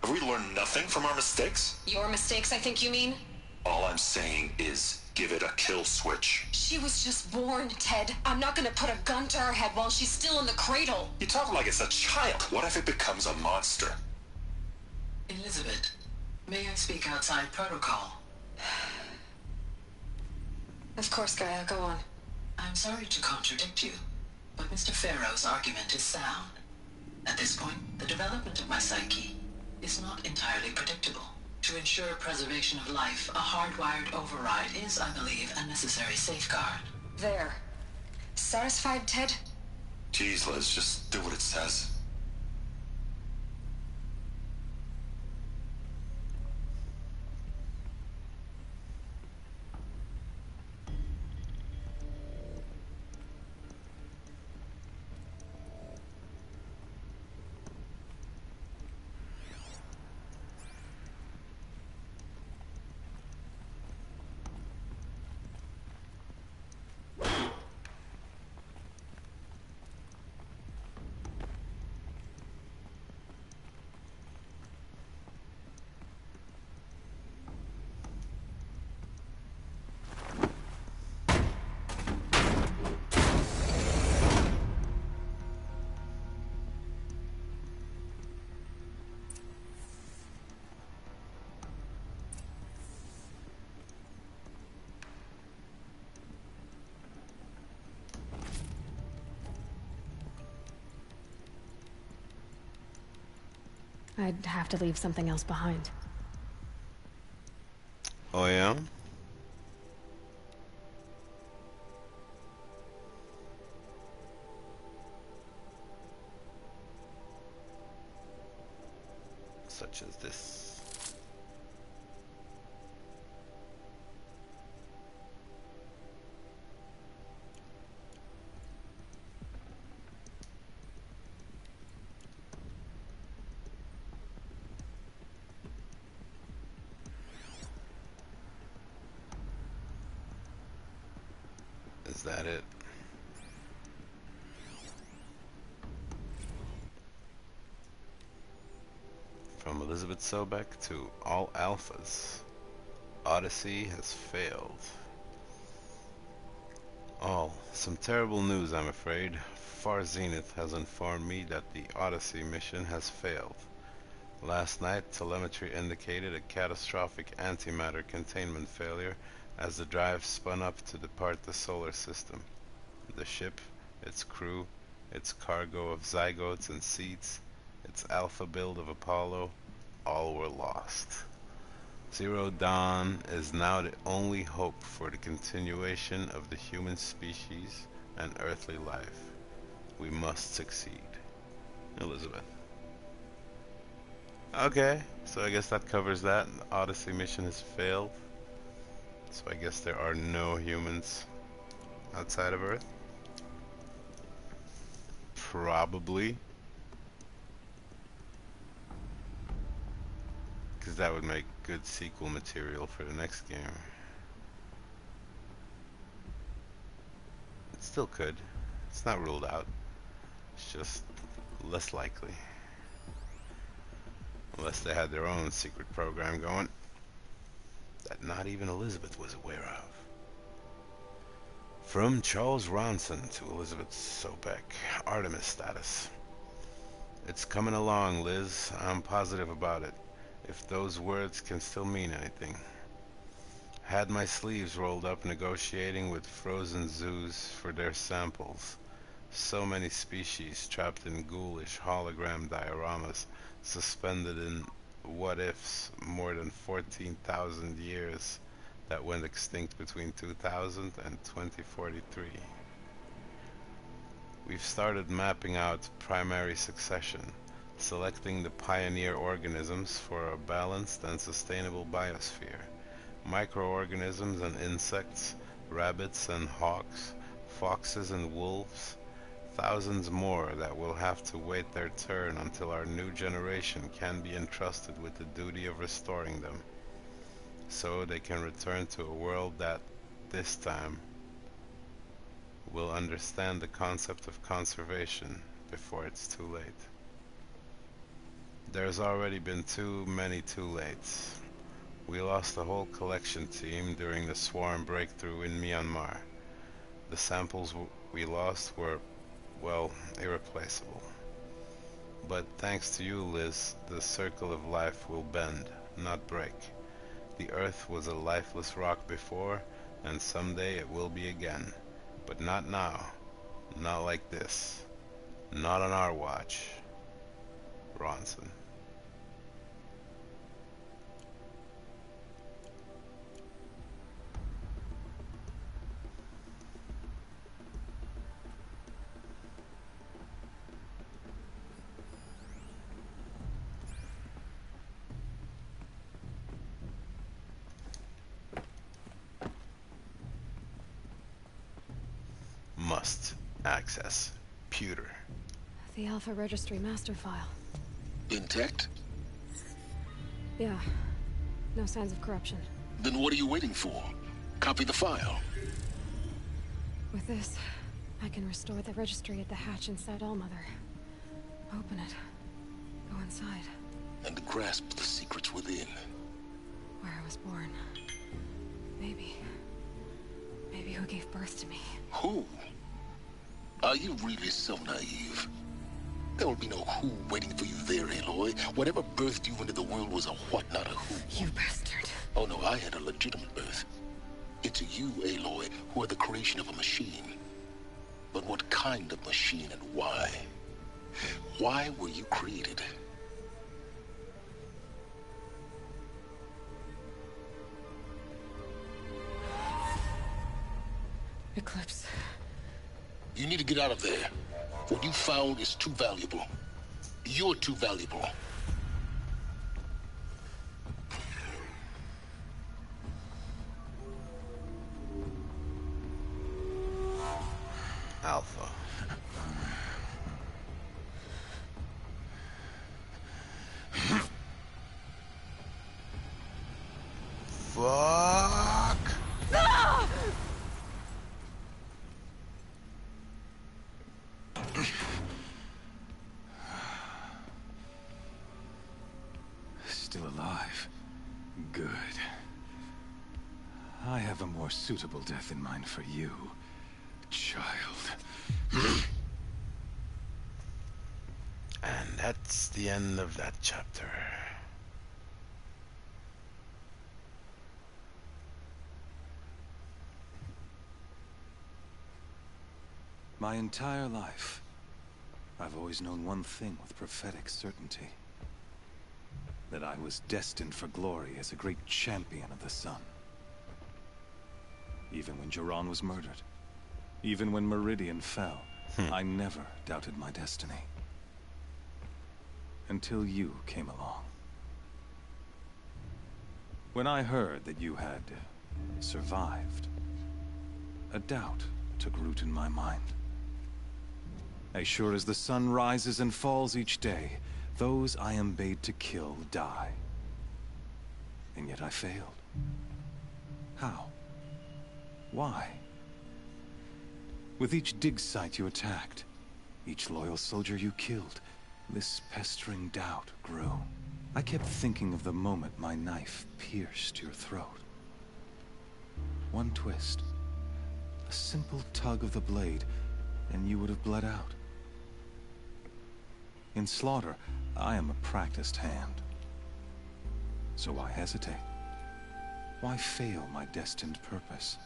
Have we learned nothing from our mistakes? Your mistakes, I think you mean? All I'm saying is, give it a kill switch. She was just born, Ted. I'm not gonna put a gun to her head while she's still in the cradle. You talk like it's a child. What if it becomes a monster? Elizabeth, may I speak outside protocol? Of course, Gaia, go on. I'm sorry to contradict you, but Mr. Farrow's argument is sound. At this point, the development of my psyche is not entirely predictable. To ensure preservation of life, a hardwired override is, I believe, a necessary safeguard. There. Satisfied, Ted? Jeez, Liz, just do what it says. I'd have to leave something else behind. Oh yeah? Such as this. Is that it? From Elizabeth Sobek to all alphas. Odyssey has failed. Some terrible news, I'm afraid. Far Zenith has informed me that the Odyssey mission has failed. Last night, telemetry indicated a catastrophic antimatter containment failure as the drive spun up to depart the solar system. The ship, its crew, its cargo of zygotes and seeds, its alpha build of Apollo, all were lost. Zero Dawn is now the only hope for the continuation of the human species and earthly life. We must succeed. Elizabeth. Okay, so I guess that covers that. The Odyssey mission has failed. So I guess there are no humans outside of Earth. Probably. Because that would make good sequel material for the next game. It still could. It's not ruled out. It's just less likely. Unless they had their own secret program going that not even Elizabeth was aware of. From Charles Ronson to Elizabeth Sobek. Artemis status. It's coming along, Liz. I'm positive about it. If those words can still mean anything. Had my sleeves rolled up negotiating with frozen zoos for their samples. So many species trapped in ghoulish hologram dioramas, suspended in what-ifs more than 14,000 years that went extinct between 2000 and 2043. We've started mapping out primary succession, selecting the pioneer organisms for a balanced and sustainable biosphere. Microorganisms and insects, rabbits and hawks, foxes and wolves, thousands more that will have to wait their turn until our new generation can be entrusted with the duty of restoring them, so they can return to a world that, this time, will understand the concept of conservation before it's too late. There's already been too many too lates. We lost the whole collection team during the swarm breakthrough in Myanmar. The samples we lost were, well, irreplaceable. But thanks to you, Liz, the circle of life will bend, not break. The Earth was a lifeless rock before, and someday it will be again. But not now. Not like this. Not on our watch. Ronson. Must access pewter. The Alpha Registry master file. Intact? Yeah. No signs of corruption. Then what are you waiting for? Copy the file. With this, I can restore the registry at the hatch inside Allmother. Open it. Go inside. And grasp the secrets within. Where I was born. Maybe who gave birth to me. Who? Are you really so naive? There will be no who waiting for you there, Aloy. Whatever birthed you into the world was a what, not a who. You bastard. Oh no, I had a legitimate birth. It's you, Aloy, who are the creation of a machine. But what kind of machine and why? Why were you created? Eclipse. You need to get out of there. What you found is too valuable. You're too valuable. Alpha. Fuck! Ah! Still alive. Good. I have a more suitable death in mind for you, child. And that's the end of that chapter. My entire life, I've always known one thing with prophetic certainty. That I was destined for glory as a great champion of the sun. Even when Jiran was murdered, even when Meridian fell, I never doubted my destiny. Until you came along. When I heard that you had survived, a doubt took root in my mind. As sure as the sun rises and falls each day, those I am bade to kill die. And yet I failed. How? Why? With each dig site you attacked, each loyal soldier you killed, this pestering doubt grew. I kept thinking of the moment my knife pierced your throat. One twist, a simple tug of the blade, and you would have bled out. In slaughter, I am a practiced hand. So why hesitate? Why fail my destined purpose?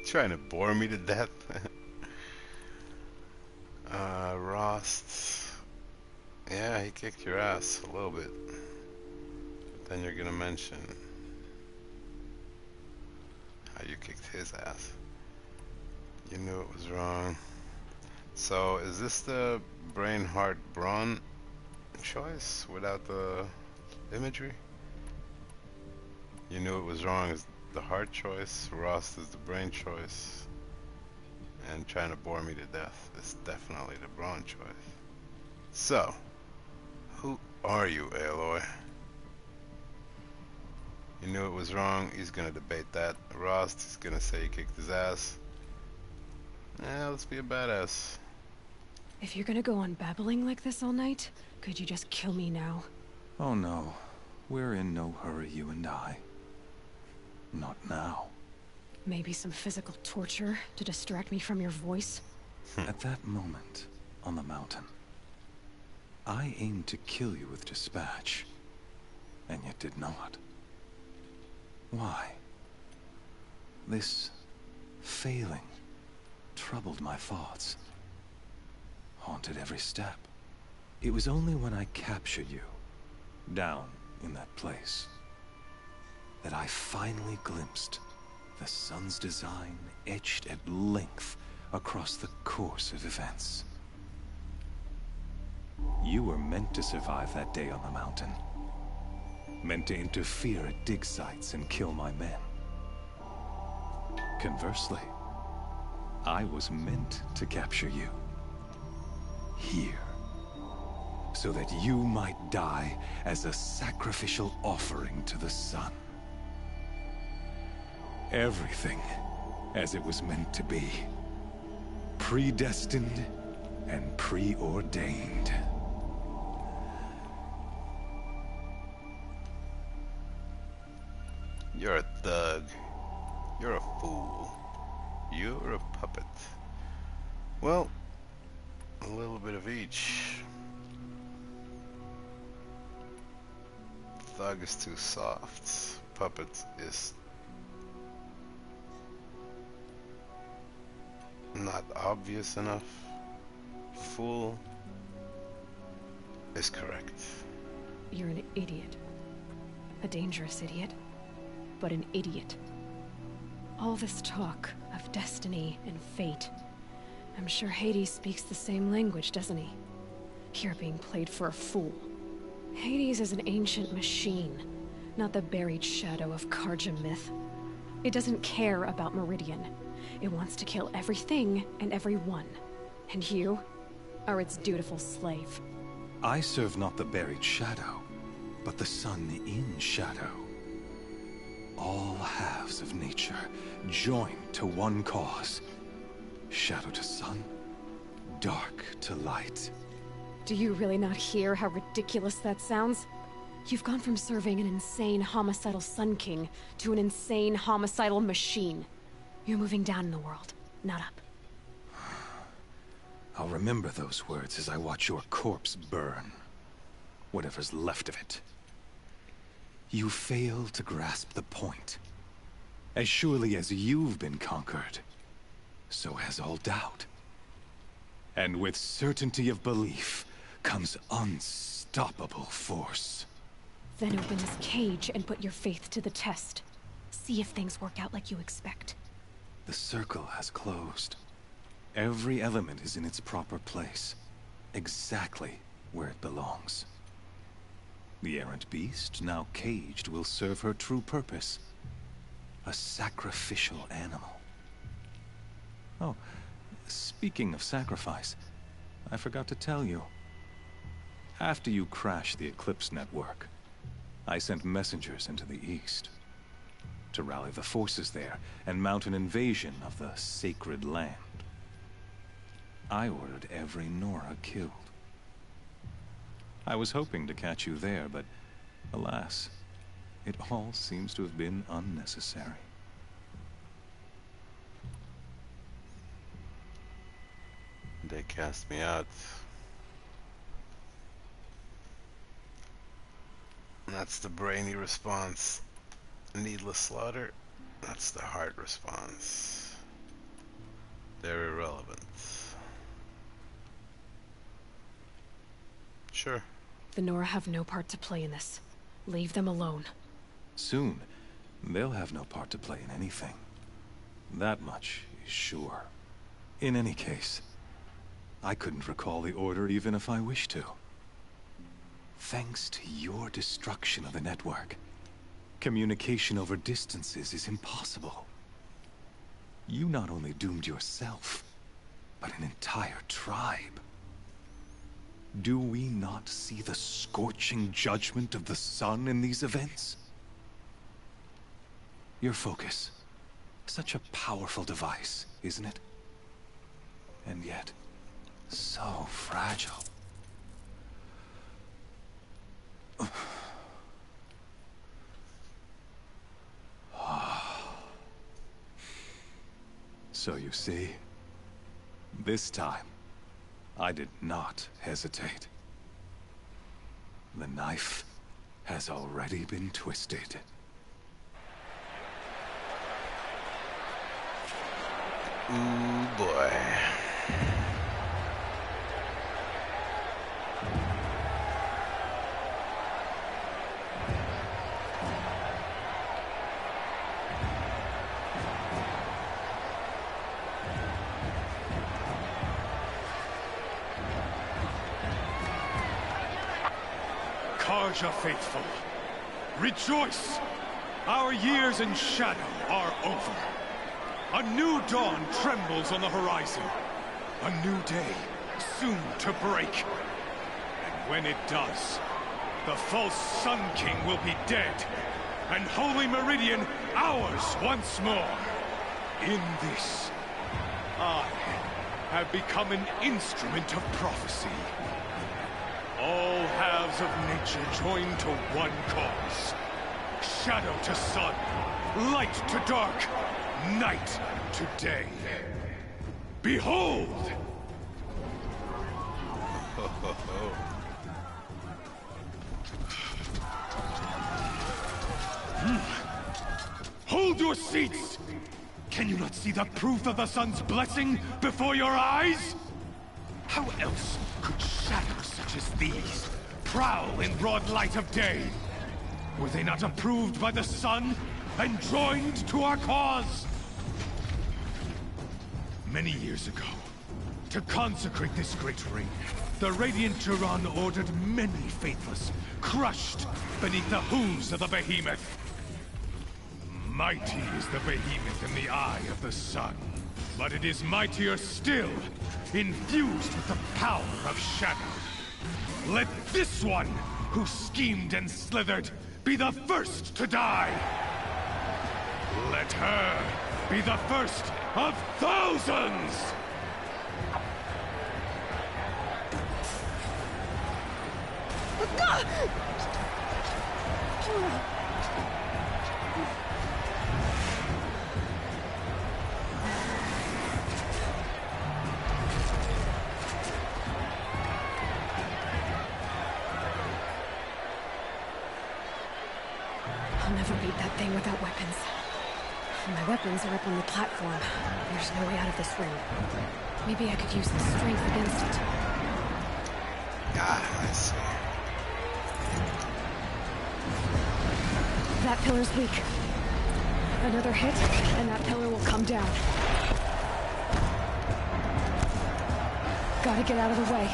Trying to bore me to death. Rost. Yeah, he kicked your ass a little bit. But then you're gonna mention how you kicked his ass. You knew it was wrong. So, is this the brain, heart, brawn choice without the imagery? You knew it was wrong is the heart choice, Rost is the brain choice, and trying to bore me to death is definitely the brawn choice. So, who are you, Aloy? He knew it was wrong. He's gonna debate that. Rost is gonna say he kicked his ass. Yeah, let's be a badass. If you're gonna go on babbling like this all night, could you just kill me now? Oh no. We're in no hurry, you and I. Not now. Maybe some physical torture to distract me from your voice? At that moment, on the mountain, I aimed to kill you with dispatch, and yet did not. Why? This failing troubled my thoughts, haunted every step. It was only when I captured you, down in that place, that I finally glimpsed the sun's design etched at length across the course of events. You were meant to survive that day on the mountain. Meant to interfere at dig sites and kill my men. Conversely, I was meant to capture you. Here. So that you might die as a sacrificial offering to the sun. Everything as it was meant to be. Predestined and preordained. You're a thug. You're a fool. You're a puppet. Well, a little bit of each. Thug is too soft. Puppet is not obvious enough. Fool is correct. You're an idiot. A dangerous idiot, but an idiot. All this talk of destiny and fate. I'm sure Hades speaks the same language, doesn't he? You're being played for a fool. Hades is an ancient machine, not the buried shadow of Carja myth. It doesn't care about Meridian. It wants to kill everything and everyone. And you are its dutiful slave. I serve not the buried shadow, but the sun in shadow. All halves of nature joined to one cause. Shadow to sun, dark to light. Do you really not hear how ridiculous that sounds? You've gone from serving an insane homicidal Sun King to an insane homicidal machine. You're moving down in the world, not up. I'll remember those words as I watch your corpse burn. Whatever's left of it. You fail to grasp the point. As surely as you've been conquered, so has all doubt. And with certainty of belief comes unstoppable force. Then open this cage and put your faith to the test. See if things work out like you expect. The circle has closed. Every element is in its proper place. Exactly where it belongs. The errant beast, now caged, will serve her true purpose. A sacrificial animal. Oh, speaking of sacrifice, I forgot to tell you. After you crashed the Eclipse network, I sent messengers into the east to rally the forces there and mount an invasion of the sacred land. I ordered every Nora killed. I was hoping to catch you there, but alas, it all seems to have been unnecessary. They cast me out. That's the brainy response. Needless slaughter. That's the heart response. They're irrelevant. Sure. The Nora have no part to play in this. Leave them alone. Soon, they'll have no part to play in anything. That much is sure. In any case, I couldn't recall the order even if I wished to. Thanks to your destruction of the network, communication over distances is impossible. You not only doomed yourself, but an entire tribe. Do we not see the scorching judgment of the sun in these events? Your focus. Such a powerful device, isn't it? And yet, so fragile. So you see, this time, I did not hesitate. The knife has already been twisted. Ooh, boy. Carja faithful, rejoice! Our years in shadow are over. A new dawn trembles on the horizon. A new day, soon to break. And when it does, the false Sun King will be dead, and Holy Meridian ours once more. In this, I have become an instrument of prophecy. All halves of nature join to one cause. Shadow to sun, light to dark, night to day. Behold! Hold your seats! Can you not see the proof of the sun's blessing before your eyes? How else could shadows such as these prowl in broad light of day? Were they not approved by the sun and joined to our cause? Many years ago, to consecrate this great ring, the Radiant Turan ordered many faithless, crushed beneath the hooves of the behemoth. Mighty is the behemoth in the eye of the sun, but it is mightier still, infused with the power of shadow. Let this one, who schemed and slithered, be the first to die. Let her be the first of thousands! I'll never beat that thing without weapons. My weapons are up on the platform. There's no way out of this ring. Maybe I could use the strength against it. Ah, I see. That pillar's weak. Another hit, and that pillar will come down. Gotta get out of the way.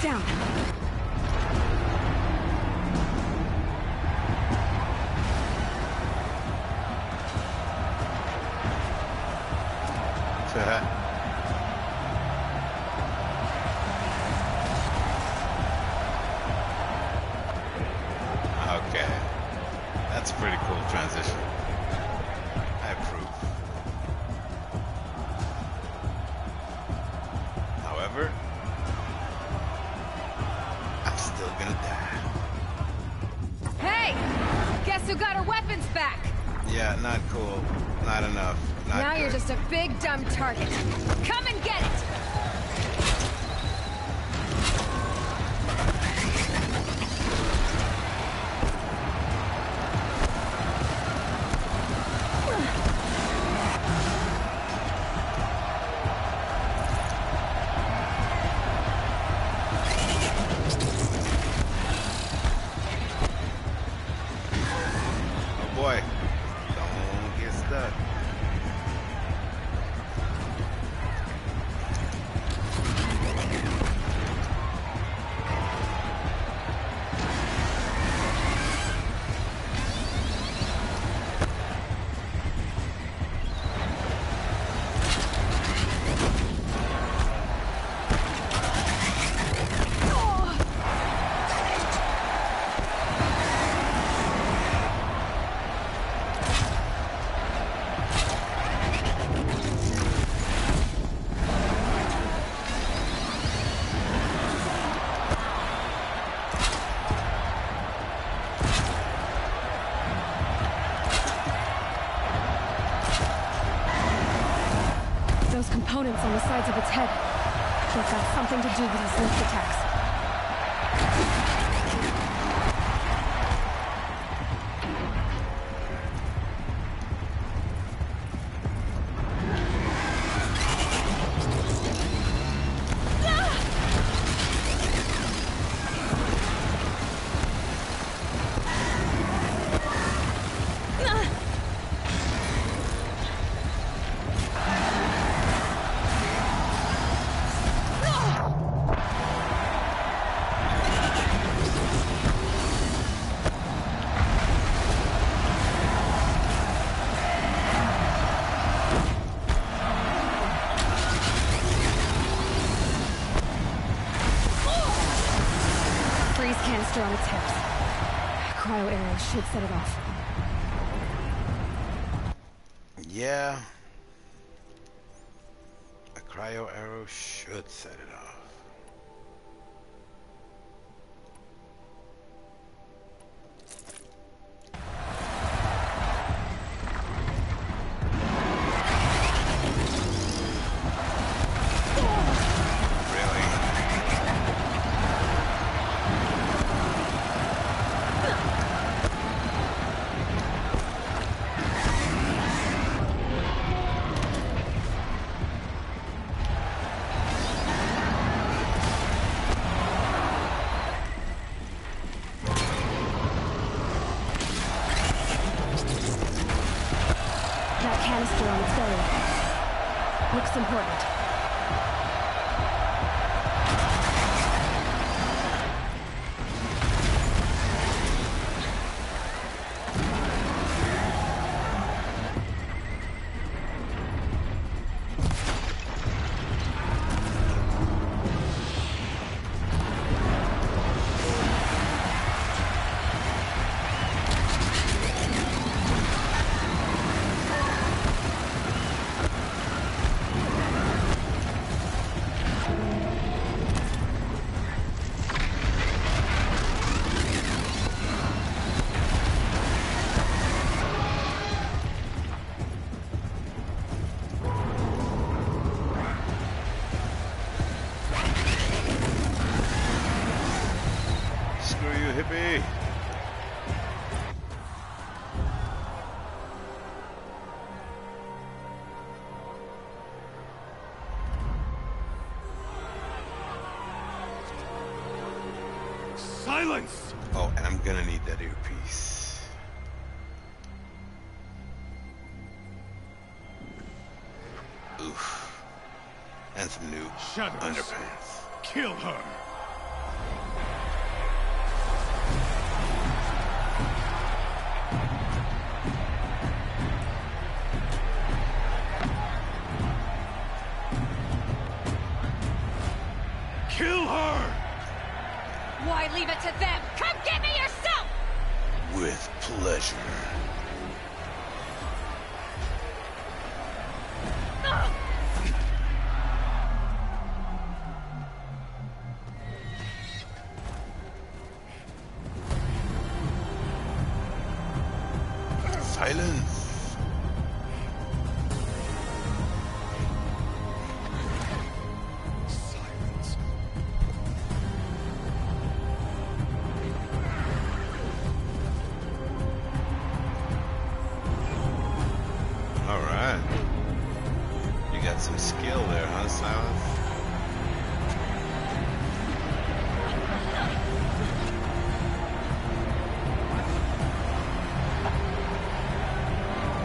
Down. Okay. That's a pretty cool transition. I approve. However, I'm still gonna die. Hey! Guess who got her weapons back? Yeah, not cool. Not enough. Not now good. you're just a big dumb target. Come and get it! Boy, don't get stuck. components on the sides of its head. They've got something to do with these lift attacks. Canister on its hips. Cryo arrows should set it off. Yeah. A cryo arrow should set it off. Canister on its belly. Looks important. Hippie! Silence! Oh, and I'm gonna need that earpiece. Oof. And some new underpants. Kill her! Kill her! Why leave it to them? Come get me yourself! With pleasure. Silence. Alright. You got some skill there, huh, Silence?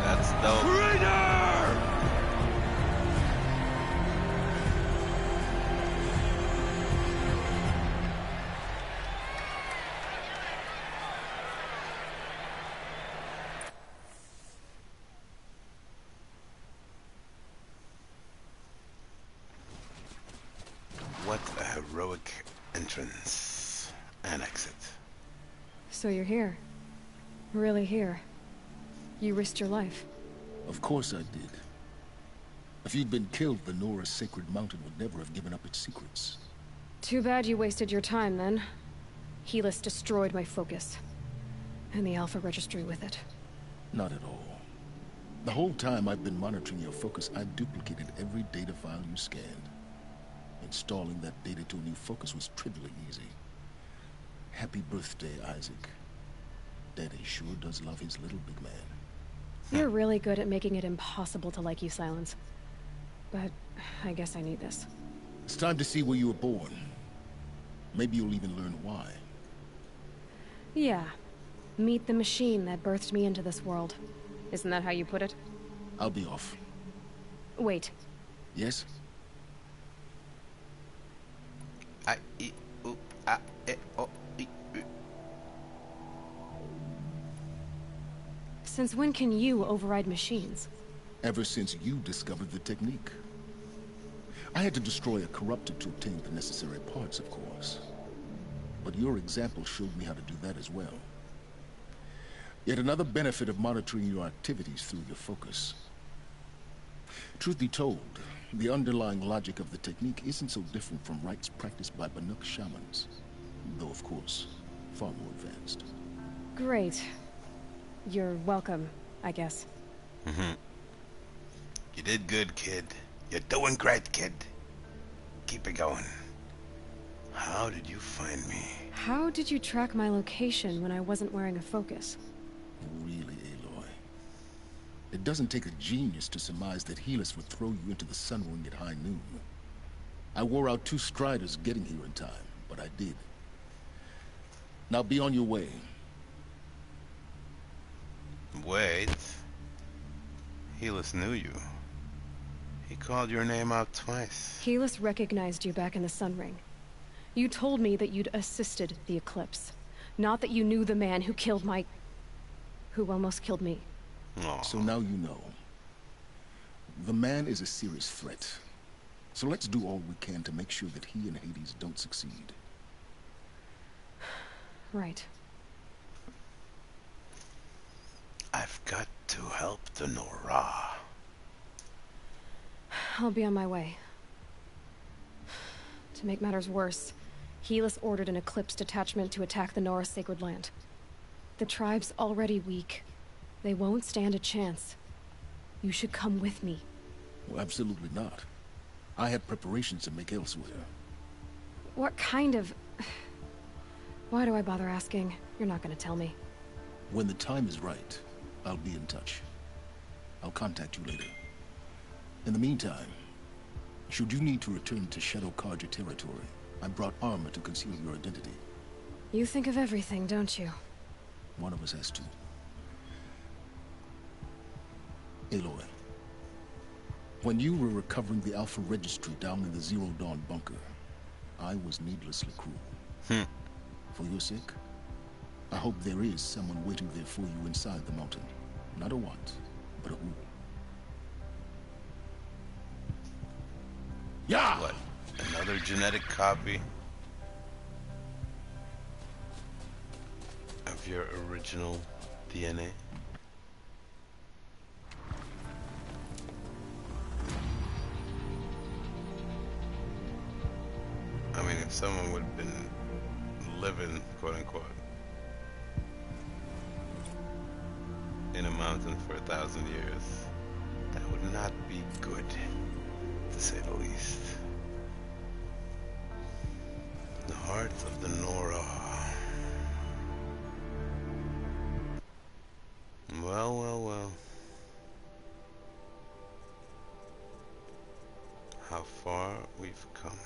That's dope. Traitor! What a heroic entrance and exit. So you're here. Really here. You risked your life. Of course I did. If you'd been killed, the Nora's Sacred Mountain would never have given up its secrets. Too bad you wasted your time, then. Helis destroyed my focus. And the Alpha Registry with it. Not at all. The whole time I've been monitoring your focus, I've duplicated every data file you scanned. Installing that data to a new focus was trivially easy. Happy birthday, Isaac. Daddy sure does love his little big man. You're really good at making it impossible to like you, Silence. But I guess I need this. It's time to see where you were born. Maybe you'll even learn why. Yeah. Meet the machine that birthed me into this world. Isn't that how you put it? I'll be off. Wait. Yes? Since when can you override machines? Ever since you discovered the technique. I had to destroy a corruptor to obtain the necessary parts, of course. But your example showed me how to do that as well. Yet another benefit of monitoring your activities through your focus. Truth be told, the underlying logic of the technique isn't so different from rites practiced by Banuk shamans. Though, of course, far more advanced. Great. You're welcome, I guess. You did good, kid. You're doing great, kid. Keep it going. How did you find me? How did you track my location when I wasn't wearing a focus? Really, Aloy? It doesn't take a genius to surmise that Helis would throw you into the sun ring at high noon. I wore out 2 striders getting here in time, but I did. Now be on your way. Wait. Helis knew you. He called your name out twice. Helis recognized you back in the Sun Ring. You told me that you'd assisted the Eclipse. Not that you knew the man who killed my... who almost killed me. Aww. So now you know. The man is a serious threat. So let's do all we can to make sure that he and Hades don't succeed. Right. I've got to help the Nora. I'll be on my way. To make matters worse, Helis ordered an Eclipse detachment to attack the Nora Sacred Land. The tribe's already weak. They won't stand a chance. You should come with me. Well, absolutely not. I have preparations to make elsewhere. What kind of... Why do I bother asking? You're not gonna tell me. When the time is right, I'll be in touch. I'll contact you later. In the meantime, should you need to return to Shadow Carja territory, I brought armor to conceal your identity. You think of everything, don't you? One of us has to. Aloy, when you were recovering the Alpha Registry down in the Zero Dawn bunker, I was needlessly cruel. For your sake, I hope there is someone waiting there for you inside the mountain. Not a what, but a who. Yeah! What? Another genetic copy of your original DNA? I mean, if someone would have been living, quote unquote, in a mountain for 1,000 years, that would not be good, to say the least. The heart of the Nora. Well, well, well. How far we've come.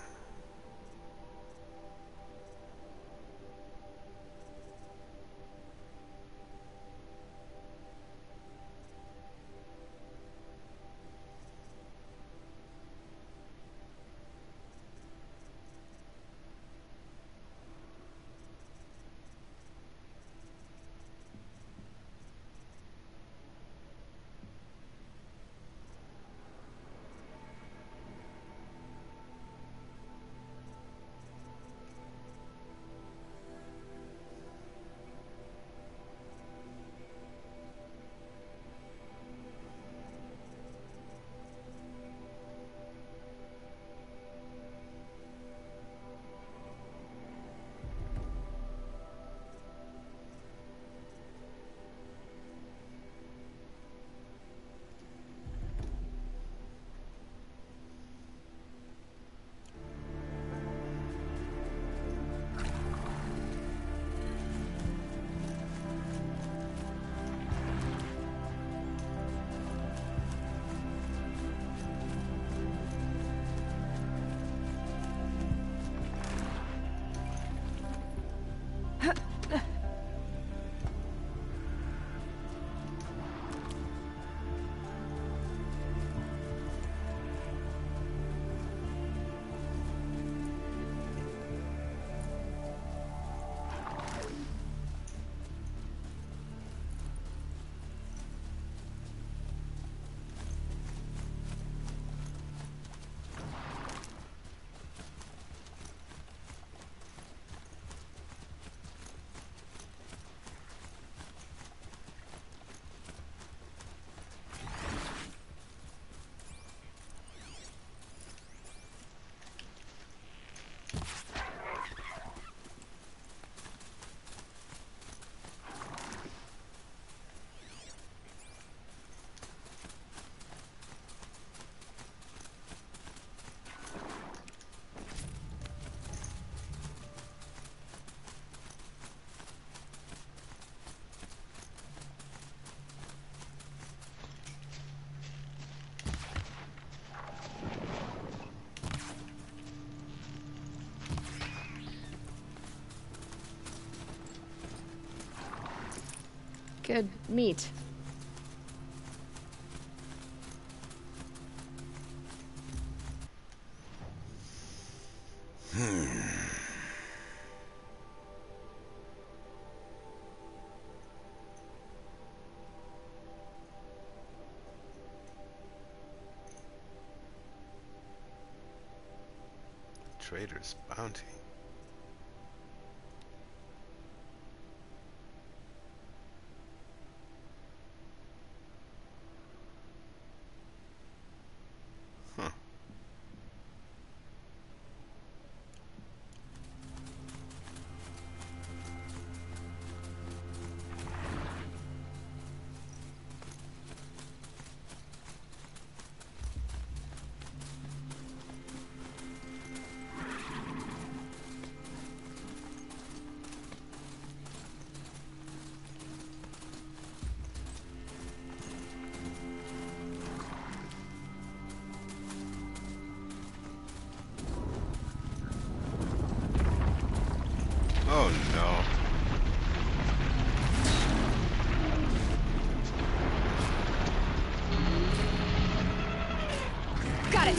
Good meat. Trader's bounty. Huh. Oh no. Got it.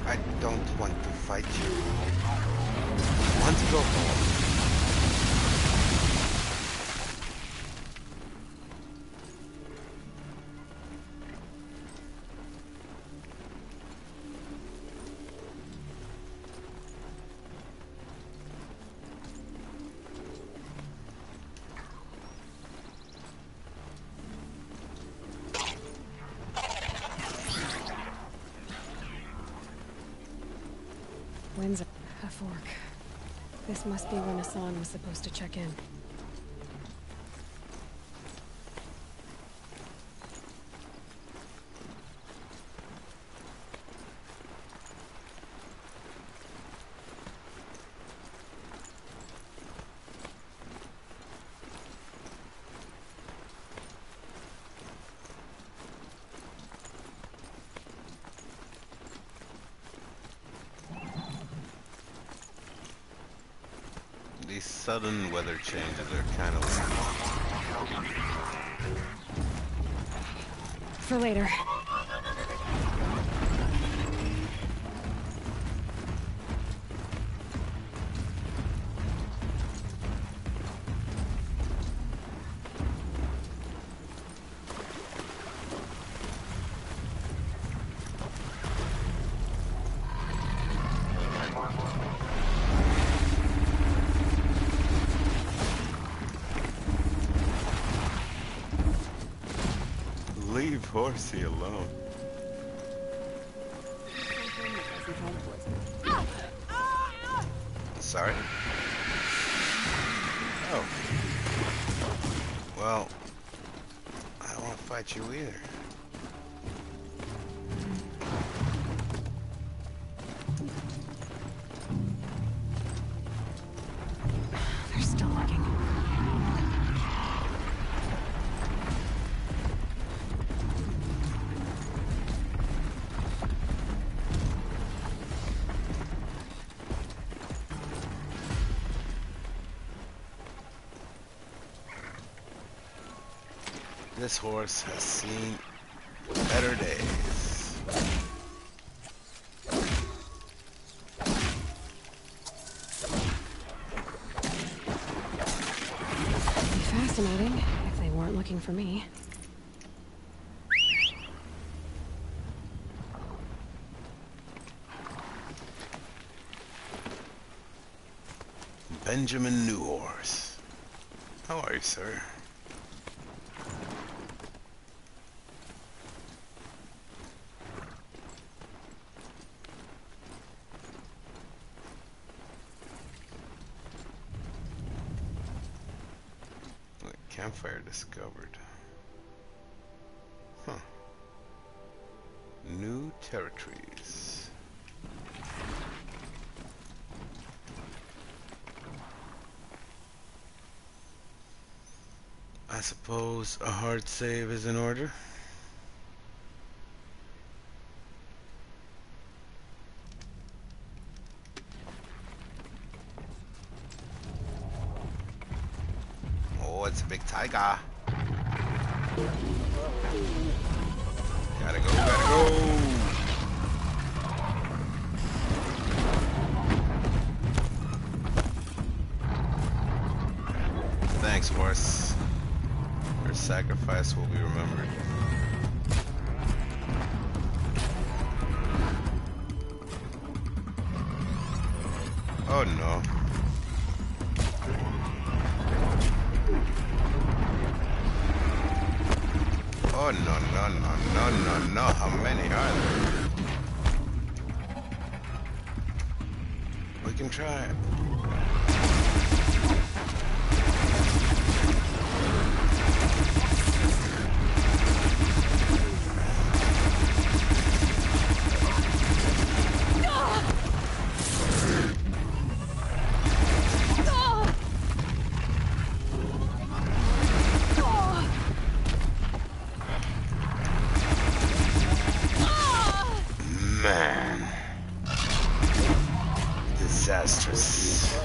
I don't want to fight you. I want to go home. When's a fork? This must be when Hassan was supposed to check in. These sudden weather changes are kind of For later. leave Horsey alone. Sorry? Oh. Well, I don't want to fight you either. They're still looking. This horse has seen better days. Be fascinating if they weren't looking for me. Benjamin Newhorse. How are you, sir? Campfire discovered. Huh. New territories. I suppose a hard save is in order. Oh, it's a big tiger. Gotta go, gotta go. Thanks, horse. Your sacrifice will be remembered. Oh no. Oh no, no, no, no, no, no. How many are there? We can try it. Man. Disastrous.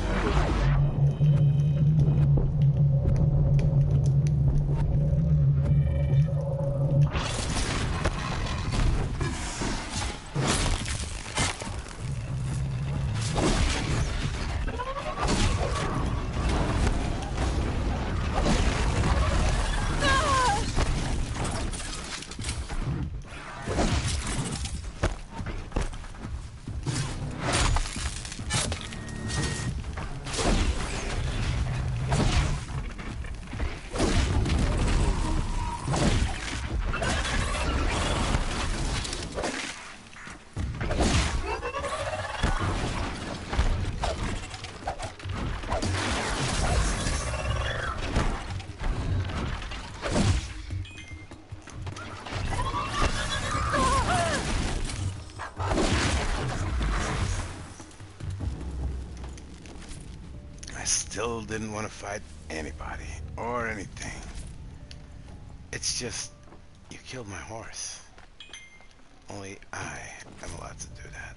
Still didn't want to fight anybody or anything. It's just, you killed my horse. Only I am allowed to do that.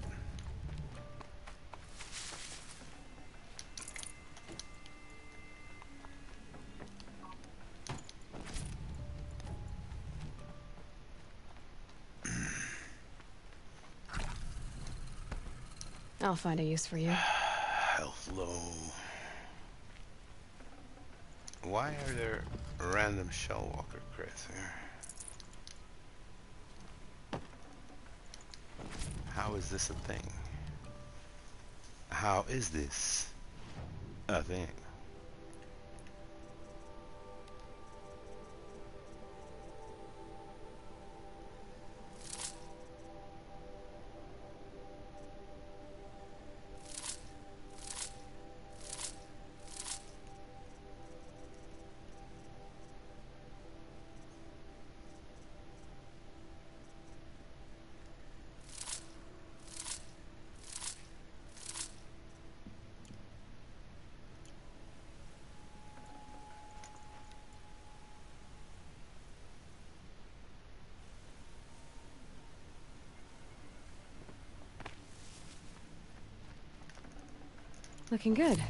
I'll find a use for you. Health low. Why are there random shell walker crits here? How is this a thing? How is this a thing? Looking good.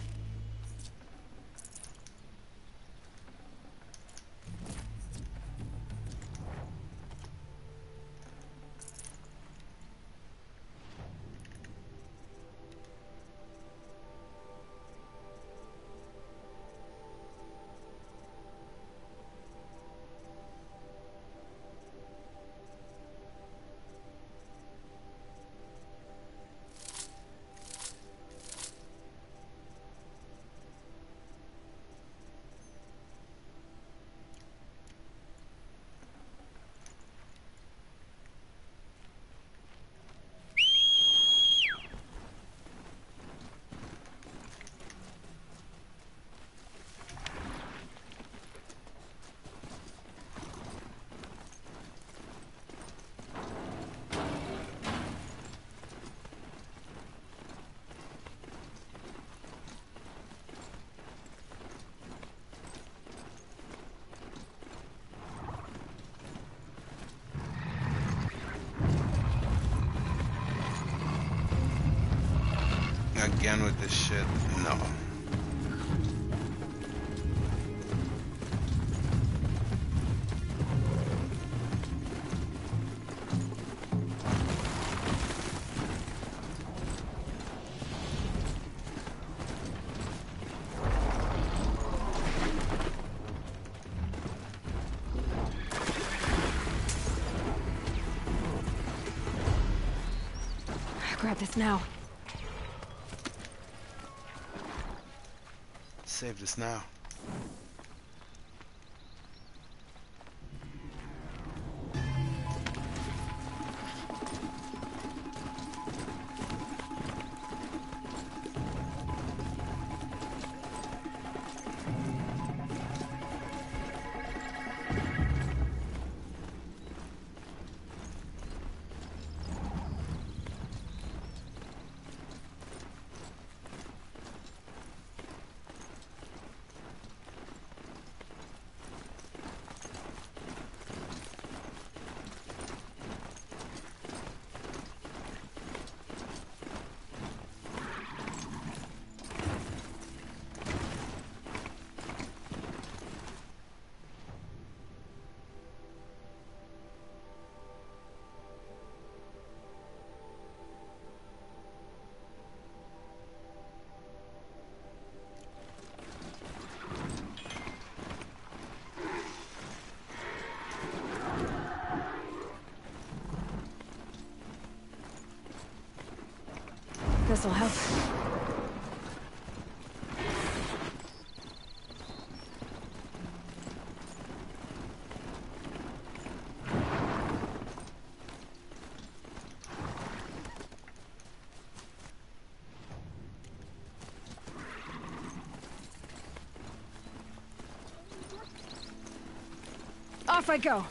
Again with this shit? No. Grab this now. Save this now. This'll help. Off I go.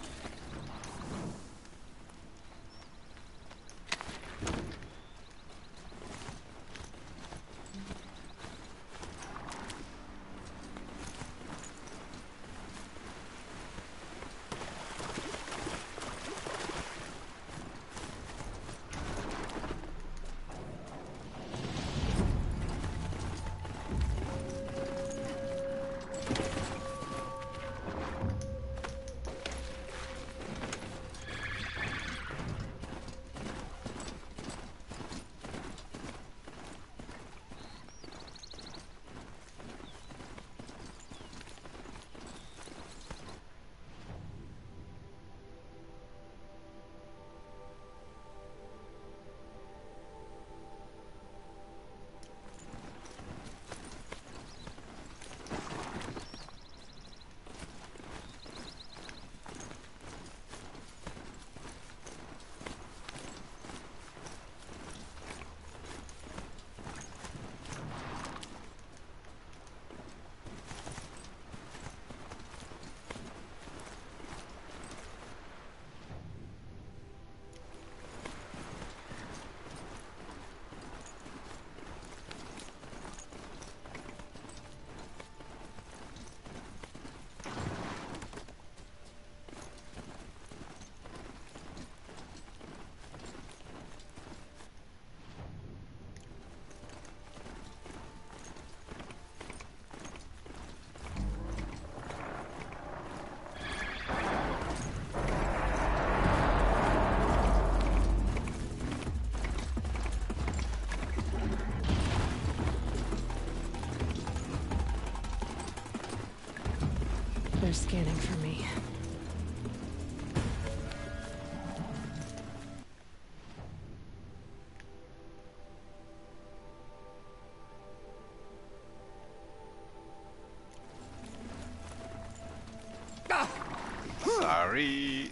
They're scanning for me.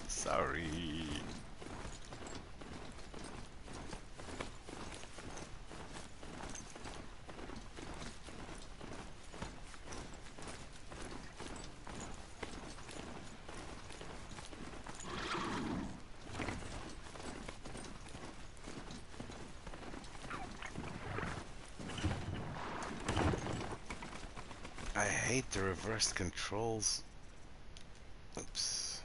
Sorry. I hate the reversed controls. Oops.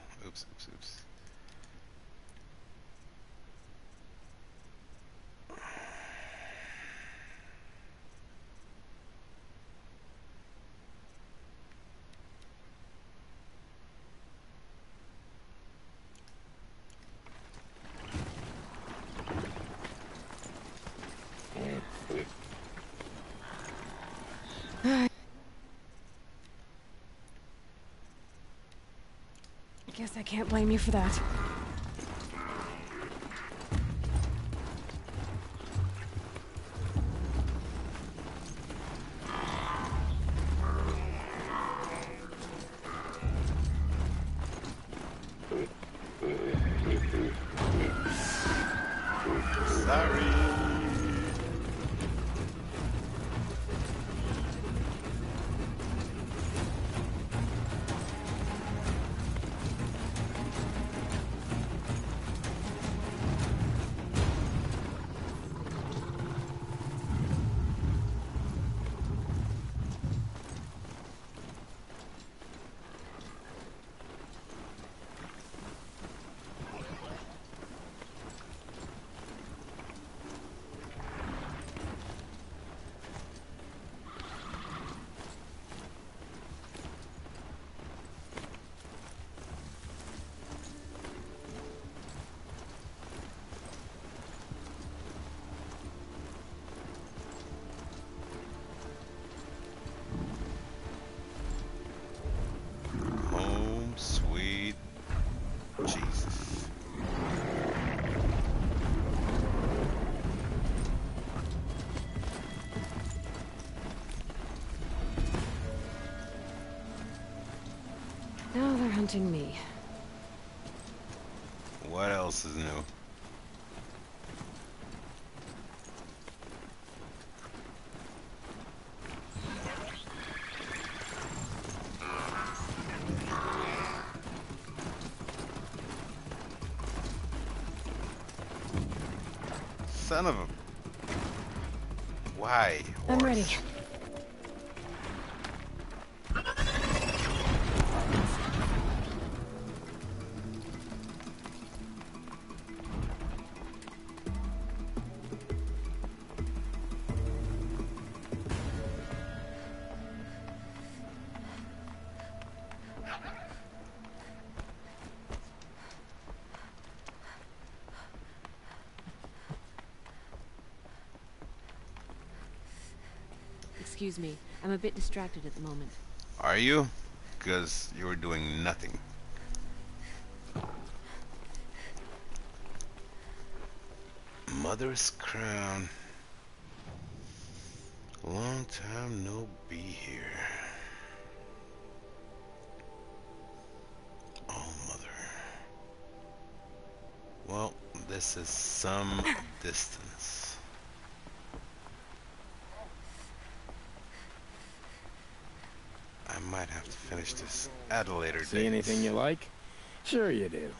I can't blame you for that. Sorry. Home sweet Jesus. Now they're hunting me. What else is new? Son of a... Why? I'm ready. Excuse me, I'm a bit distracted at the moment. Are you? Because you were doing nothing. Mother's crown. Long time no be here. Oh, mother. Well, this is some distance. I might have to finish this at a later date. See anything you like? Sure you do.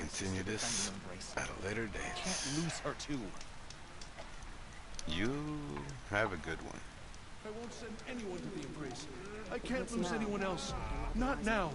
continue this at a later date. Can't lose her too. You have a good one. I won't send anyone to the Embrace. I can't lose anyone else. Not now.